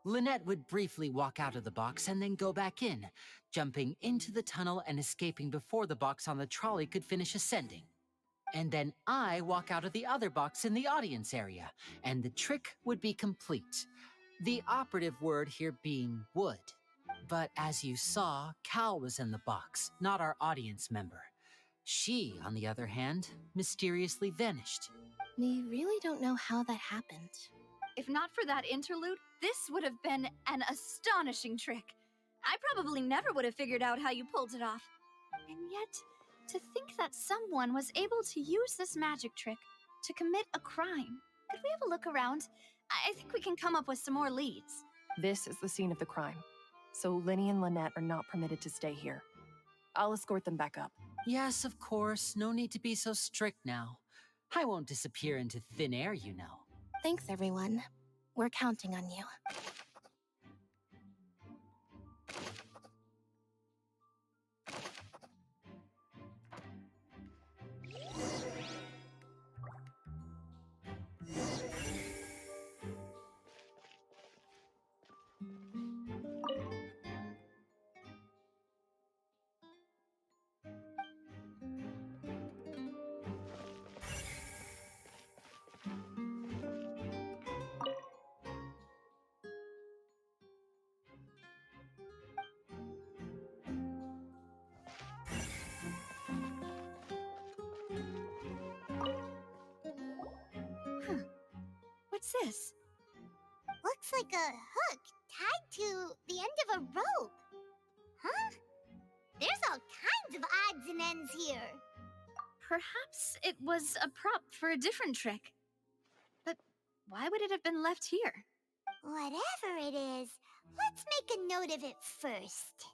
Lynette would briefly walk out of the box and then go back in, jumping into the tunnel and escaping before the box on the trolley could finish ascending. And then I walk out of the other box in the audience area, and the trick would be complete. The operative word here being would. But as you saw, Cal was in the box, not our audience member. She, on the other hand, mysteriously vanished. We really don't know how that happened. If not for that interlude, this would have been an astonishing trick. I probably never would have figured out how you pulled it off. And yet, to think that someone was able to use this magic trick to commit a crime. Could we have a look around? I think we can come up with some more leads. This is the scene of the crime, so Linny and Lynette are not permitted to stay here. I'll escort them back up. Yes, of course. No need to be so strict now. I won't disappear into thin air, you know. Thanks, everyone. We're counting on you. What's this? Looks like a hook tied to the end of a rope. Huh? There's all kinds of odds and ends here. Perhaps it was a prop for a different trick. But why would it have been left here? Whatever it is, let's make a note of it first.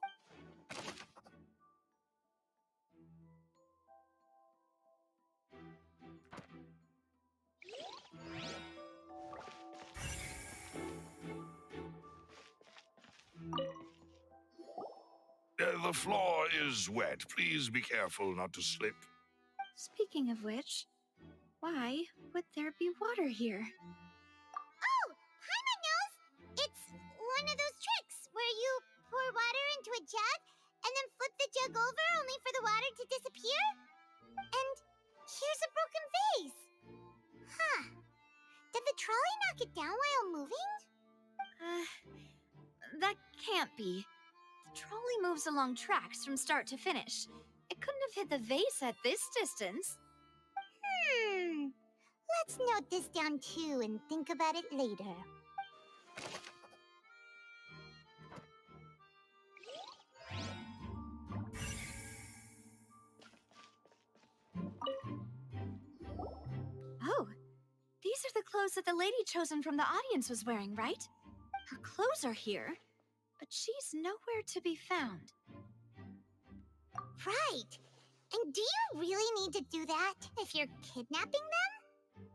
The floor is wet. Please be careful not to slip. Speaking of which, why would there be water here? Oh, Paimon knows! It's one of those tricks where you pour water into a jug and then flip the jug over only for the water to disappear? And here's a broken vase. Huh. Did the trolley knock it down while moving? That can't be. The trolley moves along tracks from start to finish. It couldn't have hit the vase at this distance. Let's note this down too and think about it later. Oh, these are the clothes that the lady chosen from the audience was wearing, right? Her clothes are here, but she's nowhere to be found. Right. And do you really need to do that if you're kidnapping them?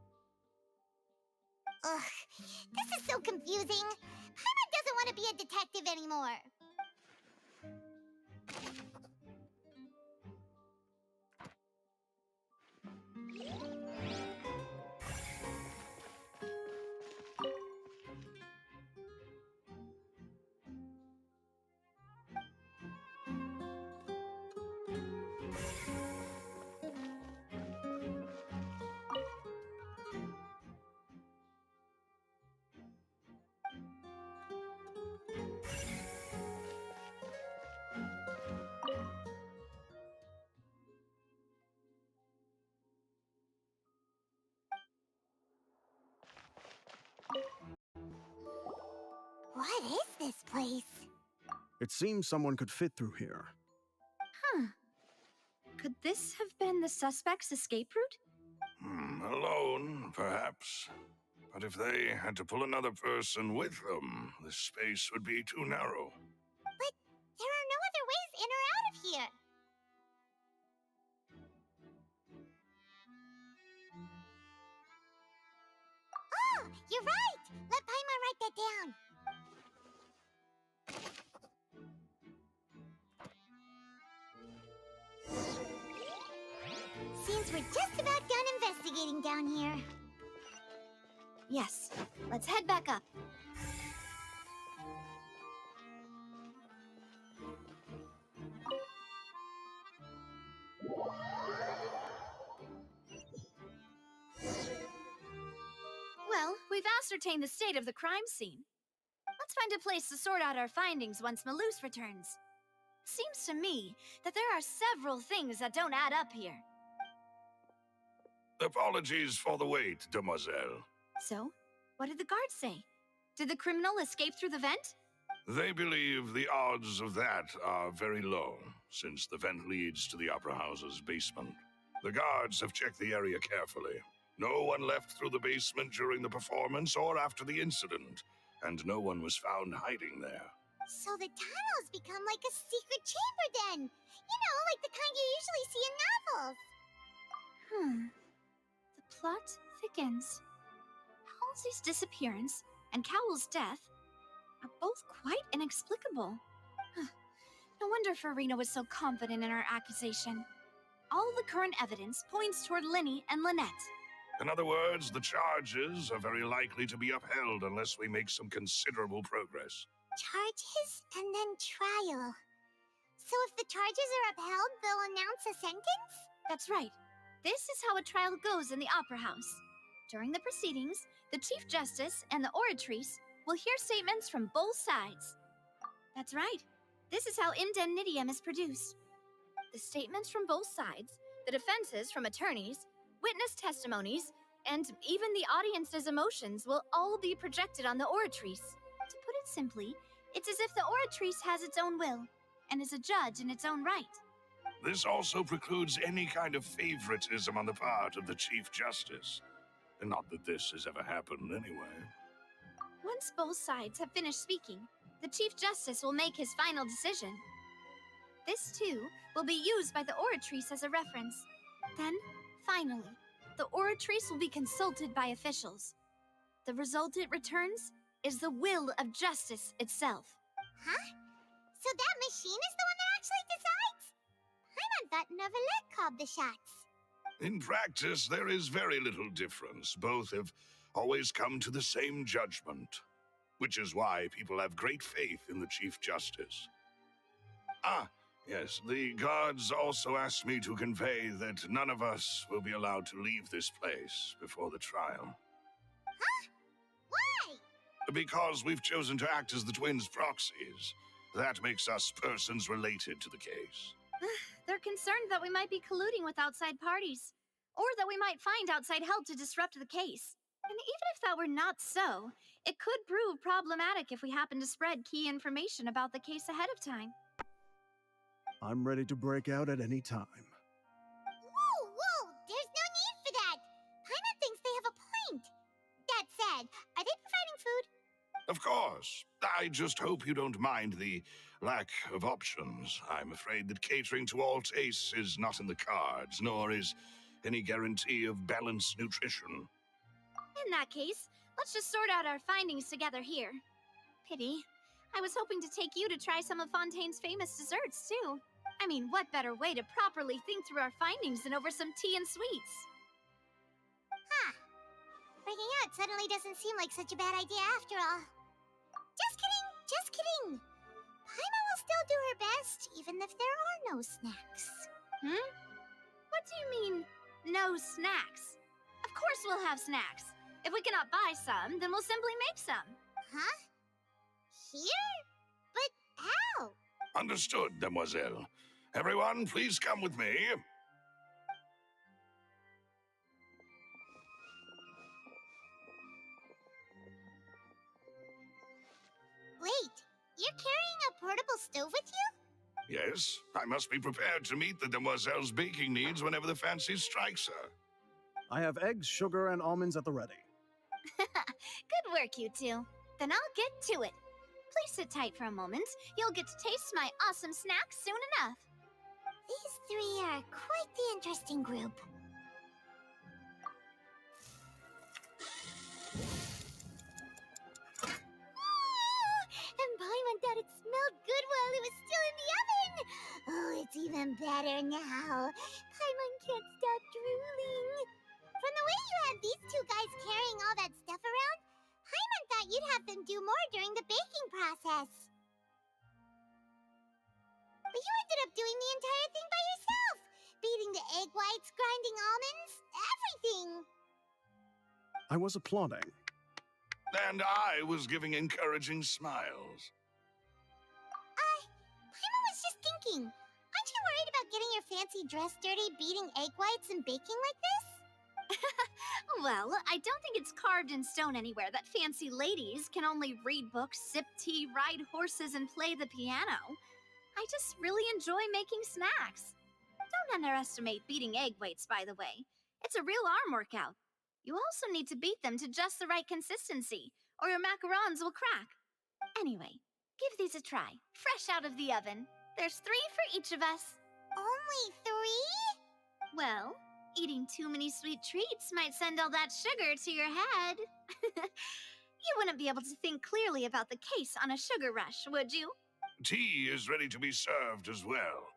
Ugh, this is so confusing. Paimon doesn't want to be a detective anymore. What is this place? It seems someone could fit through here. Huh. Could this have been the suspect's escape route? Alone, perhaps. But if they had to pull another person with them, the space would be too narrow. But there are no other ways in or out of here. Oh, you're right! Let Paimon write that down. Seems we're just about done investigating down here. Yes, let's head back up. ascertain the state of the crime scene. Let's find a place to sort out our findings once Malus returns. Seems to me that there are several things that don't add up here. Apologies for the wait, demoiselle. So, what did the guards say? Did the criminal escape through the vent? They believe the odds of that are very low, since the vent leads to the Opera House's basement. The guards have checked the area carefully. No one left through the basement during the performance or after the incident, and no one was found hiding there. So the tunnels become like a secret chamber then. You know, like the kind you usually see in novels. The plot thickens. Halsey's disappearance and Cowell's death are both quite inexplicable. No wonder Farina was so confident in her accusation. All the current evidence points toward Linny and Lynette. In other words, the charges are very likely to be upheld unless we make some considerable progress. Charges and then trial. So if the charges are upheld, they'll announce a sentence? That's right. This is how a trial goes in the Opera House. During the proceedings, the Chief Justice and the Oratrice will hear statements from both sides. That's right. This is how indemnitium is produced. The statements from both sides, the defenses from attorneys, witness testimonies, and even the audience's emotions will all be projected on the Oratrice. To put it simply, it's as if the Oratrice has its own will and is a judge in its own right. This also precludes any kind of favoritism on the part of the Chief Justice. And not that this has ever happened anyway. Once both sides have finished speaking, the Chief Justice will make his final decision. This, too, will be used by the Oratrice as a reference. Then, finally, the Oratrice will be consulted by officials. The result it returns is the will of justice itself. Huh? So that machine is the one that actually decides? Paimon thought Novelet called the shots. In practice, there is very little difference. Both have always come to the same judgment, which is why people have great faith in the Chief Justice. Ah, yes, the guards also asked me to convey that none of us will be allowed to leave this place before the trial. Huh? Why? Because we've chosen to act as the twins' proxies. That makes us persons related to the case. They're concerned that we might be colluding with outside parties, or that we might find outside help to disrupt the case. And even if that were not so, it could prove problematic if we happen to spread key information about the case ahead of time. I'm ready to break out at any time. Whoa! There's no need for that! Paimon thinks they have a point. That said, are they providing food? Of course. I just hope you don't mind the lack of options. I'm afraid that catering to all tastes is not in the cards, nor is any guarantee of balanced nutrition. In that case, let's just sort out our findings together here. Pity. I was hoping to take you to try some of Fontaine's famous desserts, too. I mean, what better way to properly think through our findings than over some tea and sweets? Huh. Breaking out suddenly doesn't seem like such a bad idea after all. Just kidding! Paimon will still do her best, even if there are no snacks. What do you mean, no snacks? Of course we'll have snacks. If we cannot buy some, then we'll simply make some. Huh? Here? But how? Understood, demoiselle. Everyone, please come with me. Wait, you're carrying a portable stove with you? Yes, I must be prepared to meet the demoiselle's baking needs whenever the fancy strikes her. I have eggs, sugar, and almonds at the ready. Good work, you two. Then I'll get to it. Please sit tight for a moment. You'll get to taste my awesome snack soon enough. These three are quite the interesting group. And Paimon thought it smelled good while it was still in the oven. Oh, it's even better now. Paimon can't stop drooling. From the way you have these two guys carrying all that stuff around, Paimon thought you'd have them do more during the baking process. But you ended up doing the entire thing by yourself. Beating the egg whites, grinding almonds, everything. I was applauding. And I was giving encouraging smiles. Paimon was just thinking. Aren't you worried about getting your fancy dress dirty, beating egg whites and baking like this? Well, I don't think it's carved in stone anywhere that fancy ladies can only read books, sip tea, ride horses, and play the piano. I just really enjoy making snacks. Don't underestimate beating egg whites, by the way. It's a real arm workout. You also need to beat them to just the right consistency, or your macarons will crack. Anyway, give these a try, fresh out of the oven. There's 3 for each of us. Only 3? Well, eating too many sweet treats might send all that sugar to your head. You wouldn't be able to think clearly about the case on a sugar rush, would you? Tea is ready to be served as well.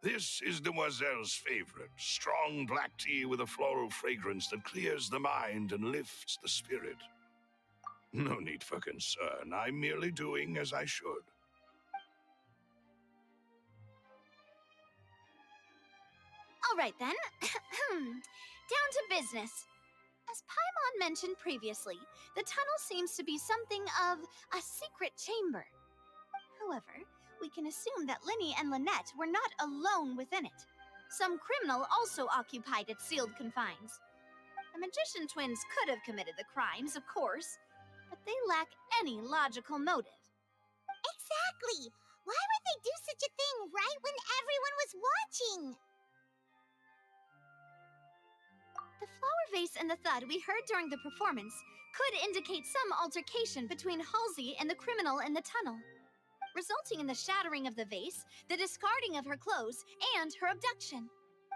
This is Demoiselle's favorite, strong black tea with a floral fragrance that clears the mind and lifts the spirit. No need for concern. I'm merely doing as I should. All right then. Down to business. As Paimon mentioned previously, the tunnel seems to be something of a secret chamber. However, we can assume that Linny and Lynette were not alone within it. Some criminal also occupied its sealed confines. The magician twins could have committed the crimes, of course, but they lack any logical motive. Exactly! Why would they do such a thing right when everyone was watching? The flower vase and the thud we heard during the performance could indicate some altercation between Halsey and the criminal in the tunnel, resulting in the shattering of the vase, the discarding of her clothes, and her abduction.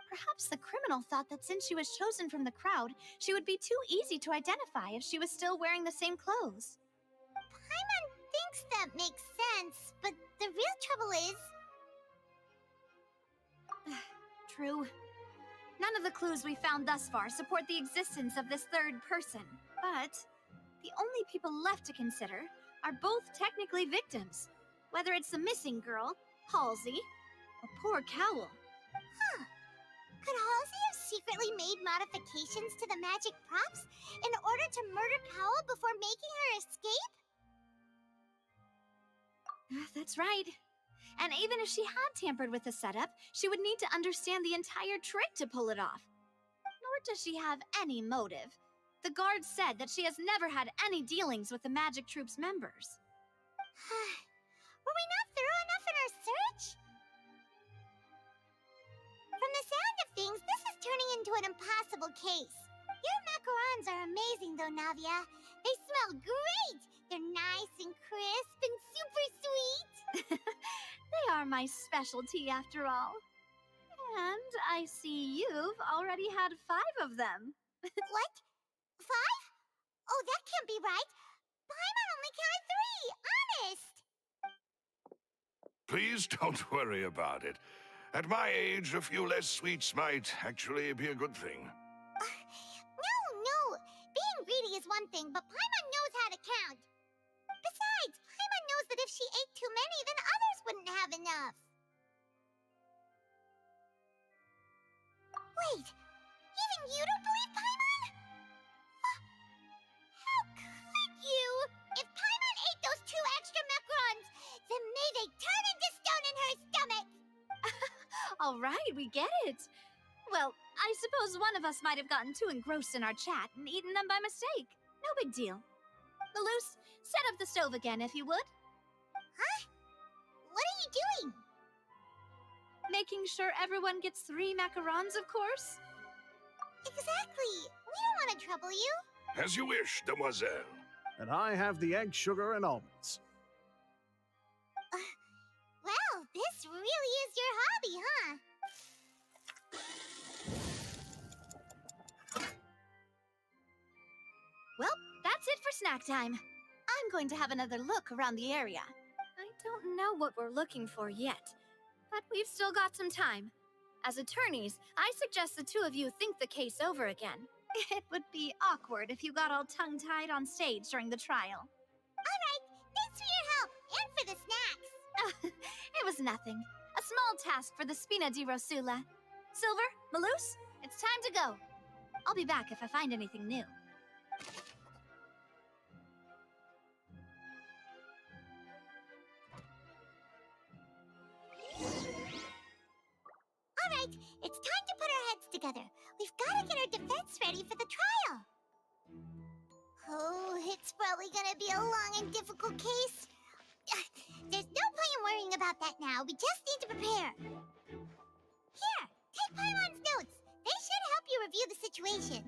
Perhaps the criminal thought that since she was chosen from the crowd, she would be too easy to identify if she was still wearing the same clothes. Paimon thinks that makes sense, but the real trouble is... True. None of the clues we found thus far support the existence of this third person, but the only people left to consider are both technically victims, whether it's the missing girl, Halsey, or poor Cowl. Huh. Could Halsey have secretly made modifications to the magic props in order to murder Cowl before making her escape? That's right. And even if she had tampered with the setup, she would need to understand the entire trick to pull it off. Nor does she have any motive. The guard said that she has never had any dealings with the Magic Troop's members. Were we not thorough enough in our search? From the sound of things, this is turning into an impossible case. Your macarons are amazing though, Navia. They smell great! They're nice and crisp and super sweet! They are my specialty after all. And I see you've already had 5 of them. What? 5? Oh, that can't be right. Paimon only counted 3, honest! Please don't worry about it. At my age, a few less sweets might actually be a good thing. No. Being greedy is one thing, but Paimon knows how to count. Besides, Paimon knows that if she ate too many, then others wouldn't have enough. Wait, even you don't believe Paimon? How could you? If Paimon ate those 2 extra macarons, then may they turn into stone in her stomach! All right, we get it. Well, I suppose one of us might have gotten too engrossed in our chat and eaten them by mistake. No big deal. Malus, set up the stove again, if you would. Huh? What are you doing? Making sure everyone gets 3 macarons, of course. Exactly. We don't want to trouble you. As you wish, Demoiselle. And I have the egg, sugar, and almonds. Well, this really is your hobby, huh? Well, that's it for snack time. I'm going to have another look around the area. I don't know what we're looking for yet, but we've still got some time. As attorneys, I suggest the 2 of you think the case over again. It would be awkward if you got all tongue-tied on stage during the trial. All right, thanks for your help, and for the snacks. It was nothing. A small task for the Spina di Rosula. Silver, Malus, it's time to go. I'll be back if I find anything new. together. We've got to get our defense ready for the trial. Oh, it's probably gonna be a long and difficult case. There's no point in worrying about that now. We just need to prepare. Here, take Paimon's notes. They should help you review the situation.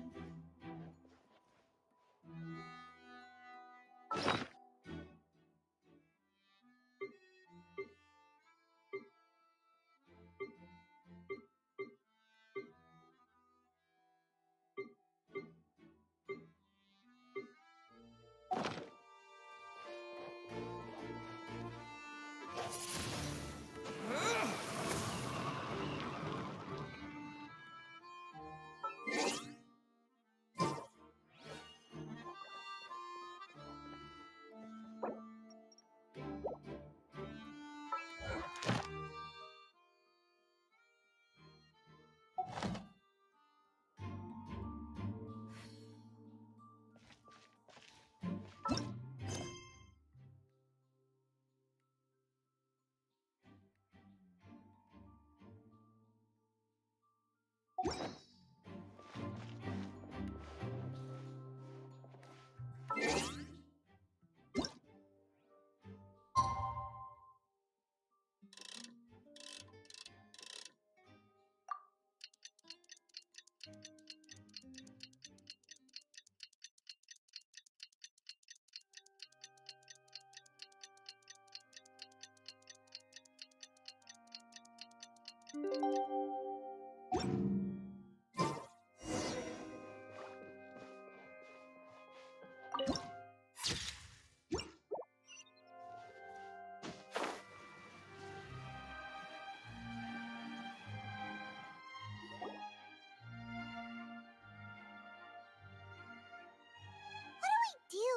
The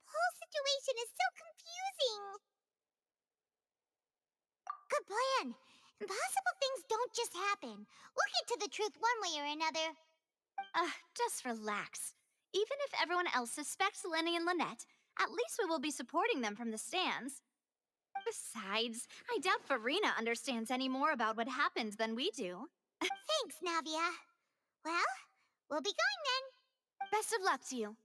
whole situation is so confusing. Good plan. Impossible things don't just happen. We'll get to the truth one way or another. Just relax. Even if everyone else suspects Lenny and Lynette, at least we will be supporting them from the stands. Besides, I doubt Farina understands any more about what happened than we do. Thanks, Navia. Well, we'll be going then. Best of luck to you.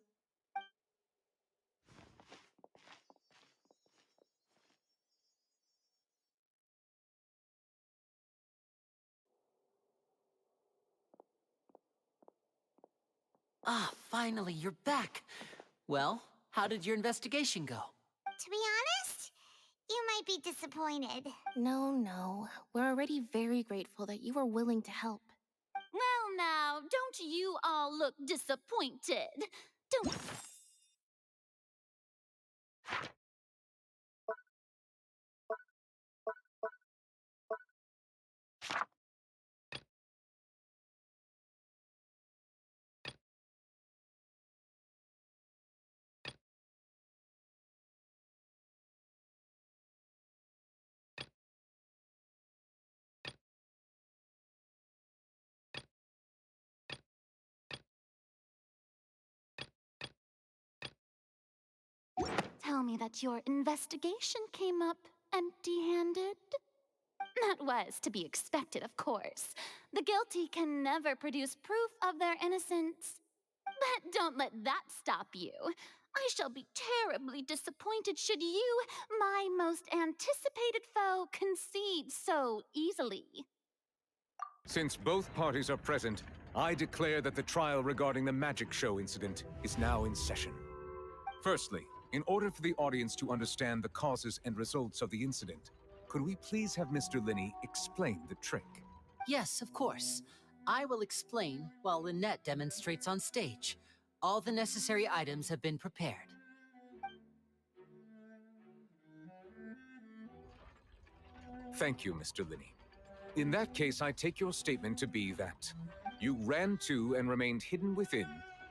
Ah, finally, you're back. Well, how did your investigation go? To be honest, you might be disappointed. No. We're already very grateful that you were willing to help. Well, now, don't you all look disappointed? Don't. Tell me that your investigation came up empty-handed? That was to be expected, of course. The guilty can never produce proof of their innocence. But don't let that stop you. I shall be terribly disappointed should you, my most anticipated foe, concede so easily. Since both parties are present, I declare that the trial regarding the magic show incident is now in session. Firstly, in order for the audience to understand the causes and results of the incident, could we please have Mr. Linney explain the trick? Yes, of course. I will explain while Lynette demonstrates on stage. All the necessary items have been prepared. Thank you, Mr. Linney. In that case, I take your statement to be that you ran to and remained hidden within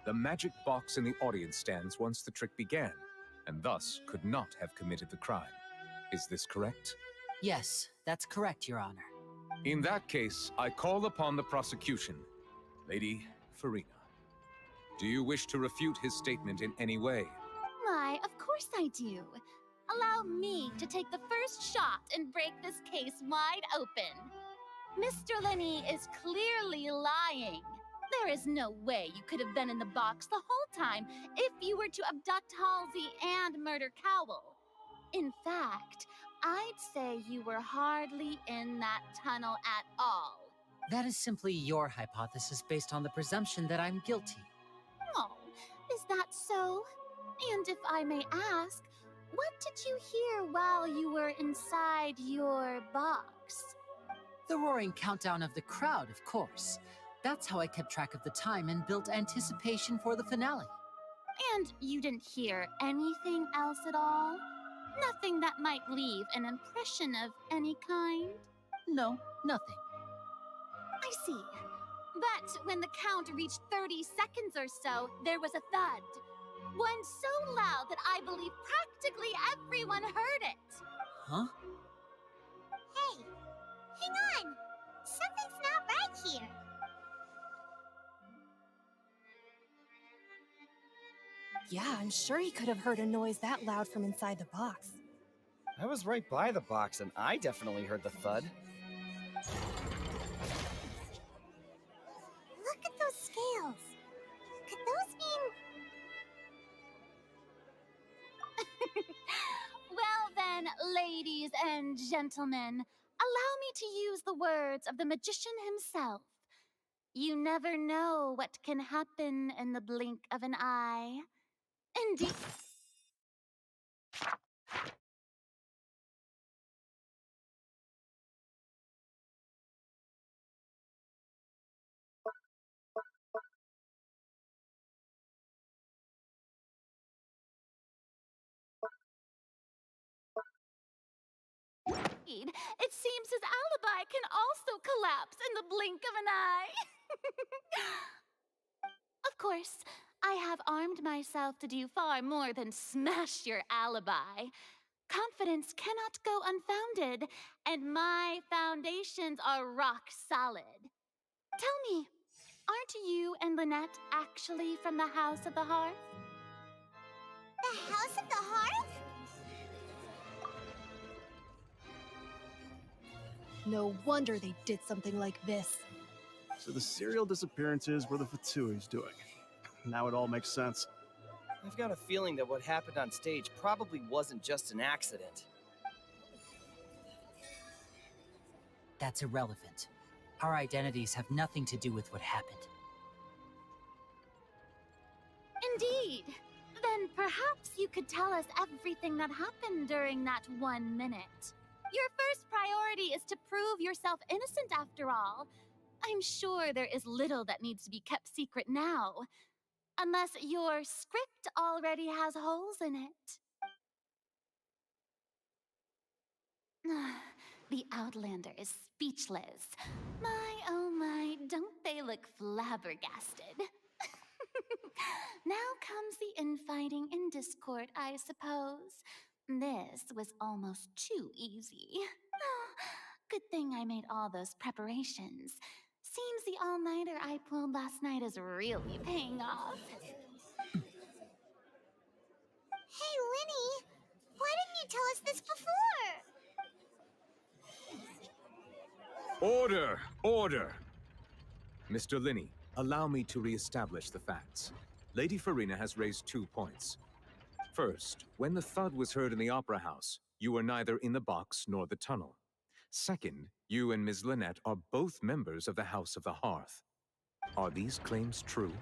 the magic box in the audience stands once the trick began, and thus could not have committed the crime. Is this correct? Yes, that's correct, Your Honor. In that case, I call upon the prosecution. Lady Farina, do you wish to refute his statement in any way? Why, of course I do. Allow me to take the first shot and break this case wide open. Mr. Linney is clearly lying. There is no way you could have been in the box the whole time if you were to abduct Halsey and murder Cowell. In fact, I'd say you were hardly in that tunnel at all. That is simply your hypothesis based on the presumption that I'm guilty. Oh, is that so? And if I may ask, what did you hear while you were inside your box? The roaring countdown of the crowd, of course. That's how I kept track of the time and built anticipation for the finale. And you didn't hear anything else at all? Nothing that might leave an impression of any kind? No, nothing. I see. But when the count reached 30 seconds or so, there was a thud. One so loud that I believe practically everyone heard it. Huh? Hey, hang on! Something's not right here. Yeah, I'm sure he could have heard a noise that loud from inside the box. I was right by the box, and I definitely heard the thud. Look at those scales. Could those mean... Well then, ladies and gentlemen, allow me to use the words of the magician himself. You never know what can happen in the blink of an eye. Indeed. It seems his alibi can also collapse in the blink of an eye. Of course, I have armed myself to do far more than smash your alibi. Confidence cannot go unfounded, and my foundations are rock solid. Tell me, aren't you and Lynette actually from the House of the Hearth? The House of the Hearth? No wonder they did something like this. So the serial disappearances were the Fatui's doing. Now it all makes sense. I've got a feeling that what happened on stage probably wasn't just an accident. That's irrelevant. Our identities have nothing to do with what happened. Indeed. Then perhaps you could tell us everything that happened during that 1 minute. Your first priority is to prove yourself innocent after all. I'm sure there is little that needs to be kept secret now. Unless your script already has holes in it. The Outlander is speechless. My, oh my, don't they look flabbergasted? Now comes the infighting and discord, I suppose. This was almost too easy. Good thing I made all those preparations. Seems the all-nighter I pulled last night is really paying off. Hey, Linny! Why didn't you tell us this before? Order! Order! Mr. Linney, allow me to re-establish the facts. Lady Farina has raised 2 points. First, when the thud was heard in the Opera House, you were neither in the box nor the tunnel. Second, you and Ms. Lynette are both members of the House of the Hearth. Are these claims true?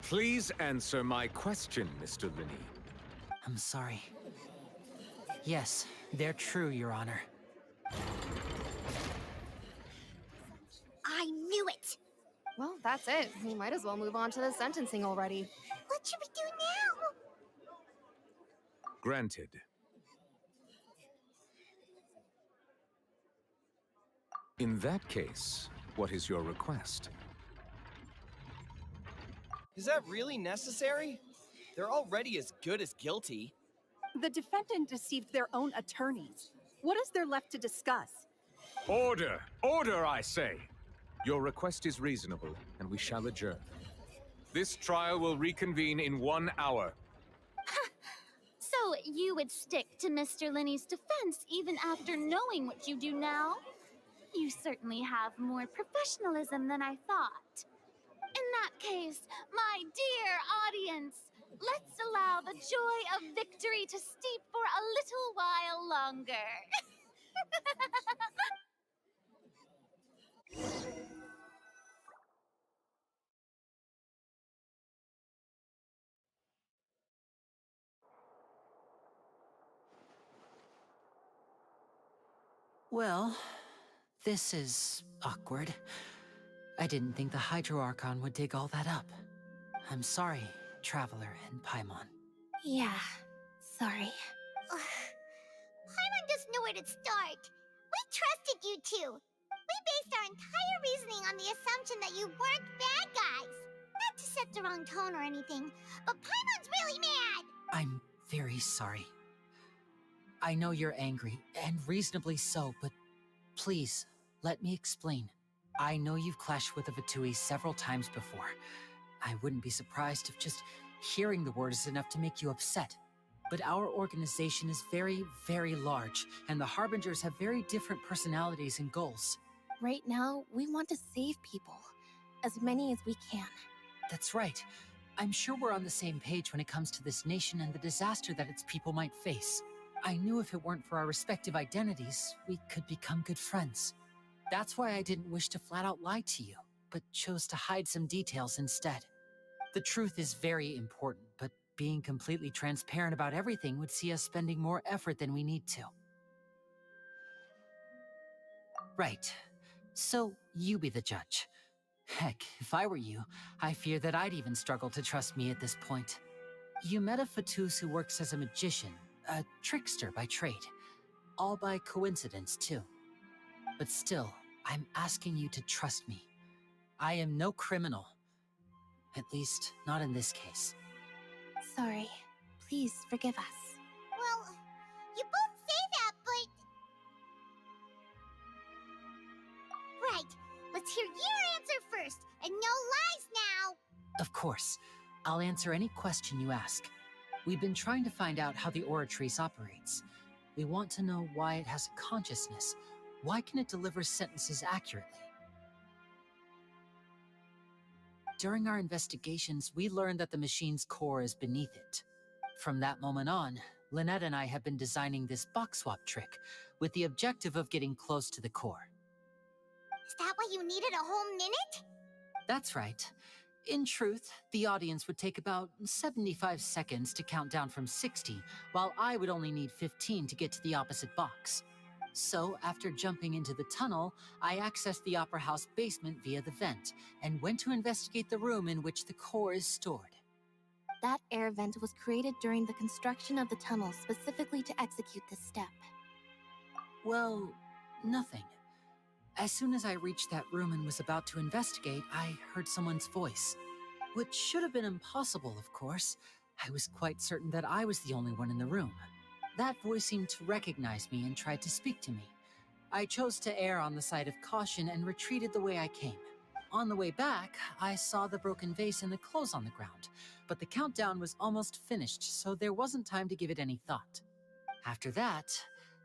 Please answer my question, Mr. Linney. I'm sorry. Yes, they're true, Your Honor. I knew it! Well, that's it. We might as well move on to the sentencing already. What should we do now? Granted. In that case, what is your request? Is that really necessary? They're already as good as guilty. The defendant deceived their own attorneys. What is there left to discuss? Order! Order, I say! Your request is reasonable, and we shall adjourn. This trial will reconvene in 1 hour. So you would stick to Mr. Linney's defense even after knowing what you do now? You certainly have more professionalism than I thought. In that case, my dear audience, let's allow the joy of victory to steep for a little while longer. Well, this is awkward. I didn't think the Hydro Archon would dig all that up. I'm sorry, Traveler and Paimon. Yeah, sorry. Paimon doesn't know where to start. We trusted you two. We based our entire reasoning on the assumption that you weren't bad guys. Not to set the wrong tone or anything, but Paimon's really mad! I'm very sorry. I know you're angry, and reasonably so, but please, let me explain. I know you've clashed with the Fatui several times before. I wouldn't be surprised if just hearing the word is enough to make you upset. But our organization is very, very large, and the Harbingers have very different personalities and goals. Right now, we want to save people. As many as we can. That's right. I'm sure we're on the same page when it comes to this nation and the disaster that its people might face. I knew if it weren't for our respective identities, we could become good friends. That's why I didn't wish to flat out lie to you, but chose to hide some details instead. The truth is very important, but being completely transparent about everything would see us spending more effort than we need to. Right. So, you be the judge. Heck, if I were you, I fear that I'd even struggle to trust me at this point. You met a Fatus who works as a magician, a trickster by trade. All by coincidence, too. But still, I'm asking you to trust me. I am no criminal. At least, not in this case. Sorry. Please forgive us. Well, you both say that, but... Right. Let's hear your answer first, and no lies now! Of course. I'll answer any question you ask. We've been trying to find out how the Oratrice operates. We want to know why it has a consciousness. Why can it deliver sentences accurately? During our investigations, we learned that the machine's core is beneath it. From that moment on, Lynette and I have been designing this box swap trick, with the objective of getting close to the core. Is that why you needed a whole minute? That's right. In truth, the audience would take about 75 seconds to count down from 60, while I would only need 15 to get to the opposite box. So, after jumping into the tunnel, I accessed the Opera House basement via the vent, and went to investigate the room in which the core is stored. That air vent was created during the construction of the tunnel specifically to execute this step. Well, nothing. As soon as I reached that room and was about to investigate, I heard someone's voice. Which should have been impossible, of course. I was quite certain that I was the only one in the room. That voice seemed to recognize me and tried to speak to me. I chose to err on the side of caution and retreated the way I came. On the way back, I saw the broken vase and the clothes on the ground, but the countdown was almost finished, so there wasn't time to give it any thought. After that,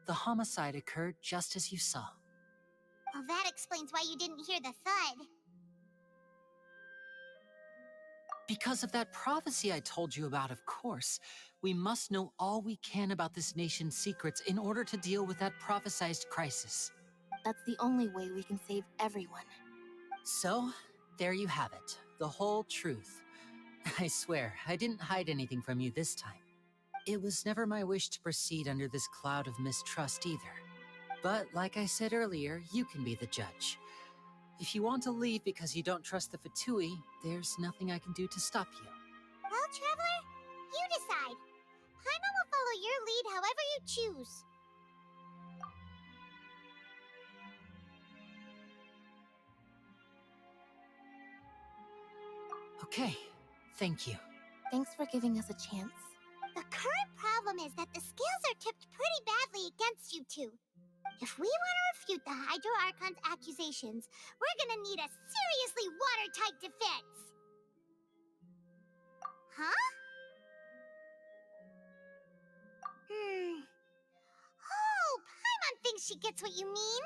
the homicide occurred just as you saw. Well, that explains why you didn't hear the thud. Because of that prophecy I told you about, of course. We must know all we can about this nation's secrets in order to deal with that prophesized crisis. That's the only way we can save everyone. So, there you have it. The whole truth. I swear, I didn't hide anything from you this time. It was never my wish to proceed under this cloud of mistrust either. But, like I said earlier, you can be the judge. If you want to leave because you don't trust the Fatui, there's nothing I can do to stop you. Well, Traveler, you decide. Paimon will follow your lead however you choose. Okay, thank you. Thanks for giving us a chance. The current problem is that the scales are tipped pretty badly against you two. If we want to refute the Hydro Archon's accusations, we're gonna need a seriously watertight defense. Huh? Oh, Paimon thinks she gets what you mean.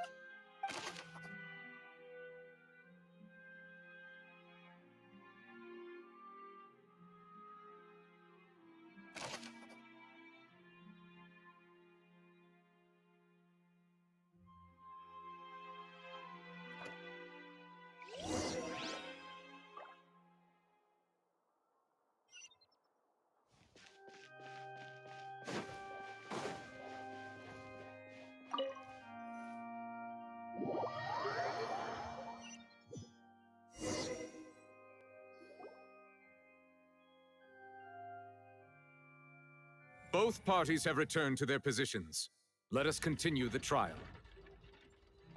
Both parties have returned to their positions. Let us continue the trial.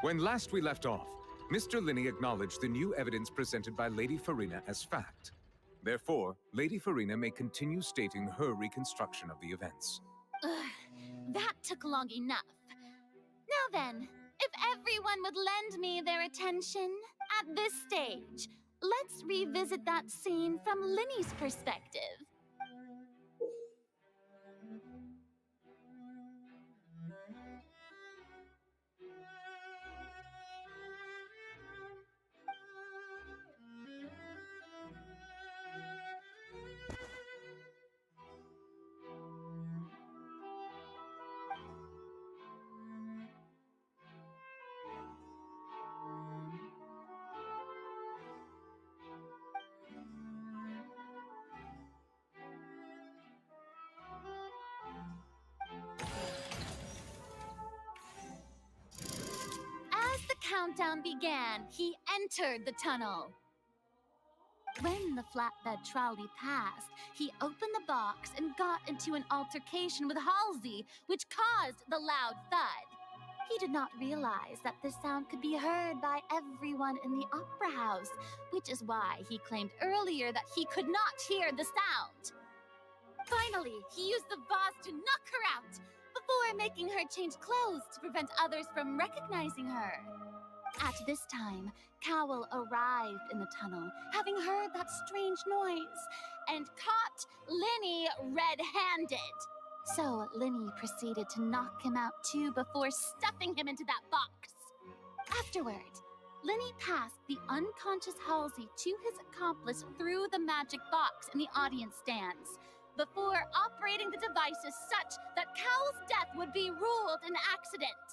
When last we left off, Mr. Linney acknowledged the new evidence presented by Lady Farina as fact. Therefore, Lady Farina may continue stating her reconstruction of the events. Ugh, that took long enough. Now then, if everyone would lend me their attention at this stage, let's revisit that scene from Linney's perspective. As the countdown began, he entered the tunnel. When the flatbed trolley passed, he opened the box and got into an altercation with Halsey, which caused the loud thud. He did not realize that this sound could be heard by everyone in the opera house, which is why he claimed earlier that he could not hear the sound. Finally, he used the vase to knock her out, before making her change clothes to prevent others from recognizing her. At this time, Cowell arrived in the tunnel, having heard that strange noise, and caught Linny red-handed. So Linny proceeded to knock him out too before stuffing him into that box. Afterward, Linny passed the unconscious Halsey to his accomplice through the magic box in the audience stands, before operating the devices such that Cowell's death would be ruled an accident.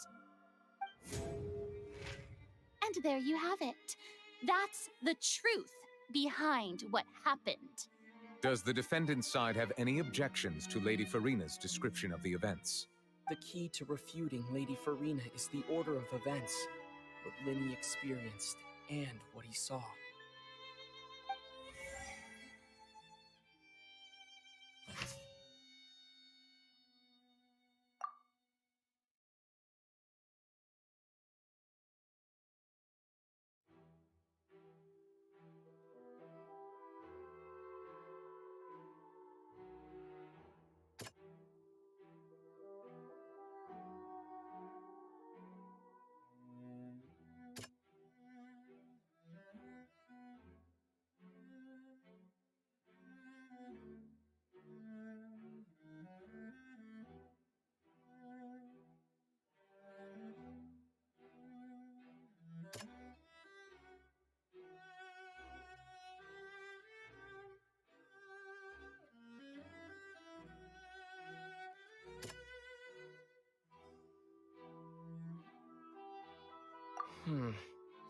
And there you have it. That's the truth behind what happened. Does the defendant's side have any objections to Lady Farina's description of the events? The key to refuting Lady Farina is the order of events, what Linny experienced, and what he saw.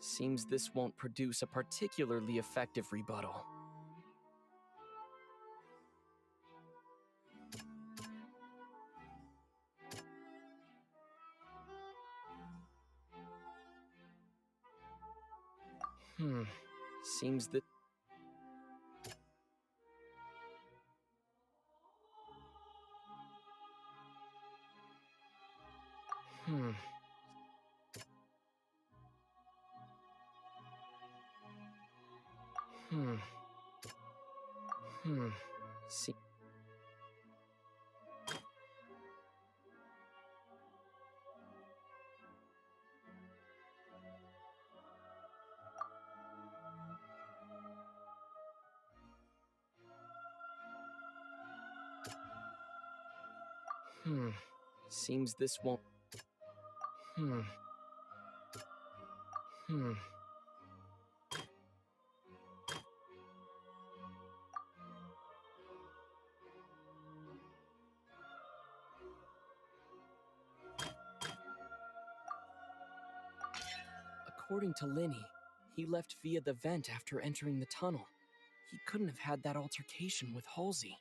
Seems this won't produce a particularly effective rebuttal. Seems that... See. Seems this won't. According to Linny, he left via the vent after entering the tunnel. He couldn't have had that altercation with Halsey.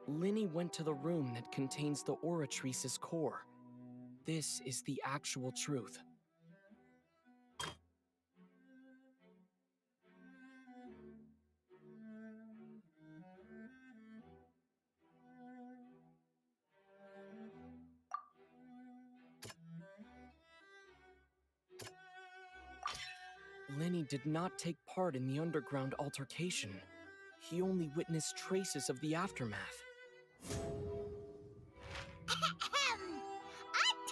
Linny went to the room that contains the Oratrice's core. This is the actual truth. Linny did not take part in the underground altercation. He only witnessed traces of the aftermath.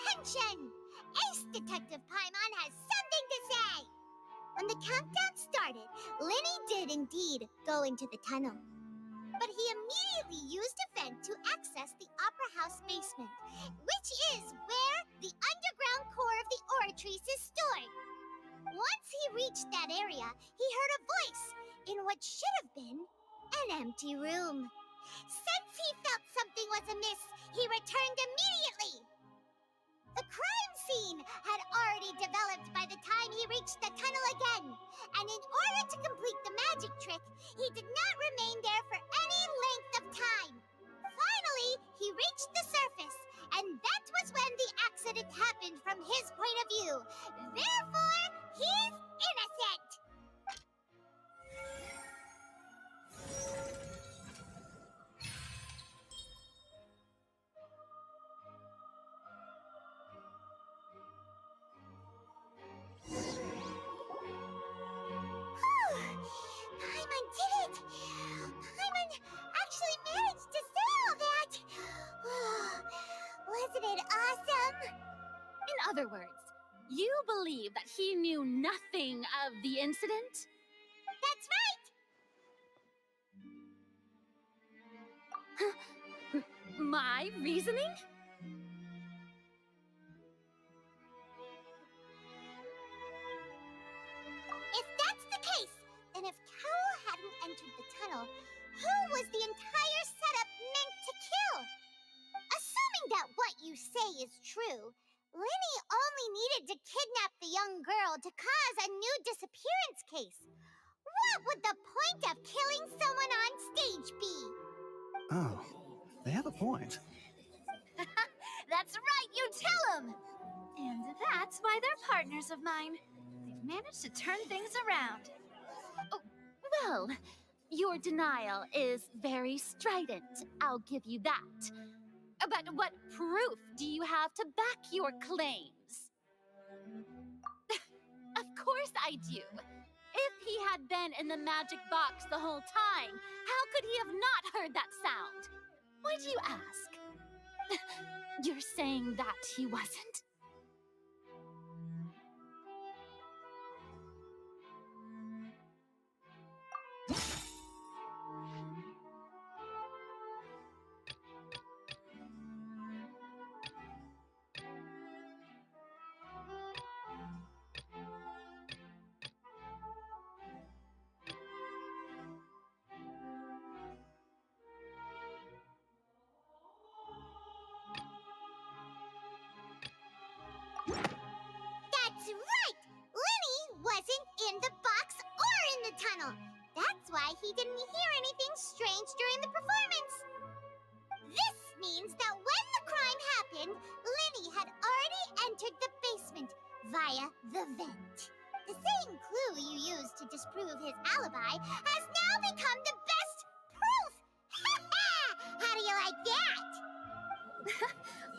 Attention! Ace Detective Paimon has something to say! When the countdown started, Linny did indeed go into the tunnel. But he immediately used a vent to access the Opera House basement, which is where the underground core of the Oratrice is stored. Once he reached that area, he heard a voice in what should have been an empty room. Since he felt something was amiss, he returned immediately. The crime scene had already developed by the time he reached the tunnel again, and in order to complete the magic trick, he did not remain there for any length of time. Finally, he reached the surface, and that was when the accident happened from his point of view. Therefore, he's innocent! Paimon did it! Paimon actually managed to say all that! Wasn't it awesome? In other words, you believe that he knew nothing of the incident? That's right! My reasoning? If that's the case, then if Carol hadn't entered the tunnel, who was the entire setup meant to kill? Assuming that what you say is true, Linny only needed to kidnap the young girl to cause a new disappearance case. What would the point of killing someone on stage be? Oh, they have a point. That's right, you tell them! And that's why they're partners of mine. They've managed to turn things around. Oh, well, your denial is very strident, I'll give you that. But what proof do you have to back your claims? Of course I do. If he had been in the magic box the whole time, how could he have not heard that sound? Why do you ask? You're saying that he wasn't? the vent. The same clue you used to disprove his alibi has now become the best proof! How do you like that?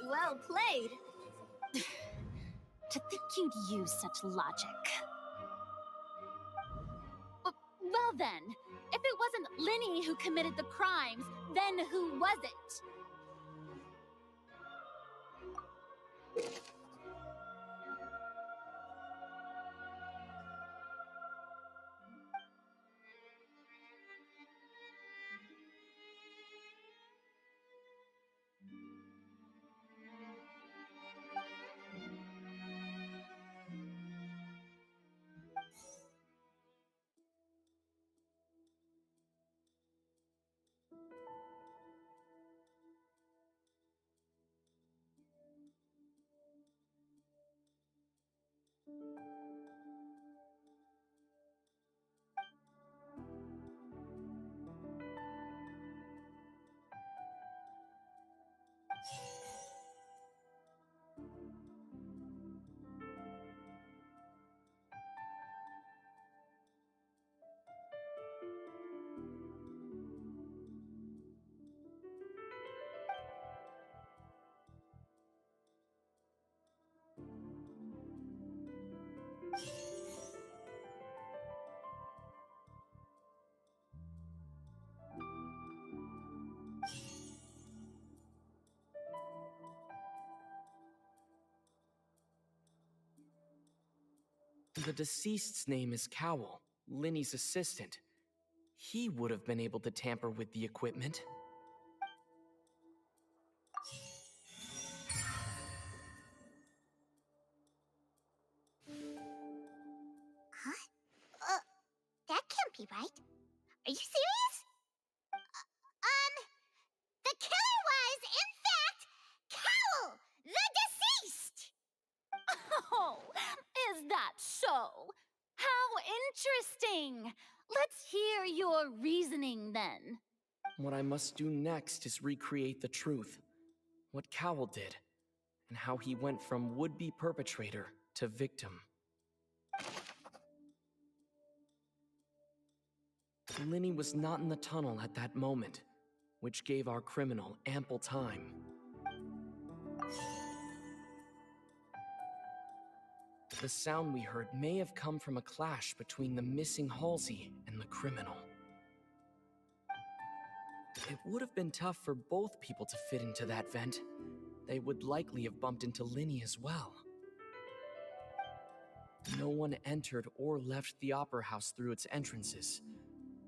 Well played. To think you'd use such logic. Well then, if it wasn't Linny who committed the crimes, then who was it? The deceased's name is Cowell, Linny's assistant. He would have been able to tamper with the equipment. Huh? That can't be right. Are you serious? The killer was, in fact, Cowell, the deceased! Oh, is that so? How interesting! Let's hear your reasoning then. What I must do next is recreate the truth. What Cowell did, and how he went from would-be perpetrator to victim. Linny was not in the tunnel at that moment, which gave our criminal ample time. The sound we heard may have come from a clash between the missing Halsey and the criminal. It would have been tough for both people to fit into that vent. They would likely have bumped into Linny as well. No one entered or left the Opera House through its entrances.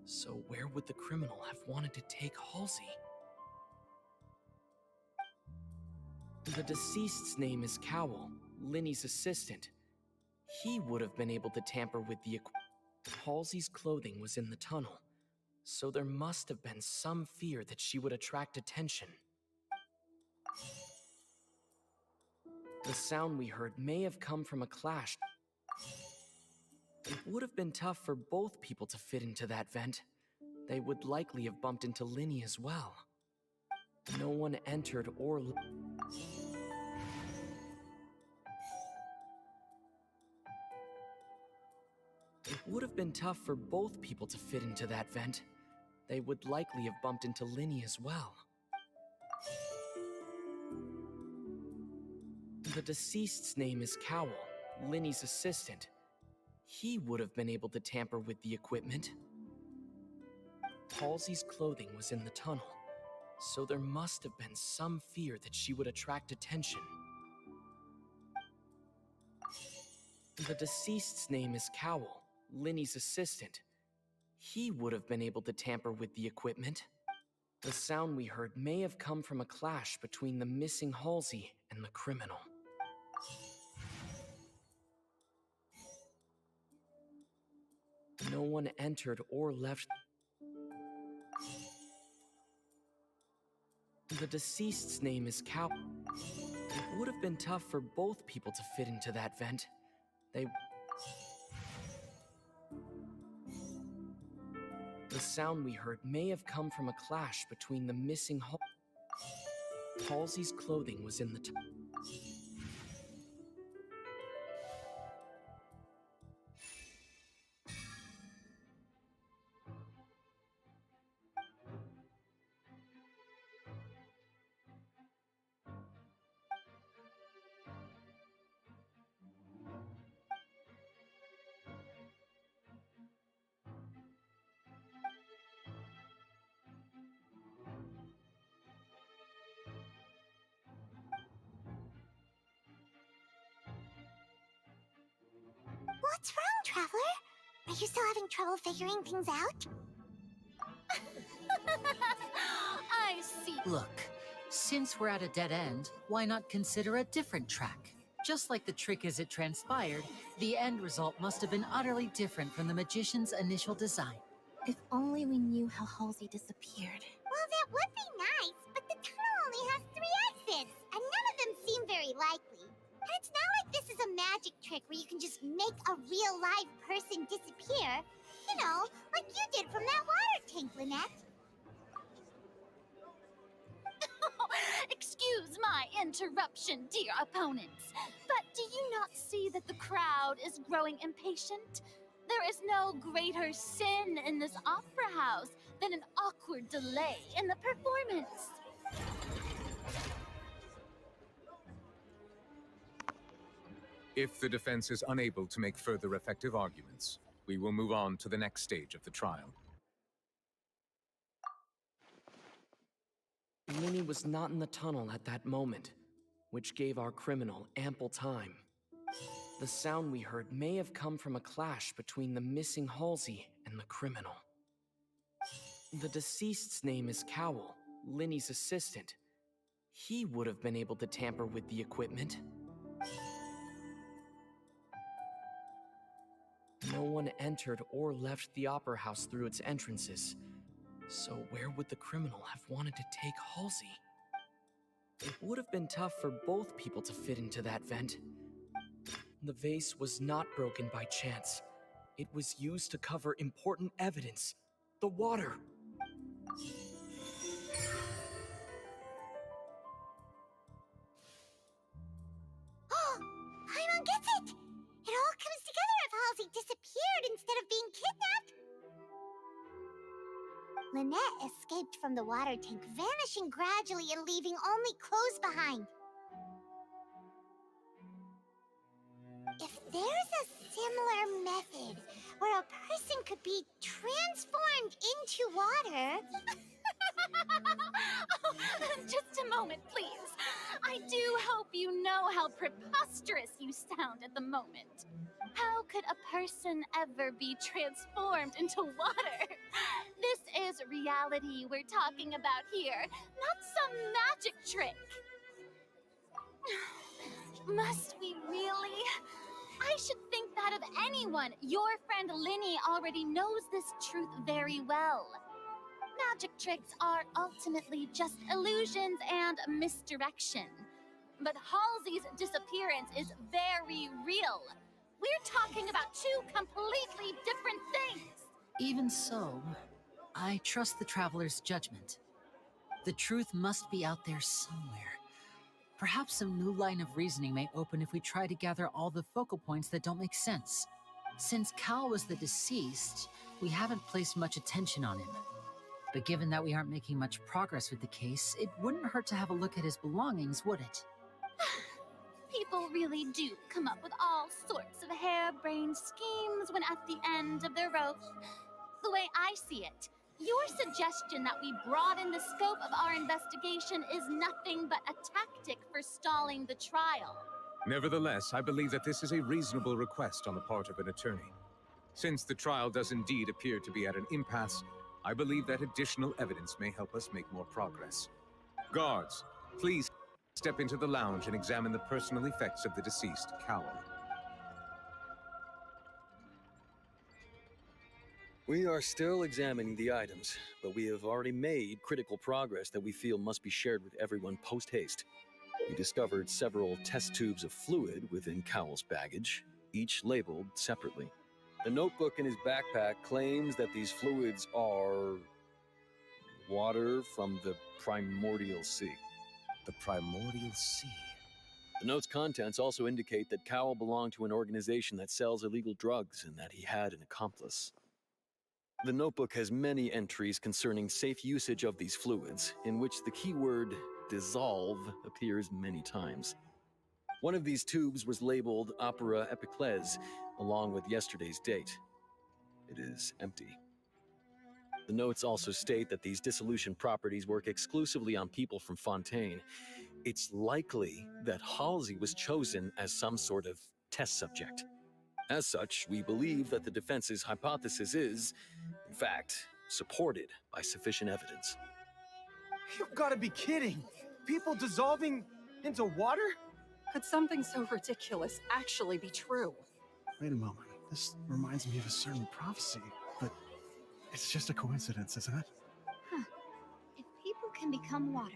So where would the criminal have wanted to take Halsey? The deceased's name is Cowell, Linny's assistant. He would have been able to tamper with the equipment. Halsey's clothing was in the tunnel, so there must have been some fear that she would attract attention. The sound we heard may have come from a clash. It would have been tough for both people to fit into that vent. They would likely have bumped into Linny as well. No one entered or... It would have been tough for both people to fit into that vent. They would likely have bumped into Linny as well. The deceased's name is Cowell, Linny's assistant. He would have been able to tamper with the equipment. Halsey's clothing was in the tunnel, so there must have been some fear that she would attract attention. The deceased's name is Cowell, Linny's assistant. He would have been able to tamper with the equipment. The sound we heard may have come from a clash between the missing Halsey and the criminal. No one entered or left. The deceased's name is Cowell. It would have been tough for both people to fit into that vent. The sound we heard may have come from a clash between the missing Halsey's clothing was in the What's wrong, Traveler? Are you still having trouble figuring things out? I see. Look, since we're at a dead end, why not consider a different track? Just like the trick as it transpired, the end result must have been utterly different from the magician's initial design. If only we knew how Halsey disappeared. Well, that would be nice, but the tunnel only has 3 exits, and none of them seem very likely. And it's not like this is a magic trick where you can just make a real live person disappear. You know, like you did from that water tank, Lynette. Excuse my interruption, dear opponents, but do you not see that the crowd is growing impatient? There is no greater sin in this opera house than an awkward delay in the performance. If the defense is unable to make further effective arguments, we will move on to the next stage of the trial. Linny was not in the tunnel at that moment, which gave our criminal ample time. The sound we heard may have come from a clash between the missing Halsey and the criminal. The deceased's name is Cowell, Linny's assistant. He would have been able to tamper with the equipment. No one entered or left the opera house through its entrances. So where would the criminal have wanted to take Halsey? It would have been tough for both people to fit into that vent. The vase was not broken by chance. It was used to cover important evidence. The water. Oh, Paimon gets it! It all comes together if Halsey disappeared instead of being kidnapped. Lynette escaped from the water tank, vanishing gradually and leaving only clothes behind. If there's a similar method where a person could be transformed into water... Oh, just a moment, please. I do hope you know how preposterous you sound at the moment. How could a person ever be transformed into water? This is reality we're talking about here, not some magic trick. Must we really? I should think that of anyone. Your friend Linny already knows this truth very well. Magic tricks are ultimately just illusions and misdirection. But Halsey's disappearance is very real. We're talking about 2 completely different things. Even so, I trust the Traveler's judgment. The truth must be out there somewhere. Perhaps some new line of reasoning may open if we try to gather all the focal points that don't make sense. Since Cal was the deceased, we haven't placed much attention on him. But given that we aren't making much progress with the case, it wouldn't hurt to have a look at his belongings, would it? People really do come up with all sorts of harebrained schemes when at the end of their rope. The way I see it, your suggestion that we broaden the scope of our investigation is nothing but a tactic for stalling the trial. Nevertheless, I believe that this is a reasonable request on the part of an attorney. Since the trial does indeed appear to be at an impasse, I believe that additional evidence may help us make more progress. Guards, please step into the lounge and examine the personal effects of the deceased, Cowell. We are still examining the items, but we have already made critical progress that we feel must be shared with everyone post-haste. We discovered several test tubes of fluid within Cowell's baggage, each labeled separately. The notebook in his backpack claims that these fluids are... water from the primordial sea. The primordial sea? The note's contents also indicate that Cowell belonged to an organization that sells illegal drugs and that he had an accomplice. The notebook has many entries concerning safe usage of these fluids, in which the keyword dissolve appears many times. One of these tubes was labeled Opera Epiclese, along with yesterday's date. It is empty. The notes also state that these dissolution properties work exclusively on people from Fontaine. It's likely that Halsey was chosen as some sort of test subject. As such, we believe that the defense's hypothesis is, in fact, supported by sufficient evidence. You've got to be kidding! People dissolving into water? Could something so ridiculous actually be true? Wait a moment. This reminds me of a certain prophecy, but it's just a coincidence, isn't it? Huh. If people can become water,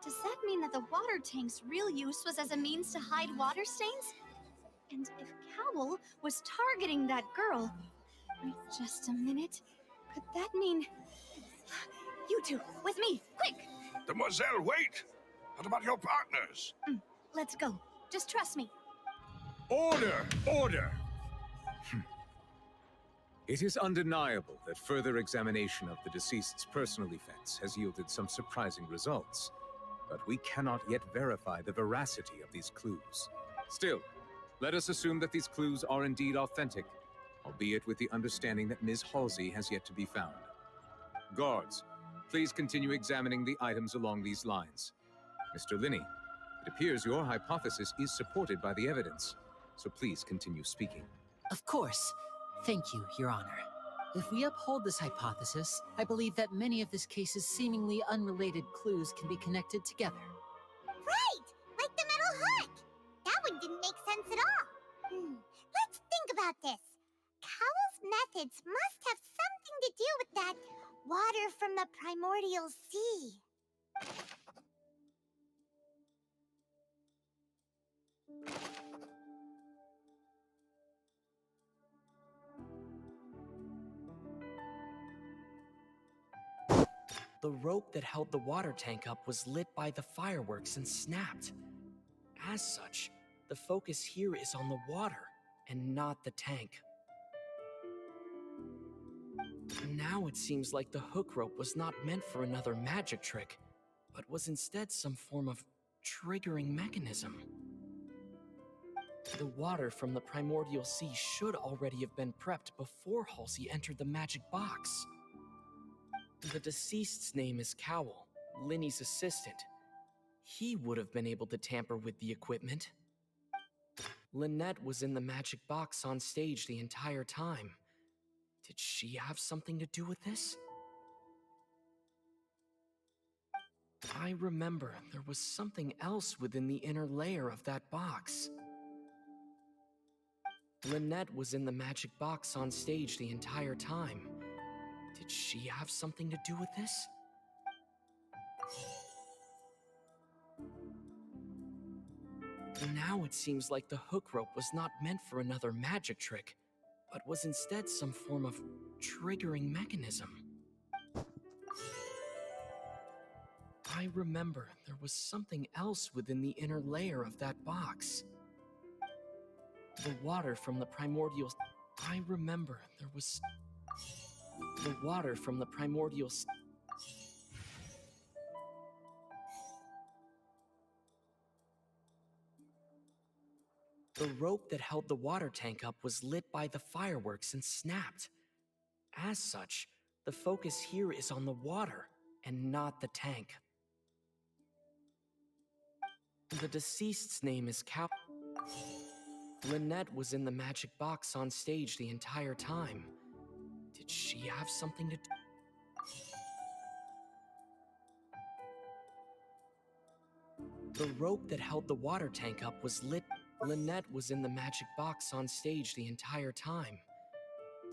does that mean that the water tank's real use was as a means to hide water stains? And if Cowl was targeting that girl... Wait just a minute. Could that mean... You two, with me, quick! Demoiselle, wait! What about your partners? Let's go. Just trust me. Order! Order! It is undeniable that further examination of the deceased's personal effects has yielded some surprising results, but we cannot yet verify the veracity of these clues. Still, let us assume that these clues are indeed authentic, albeit with the understanding that Ms. Halsey has yet to be found. Guards, please continue examining the items along these lines. Mr. Linney, it appears your hypothesis is supported by the evidence, so please continue speaking. Of course. Thank you, Your Honor. If we uphold this hypothesis, I believe that many of this case's seemingly unrelated clues can be connected together. Right! Like the metal hook! That one didn't make sense at all. Let's think about this. Cowell's methods must have something to do with that water from the primordial sea. The rope that held the water tank up was lit by the fireworks and snapped. As such, the focus here is on the water and not the tank. Now it seems like the hook rope was not meant for another magic trick, but was instead some form of triggering mechanism. The water from the primordial sea should already have been prepped before Halsey entered the magic box. The deceased's name is Cowell, Linney's assistant. He would have been able to tamper with the equipment. Lynette was in the magic box on stage the entire time. Did she have something to do with this? I remember there was something else within the inner layer of that box. Lynette was in the magic box on stage the entire time. Did she have something to do with this? Now it seems like the hook rope was not meant for another magic trick, but was instead some form of triggering mechanism. I remember there was something else within the inner layer of that box. The water from the primordial... I remember there was... The water from the primordial... The rope that held the water tank up was lit by the fireworks and snapped. As such, the focus here is on the water and not the tank. The deceased's name is Cow... Lynette was in the magic box on stage the entire time. Did she have something to do? The rope that held the water tank up was lit. Lynette was in the magic box on stage the entire time.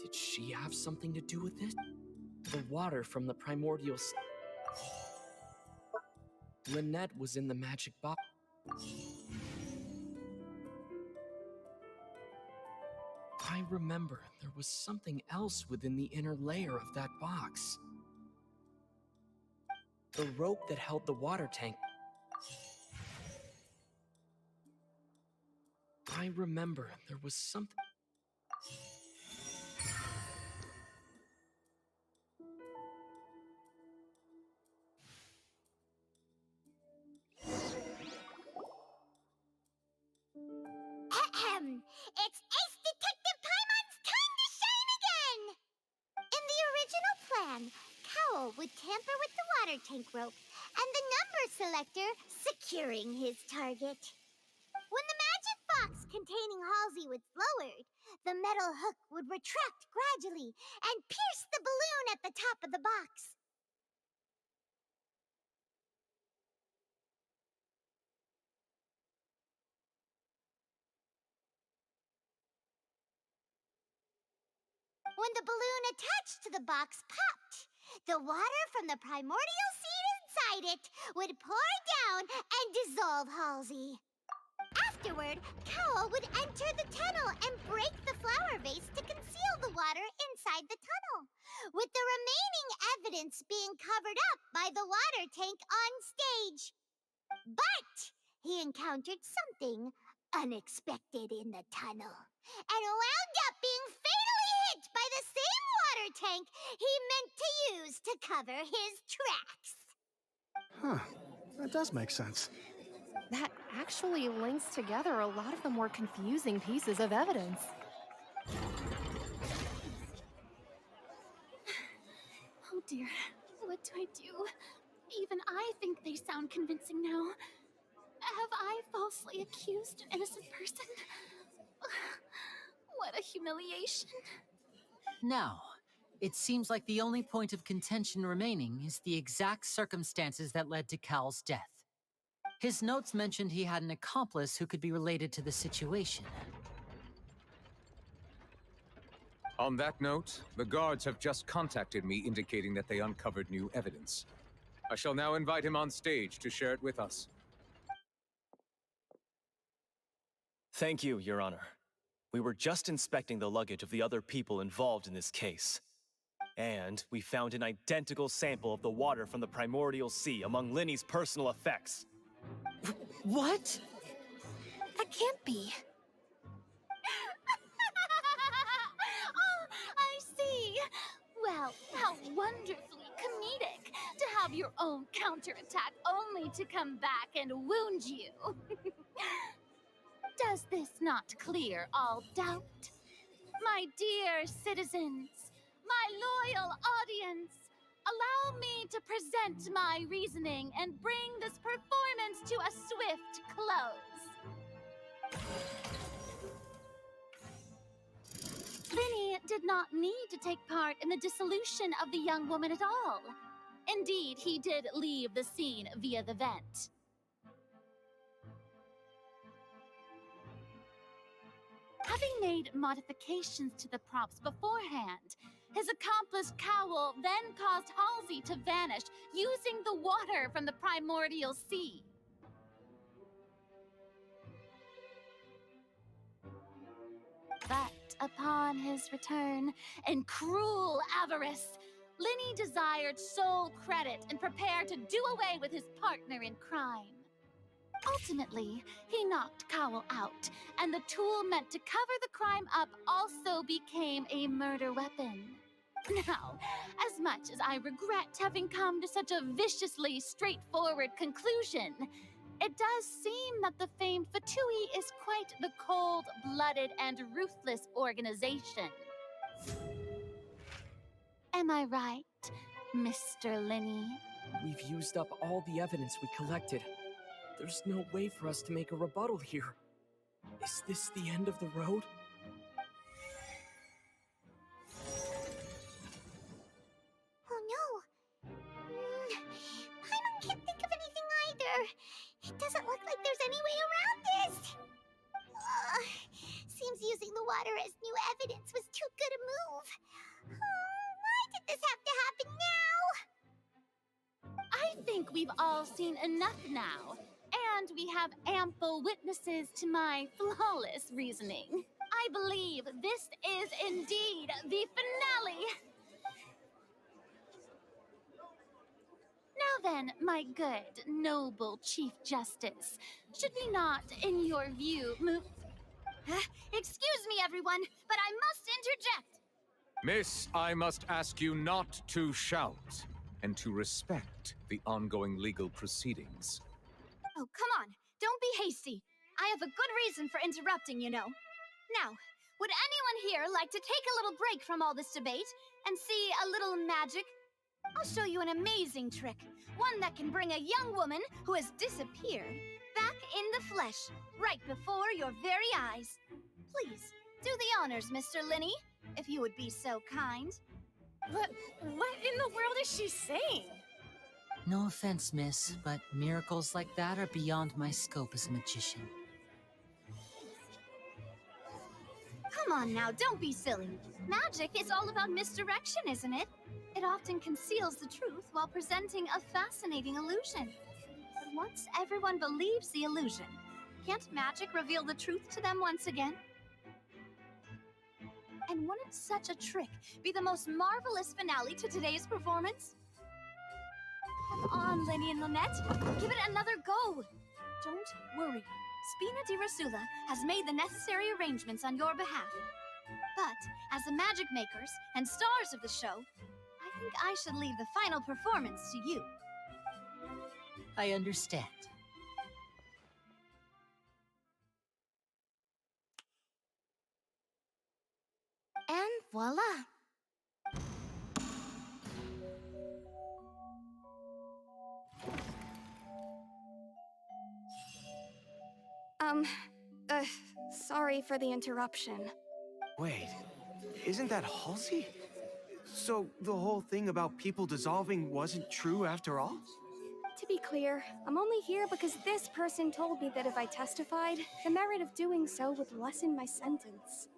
Did she have something to do with this? The water from the primordial... Lynette was in the magic box... I remember there was something else within the inner layer of that box. The rope that held the water tank... I remember there was something... It's Ace Detective Paimon's time to shine again! In the original plan, Cowell would tamper with the water tank rope and the number selector securing his target. When the magic box containing Halsey was lowered, the metal hook would retract gradually and pierce the balloon at the top of the box. When the balloon attached to the box popped, the water from the primordial seed inside it would pour down and dissolve Halsey. Afterward, Cowl would enter the tunnel and break the flower vase to conceal the water inside the tunnel, with the remaining evidence being covered up by the water tank on stage. But he encountered something unexpected in the tunnel and wound up being fatally hit by the same water tank he meant to use to cover his tracks. Huh. That does make sense. That actually links together a lot of the more confusing pieces of evidence. Oh dear, what do I do? Even I think they sound convincing now. Have I falsely accused an innocent person? What a humiliation. Now, it seems like the only point of contention remaining is the exact circumstances that led to Cal's death. His notes mentioned he had an accomplice who could be related to the situation. On that note, the guards have just contacted me indicating that they uncovered new evidence. I shall now invite him on stage to share it with us. Thank you, Your Honor. We were just inspecting the luggage of the other people involved in this case. And we found an identical sample of the water from the primordial sea among Linny's personal effects. What? That can't be. Oh, I see. Well, how wonderfully comedic to have your own counterattack only to come back and wound you. Does this not clear all doubt? My dear citizens, my loyal audience, allow me to present my reasoning and bring this performance to a swift close. Linny did not need to take part in the dissolution of the young woman at all. Indeed, he did leave the scene via the vent. Having made modifications to the props beforehand, his accomplice Cowl then caused Halsey to vanish using the water from the primordial sea. But upon his return, in cruel avarice, Linny desired sole credit and prepared to do away with his partner in crime. Ultimately, he knocked Cowl out, and the tool meant to cover the crime up also became a murder weapon. Now, as much as I regret having come to such a viciously straightforward conclusion, it does seem that the famed Fatui is quite the cold-blooded and ruthless organization. Am I right, Mr. Linny? We've used up all the evidence we collected. There's no way for us to make a rebuttal here. Is this the end of the road? Oh no! Paimon can't think of anything either. It doesn't look like there's any way around this. Seems using the water as new evidence was too good a move. Why did this have to happen now? I think we've all seen enough now. And we have ample witnesses to my flawless reasoning. I believe this is indeed the finale. Now then, my good, noble Chief Justice, should we not, in your view, move... Excuse me, everyone, but I must interject. Miss, I must ask you not to shout and to respect the ongoing legal proceedings. Oh, come on. Don't be hasty. I have a good reason for interrupting, you know. Now, would anyone here like to take a little break from all this debate and see a little magic? I'll show you an amazing trick. One that can bring a young woman who has disappeared back in the flesh, right before your very eyes. Please, do the honors, Mr. Linny, if you would be so kind. What in the world is she saying? No offense, miss, but miracles like that are beyond my scope as a magician. Come on now, don't be silly. Magic is all about misdirection, isn't it? It often conceals the truth while presenting a fascinating illusion. But once everyone believes the illusion, can't magic reveal the truth to them once again? And wouldn't such a trick be the most marvelous finale to today's performance? Come on, Lenny and Lynette, give it another go. Don't worry, Spina di Rosula has made the necessary arrangements on your behalf. But as the magic makers and stars of the show, I think I should leave the final performance to you. I understand. And voila! Sorry for the interruption. Wait, isn't that Halsey? So the whole thing about people dissolving wasn't true after all? To be clear, I'm only here because this person told me that if I testified, the merit of doing so would lessen my sentence.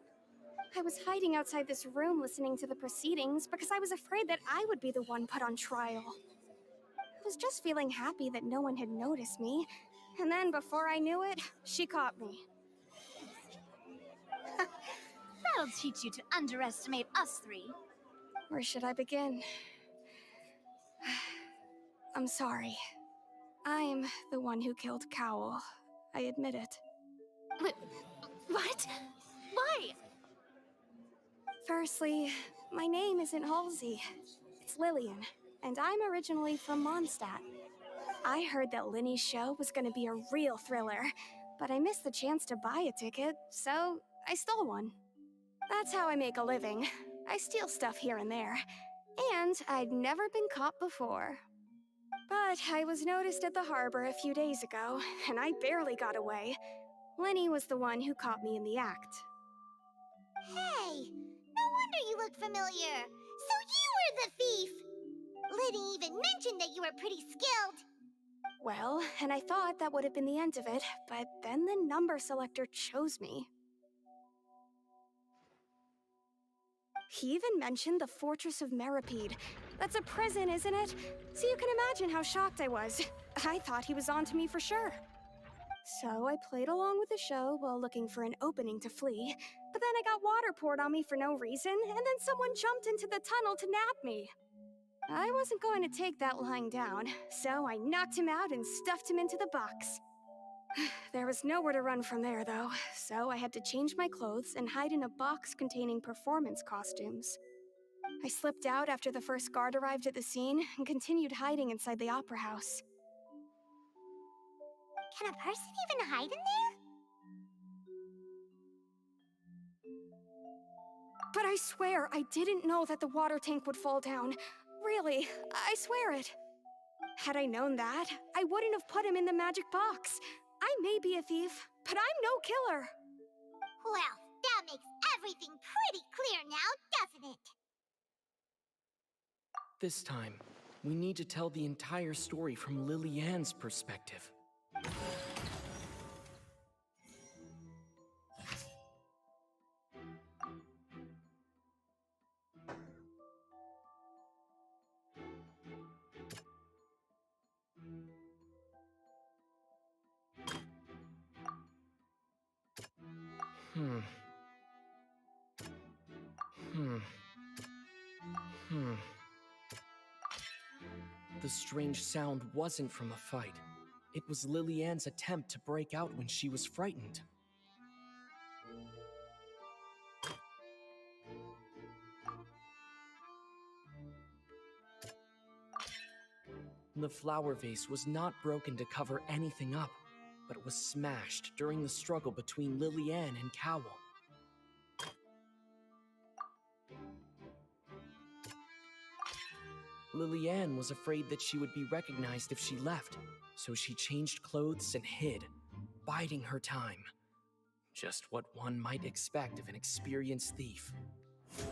I was hiding outside this room listening to the proceedings because I was afraid that I would be the one put on trial. I was just feeling happy that no one had noticed me, and then before I knew it, she caught me. That'll teach you to underestimate us three. Where should I begin? I'm sorry. I'm the one who killed Cowell. I admit it. What? Why? Firstly, my name isn't Halsey. It's Lillian, and I'm originally from Mondstadt. I heard that Linny's show was gonna be a real thriller, but I missed the chance to buy a ticket, so I stole one. That's how I make a living. I steal stuff here and there. And I'd never been caught before. But I was noticed at the harbor a few days ago, and I barely got away. Linny was the one who caught me in the act. Hey, no wonder you look familiar. So you were the thief! Liddy even mentioned that you were pretty skilled. Well, and I thought that would have been the end of it, but then the number selector chose me. He even mentioned the Fortress of Meripede. That's a prison, isn't it? So you can imagine how shocked I was. I thought he was onto me for sure. So I played along with the show while looking for an opening to flee, but then I got water poured on me for no reason, and then someone jumped into the tunnel to nab me. I wasn't going to take that lying down, so I knocked him out and stuffed him into the box. There was nowhere to run from there, though, so I had to change my clothes and hide in a box containing performance costumes. I slipped out after the first guard arrived at the scene and continued hiding inside the opera house. Can a person even hide in there? But I swear, I didn't know that the water tank would fall down. Really, I swear it. Had I known that, I wouldn't have put him in the magic box. I may be a thief, but I'm no killer. Well, that makes everything pretty clear now, doesn't it? This time, we need to tell the entire story from Lily-Ann's perspective. The strange sound wasn't from a fight. It was Lily-Ann's attempt to break out when she was frightened. The flower vase was not broken to cover anything up, but it was smashed during the struggle between Lily-Ann and Cowell. Lillian was afraid that she would be recognized if she left, so she changed clothes and hid, biding her time. Just what one might expect of an experienced thief. And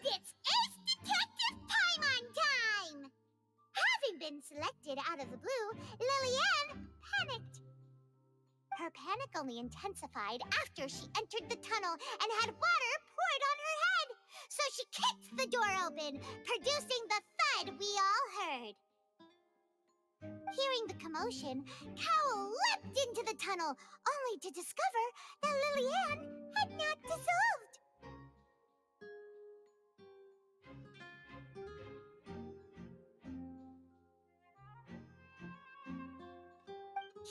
it's Ace Detective Paimon time! Having been selected out of the blue, Lillian panicked. Her panic only intensified after she entered the tunnel and had water poured on her head. So she kicked the door open, producing the thud we all heard. Hearing the commotion, Cowl leapt into the tunnel, only to discover that Lillian had not dissolved.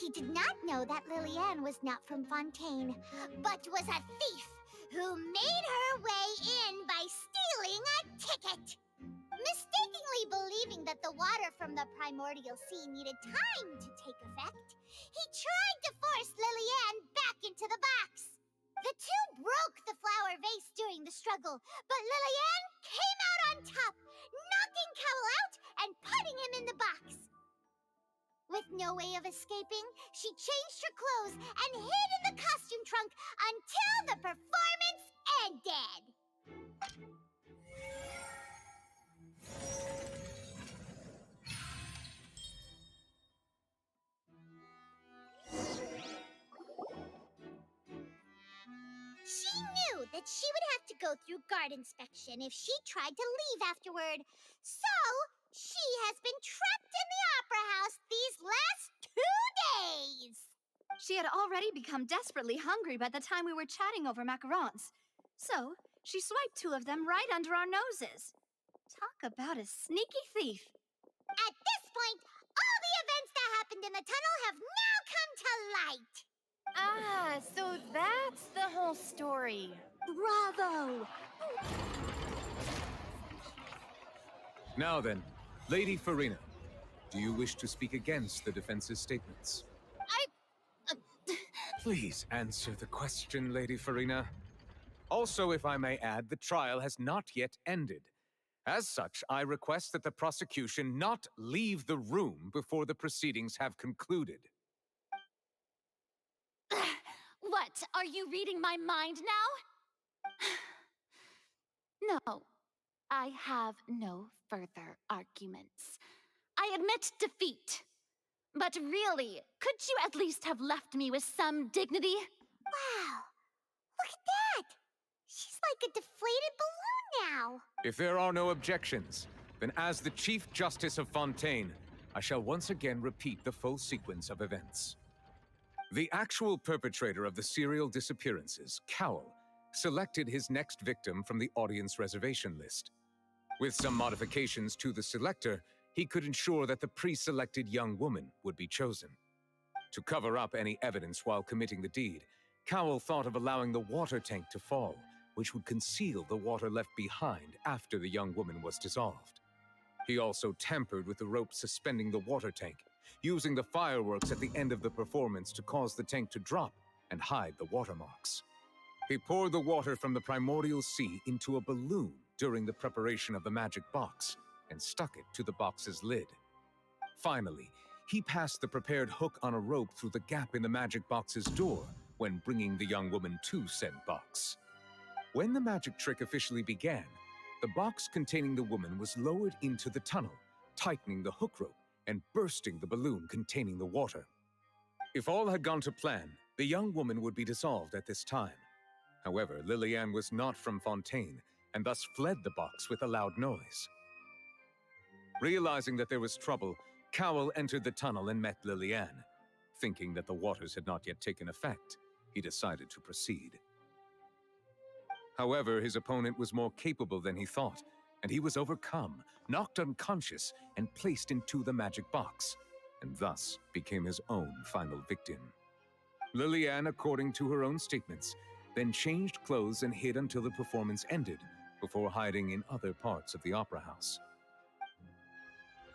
He did not know that Lillian was not from Fontaine, but was a thief who made her way in by stealing a ticket. Mistakenly believing that the water from the primordial sea needed time to take effect, he tried to force Lillian back into the box. The two broke the flower vase during the struggle, but Lillian came out on top, knocking Cowl out and putting him in the box. With no way of escaping, she changed her clothes and hid in the costume trunk until the performance ended. She knew that she would have to go through guard inspection if she tried to leave afterward. So, she has been trapped in the Opera House these last 2 days. She had already become desperately hungry by the time we were chatting over macarons. So, she swiped 2 of them right under our noses. Talk about a sneaky thief. At this point, all the events that happened in the tunnel have now come to light. Ah, so that's the whole story. Bravo! Now then, Lady Farina, do you wish to speak against the defense's statements? Please answer the question, Lady Farina. Also, if I may add, the trial has not yet ended. As such, I request that the prosecution not leave the room before the proceedings have concluded. What? Are you reading my mind now? No, I have no further arguments. I admit defeat. But really, could you at least have left me with some dignity? Wow, look at that! She's like a deflated balloon now. If there are no objections, then as the Chief Justice of Fontaine, I shall once again repeat the full sequence of events. The actual perpetrator of the serial disappearances, Cowl, selected his next victim from the audience reservation list. With some modifications to the selector, he could ensure that the pre-selected young woman would be chosen. To cover up any evidence while committing the deed, Cowl thought of allowing the water tank to fall, which would conceal the water left behind after the young woman was dissolved. He also tampered with the rope suspending the water tank, using the fireworks at the end of the performance to cause the tank to drop and hide the watermarks. He poured the water from the primordial sea into a balloon during the preparation of the magic box and stuck it to the box's lid. Finally, he passed the prepared hook on a rope through the gap in the magic box's door when bringing the young woman to said box. When the magic trick officially began, the box containing the woman was lowered into the tunnel, tightening the hook rope and bursting the balloon containing the water. If all had gone to plan, the young woman would be dissolved at this time. However, Lillian was not from Fontaine and thus fled the box with a loud noise. Realizing that there was trouble, Cowl entered the tunnel and met Lillian. Thinking that the waters had not yet taken effect, he decided to proceed. However, his opponent was more capable than he thought, and he was overcome, knocked unconscious, and placed into the magic box, and thus became his own final victim. Lillian, according to her own statements, then changed clothes and hid until the performance ended, before hiding in other parts of the opera house.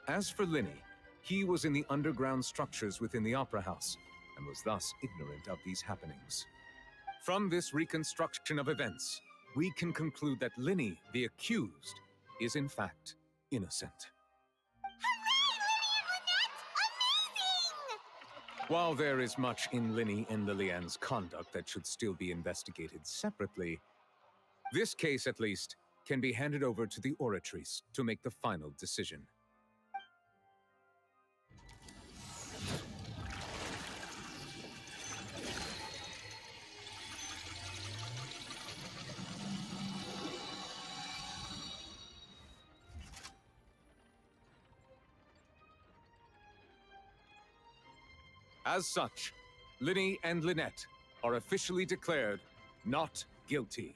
As for Linny, he was in the underground structures within the opera house, and was thus ignorant of these happenings. From this reconstruction of events, we can conclude that Linny, the accused, is in fact innocent. While there is much in Linny and Lillian's conduct that should still be investigated separately, this case, at least, can be handed over to the Oratrice to make the final decision. As such, Linny and Lynette are officially declared not guilty.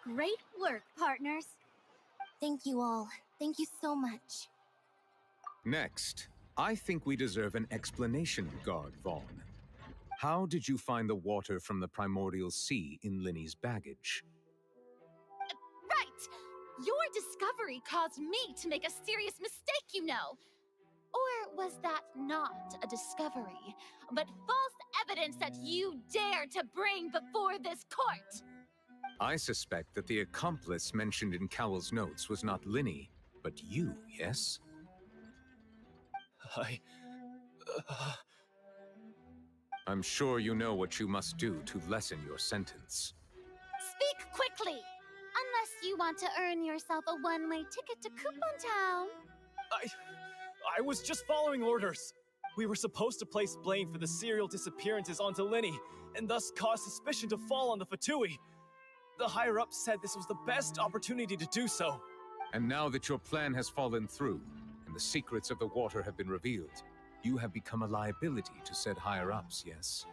Great work, partners. Thank you all. Thank you so much. Next, I think we deserve an explanation, Guard Vaughn. How did you find the water from the primordial sea in Linny's baggage? Right! Your discovery caused me to make a serious mistake, you know. Or was that not a discovery, but false evidence that you dare to bring before this court? I suspect that the accomplice mentioned in Cowell's notes was not Linny, but you, yes? I'm sure you know what you must do to lessen your sentence. Speak quickly! Unless you want to earn yourself a one-way ticket to Coupon Town. I was just following orders. We were supposed to place blame for the serial disappearances onto Linny, and thus cause suspicion to fall on the Fatui. The higher-ups said this was the best opportunity to do so. And now that your plan has fallen through, and the secrets of the water have been revealed, you have become a liability to said higher-ups, yes?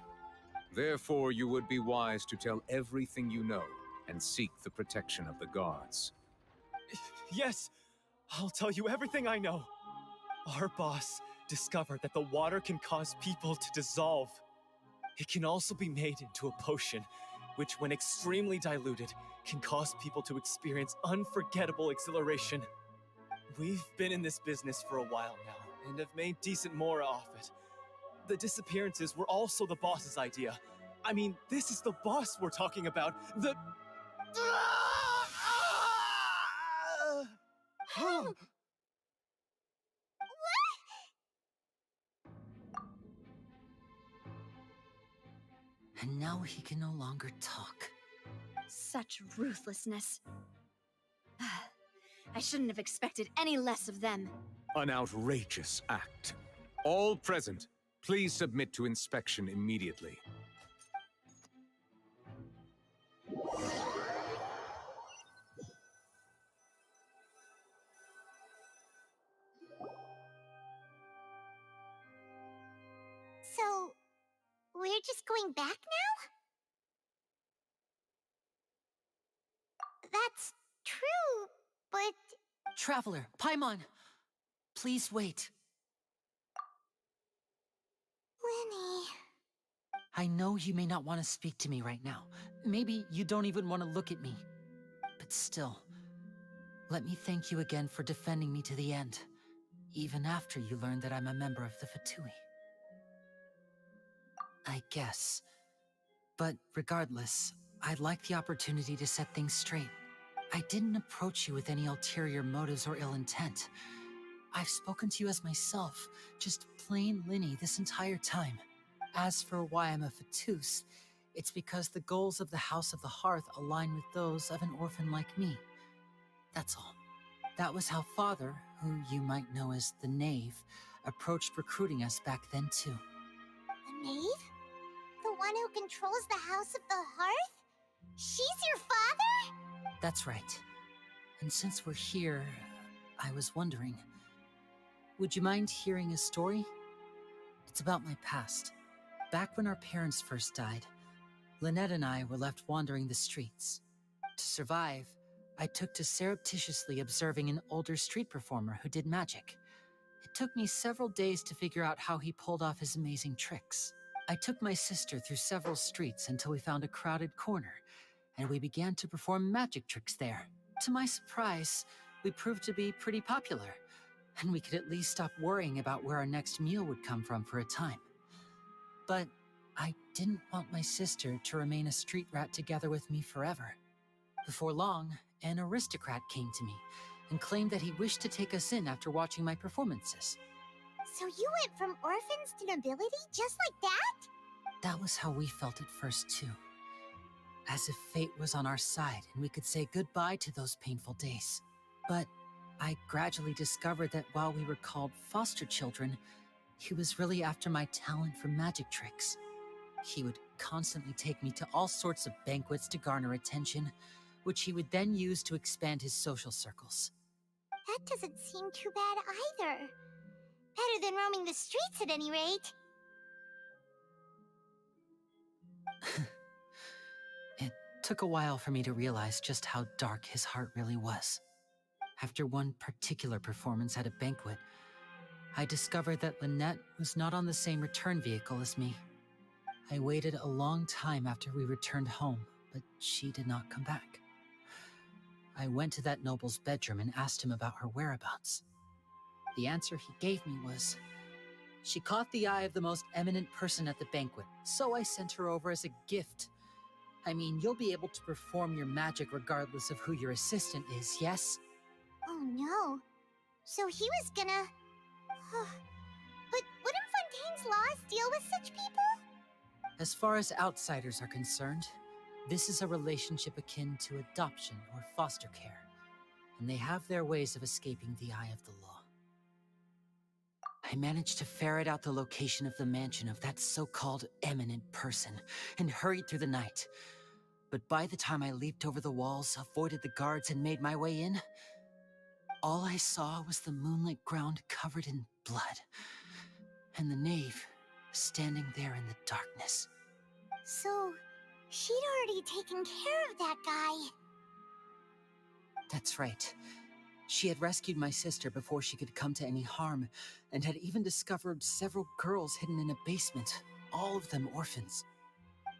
Therefore, you would be wise to tell everything you know, and seek the protection of the guards. Yes, I'll tell you everything I know. Our boss discovered that the water can cause people to dissolve. It can also be made into a potion, which when extremely diluted, can cause people to experience unforgettable exhilaration. We've been in this business for a while now, and have made decent mora off it. The disappearances were also the boss's idea. I mean, this is the boss we're talking about. The... And now he can no longer talk. Such ruthlessness. I shouldn't have expected any less of them. An outrageous act. All present, please submit to inspection immediately. So, we're just going back now? That's true, but... Traveler, Paimon! Please wait. Linny... I know you may not want to speak to me right now. Maybe you don't even want to look at me. But still, let me thank you again for defending me to the end, even after you learned that I'm a member of the Fatui. I guess. But regardless, I'd like the opportunity to set things straight. I didn't approach you with any ulterior motives or ill intent. I've spoken to you as myself, just plain Linny this entire time. As for why I'm a Fatus, it's because the goals of the House of the Hearth align with those of an orphan like me. That's all. That was how Father, who you might know as the Knave, approached recruiting us back then too. The Knave? The one who controls the House of the Hearth? She's your father? That's right. And since we're here, I was wondering, would you mind hearing a story? It's about my past. Back when our parents first died, Lynette and I were left wandering the streets. To survive, I took to surreptitiously observing an older street performer who did magic. It took me several days to figure out how he pulled off his amazing tricks. I took my sister through several streets until we found a crowded corner, and we began to perform magic tricks there. To my surprise, we proved to be pretty popular, and we could at least stop worrying about where our next meal would come from for a time. But I didn't want my sister to remain a street rat together with me forever. Before long, an aristocrat came to me and claimed that he wished to take us in after watching my performances. So you went from orphans to nobility just like that? That was how we felt at first, too. As if fate was on our side and we could say goodbye to those painful days. But I gradually discovered that while we were called foster children, he was really after my talent for magic tricks. He would constantly take me to all sorts of banquets to garner attention, which he would then use to expand his social circles. That doesn't seem too bad either. Better than roaming the streets at any rate. It took a while for me to realize just how dark his heart really was. After one particular performance at a banquet, I discovered that Lynette was not on the same return vehicle as me. I waited a long time after we returned home, but she did not come back. I went to that noble's bedroom and asked him about her whereabouts. The answer he gave me was, she caught the eye of the most eminent person at the banquet, so I sent her over as a gift. I mean, you'll be able to perform your magic regardless of who your assistant is, yes? Oh no. So he was gonna... But wouldn't Fontaine's laws deal with such people? As far as outsiders are concerned, this is a relationship akin to adoption or foster care, and they have their ways of escaping the eye of the law. I managed to ferret out the location of the mansion of that so-called eminent person and hurried through the night. But by the time I leaped over the walls, avoided the guards, and made my way in, all I saw was the moonlit ground covered in blood, and the knave standing there in the darkness. So, she'd already taken care of that guy. That's right. She had rescued my sister before she could come to any harm, and had even discovered several girls hidden in a basement, all of them orphans.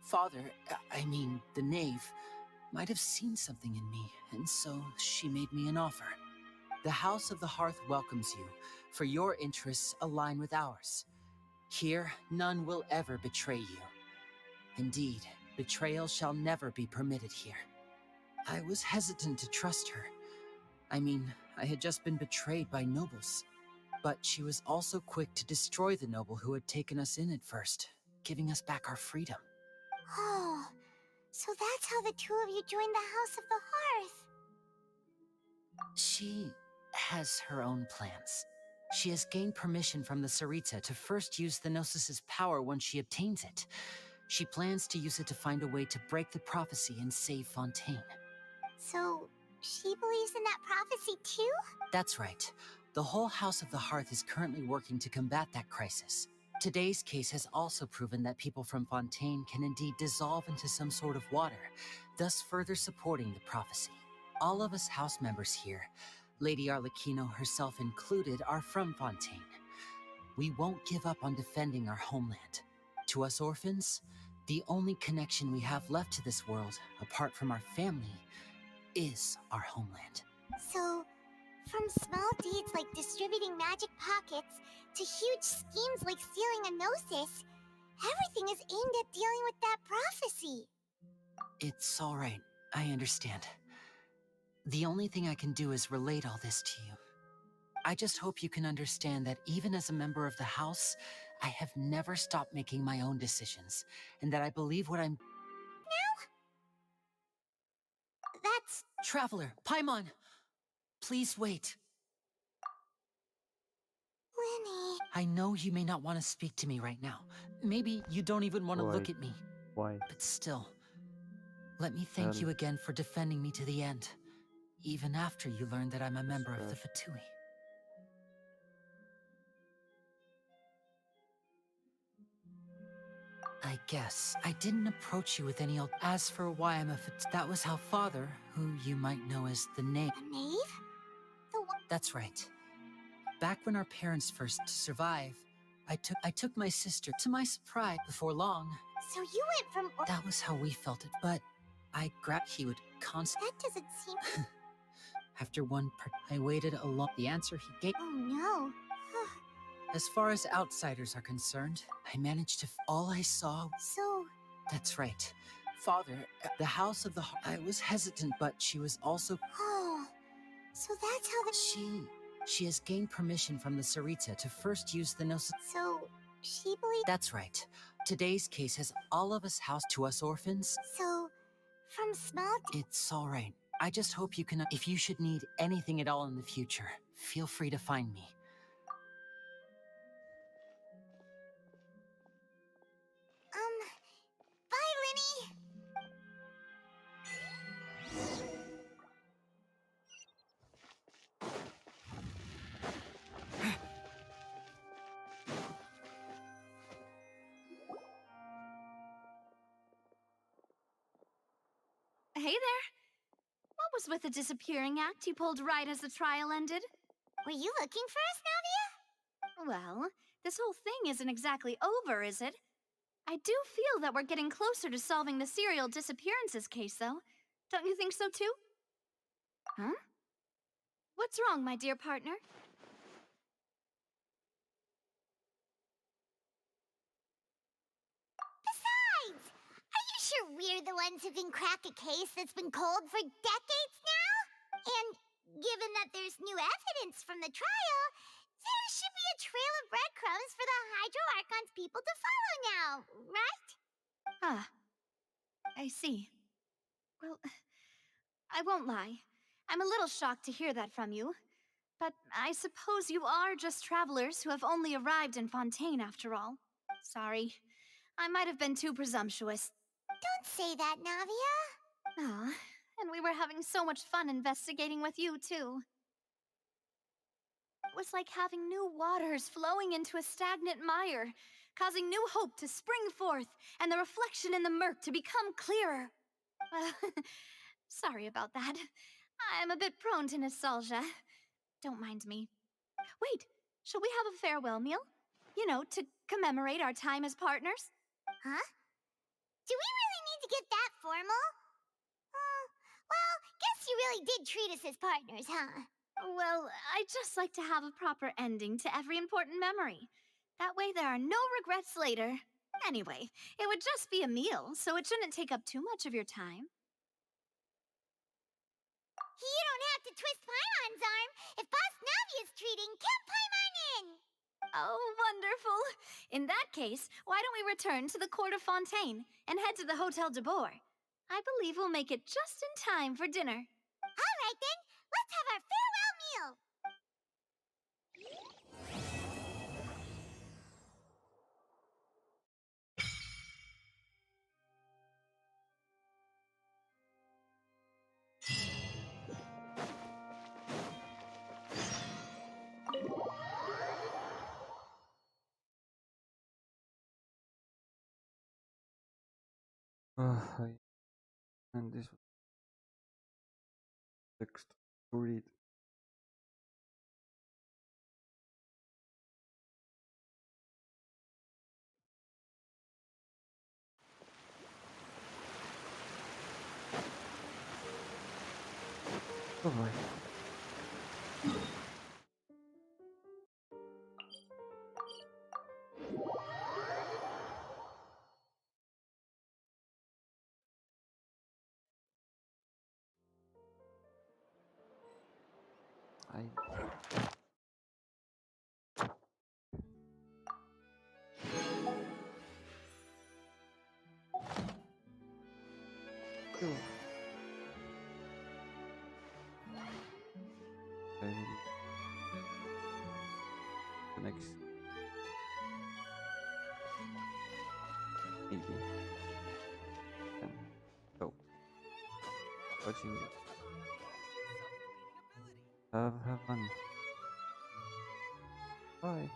Father, the knave, might have seen something in me, and so she made me an offer. The House of the Hearth welcomes you, for your interests align with ours. Here, none will ever betray you. Indeed, betrayal shall never be permitted here. I was hesitant to trust her. I had just been betrayed by nobles. But she was also quick to destroy the noble who had taken us in at first, giving us back our freedom. Oh, so that's how the two of you joined the House of the Hearth. She has her own plans. She has gained permission from the Tsaritsa to first use the Gnosis's power once she obtains it. She plans to use it to find a way to break the prophecy and save Fontaine. So, she believes in that prophecy too? That's right. The whole House of the Hearth is currently working to combat that crisis. Today's case has also proven that people from Fontaine can indeed dissolve into some sort of water, thus further supporting the prophecy. All of us house members here, Lady Arlecchino herself included, are from Fontaine. We won't give up on defending our homeland. To us orphans, the only connection we have left to this world, apart from our family, is our homeland. So, from small deeds like distributing magic pockets to huge schemes like stealing a Gnosis, everything is aimed at dealing with that prophecy. It's all right. I understand. The only thing I can do is relate all this to you. I just hope you can understand that even as a member of the House, I have never stopped making my own decisions, and that I believe what I'm... Now? That's... Traveler, Paimon! Please wait. Lenny... I know you may not want to speak to me right now. Maybe you don't even want to look at me. Why? But still, let me thank you again for defending me to the end, even after you learned that I'm a member of the Fatui. I guess I didn't approach you with any old... As for why I'm a that was how Father, who you might know as the Knave... The Knave? The one... That's right. Back when our parents first survived, I took my sister to my surprise before long. So you went from... That was how we felt it, but I grabbed... He would constantly... That doesn't seem... After one I waited a long... The answer he gave... Oh no. As far as outsiders are concerned, I managed to. All I saw. So. That's right. Father, at the House of the. I was hesitant, but she was also. Oh. So that's how the. She has gained permission from the Sarita to first use the Nos. So. She believes. That's right. Today's case has all of us housed to us orphans. So. From small. It's all right. I just hope you can. If you should need anything at all in the future, feel free to find me. Bye, Linny. Hey there. What was with the disappearing act you pulled right as the trial ended? Were you looking for us, Navia? Well, this whole thing isn't exactly over, is it? I do feel that we're getting closer to solving the serial disappearances case, though. Don't you think so, too? Huh? What's wrong, my dear partner? Besides, are you sure we're the ones who can crack a case that's been cold for decades now? And given that there's new evidence from the trial, there should be a trail of breadcrumbs for the Hydro Archon's people to follow now, right? Ah, I see. Well, I won't lie. I'm a little shocked to hear that from you. But I suppose you are just travelers who have only arrived in Fontaine after all. Sorry. I might have been too presumptuous. Don't say that, Navia. Ah, and we were having so much fun investigating with you, too. It was like having new waters flowing into a stagnant mire, causing new hope to spring forth, and the reflection in the murk to become clearer. Well, sorry about that. I'm a bit prone to nostalgia. Don't mind me. Wait, shall we have a farewell meal? You know, to commemorate our time as partners? Huh? Do we really need to get that formal? Well, guess you really did treat us as partners, huh? Well, I'd just like to have a proper ending to every important memory. That way there are no regrets later. Anyway, it would just be a meal, so it shouldn't take up too much of your time. You don't have to twist Paimon's arm. If Boss Navi is treating, count Paimon in! Oh, wonderful. In that case, why don't we return to the Court of Fontaine and head to the Hotel de Boer? I believe we'll make it just in time for dinner. All right, then. Let's have our farewell meal. And this text to read. Давай. I... Cool. The next maybe and so watching it. Have fun. Bye.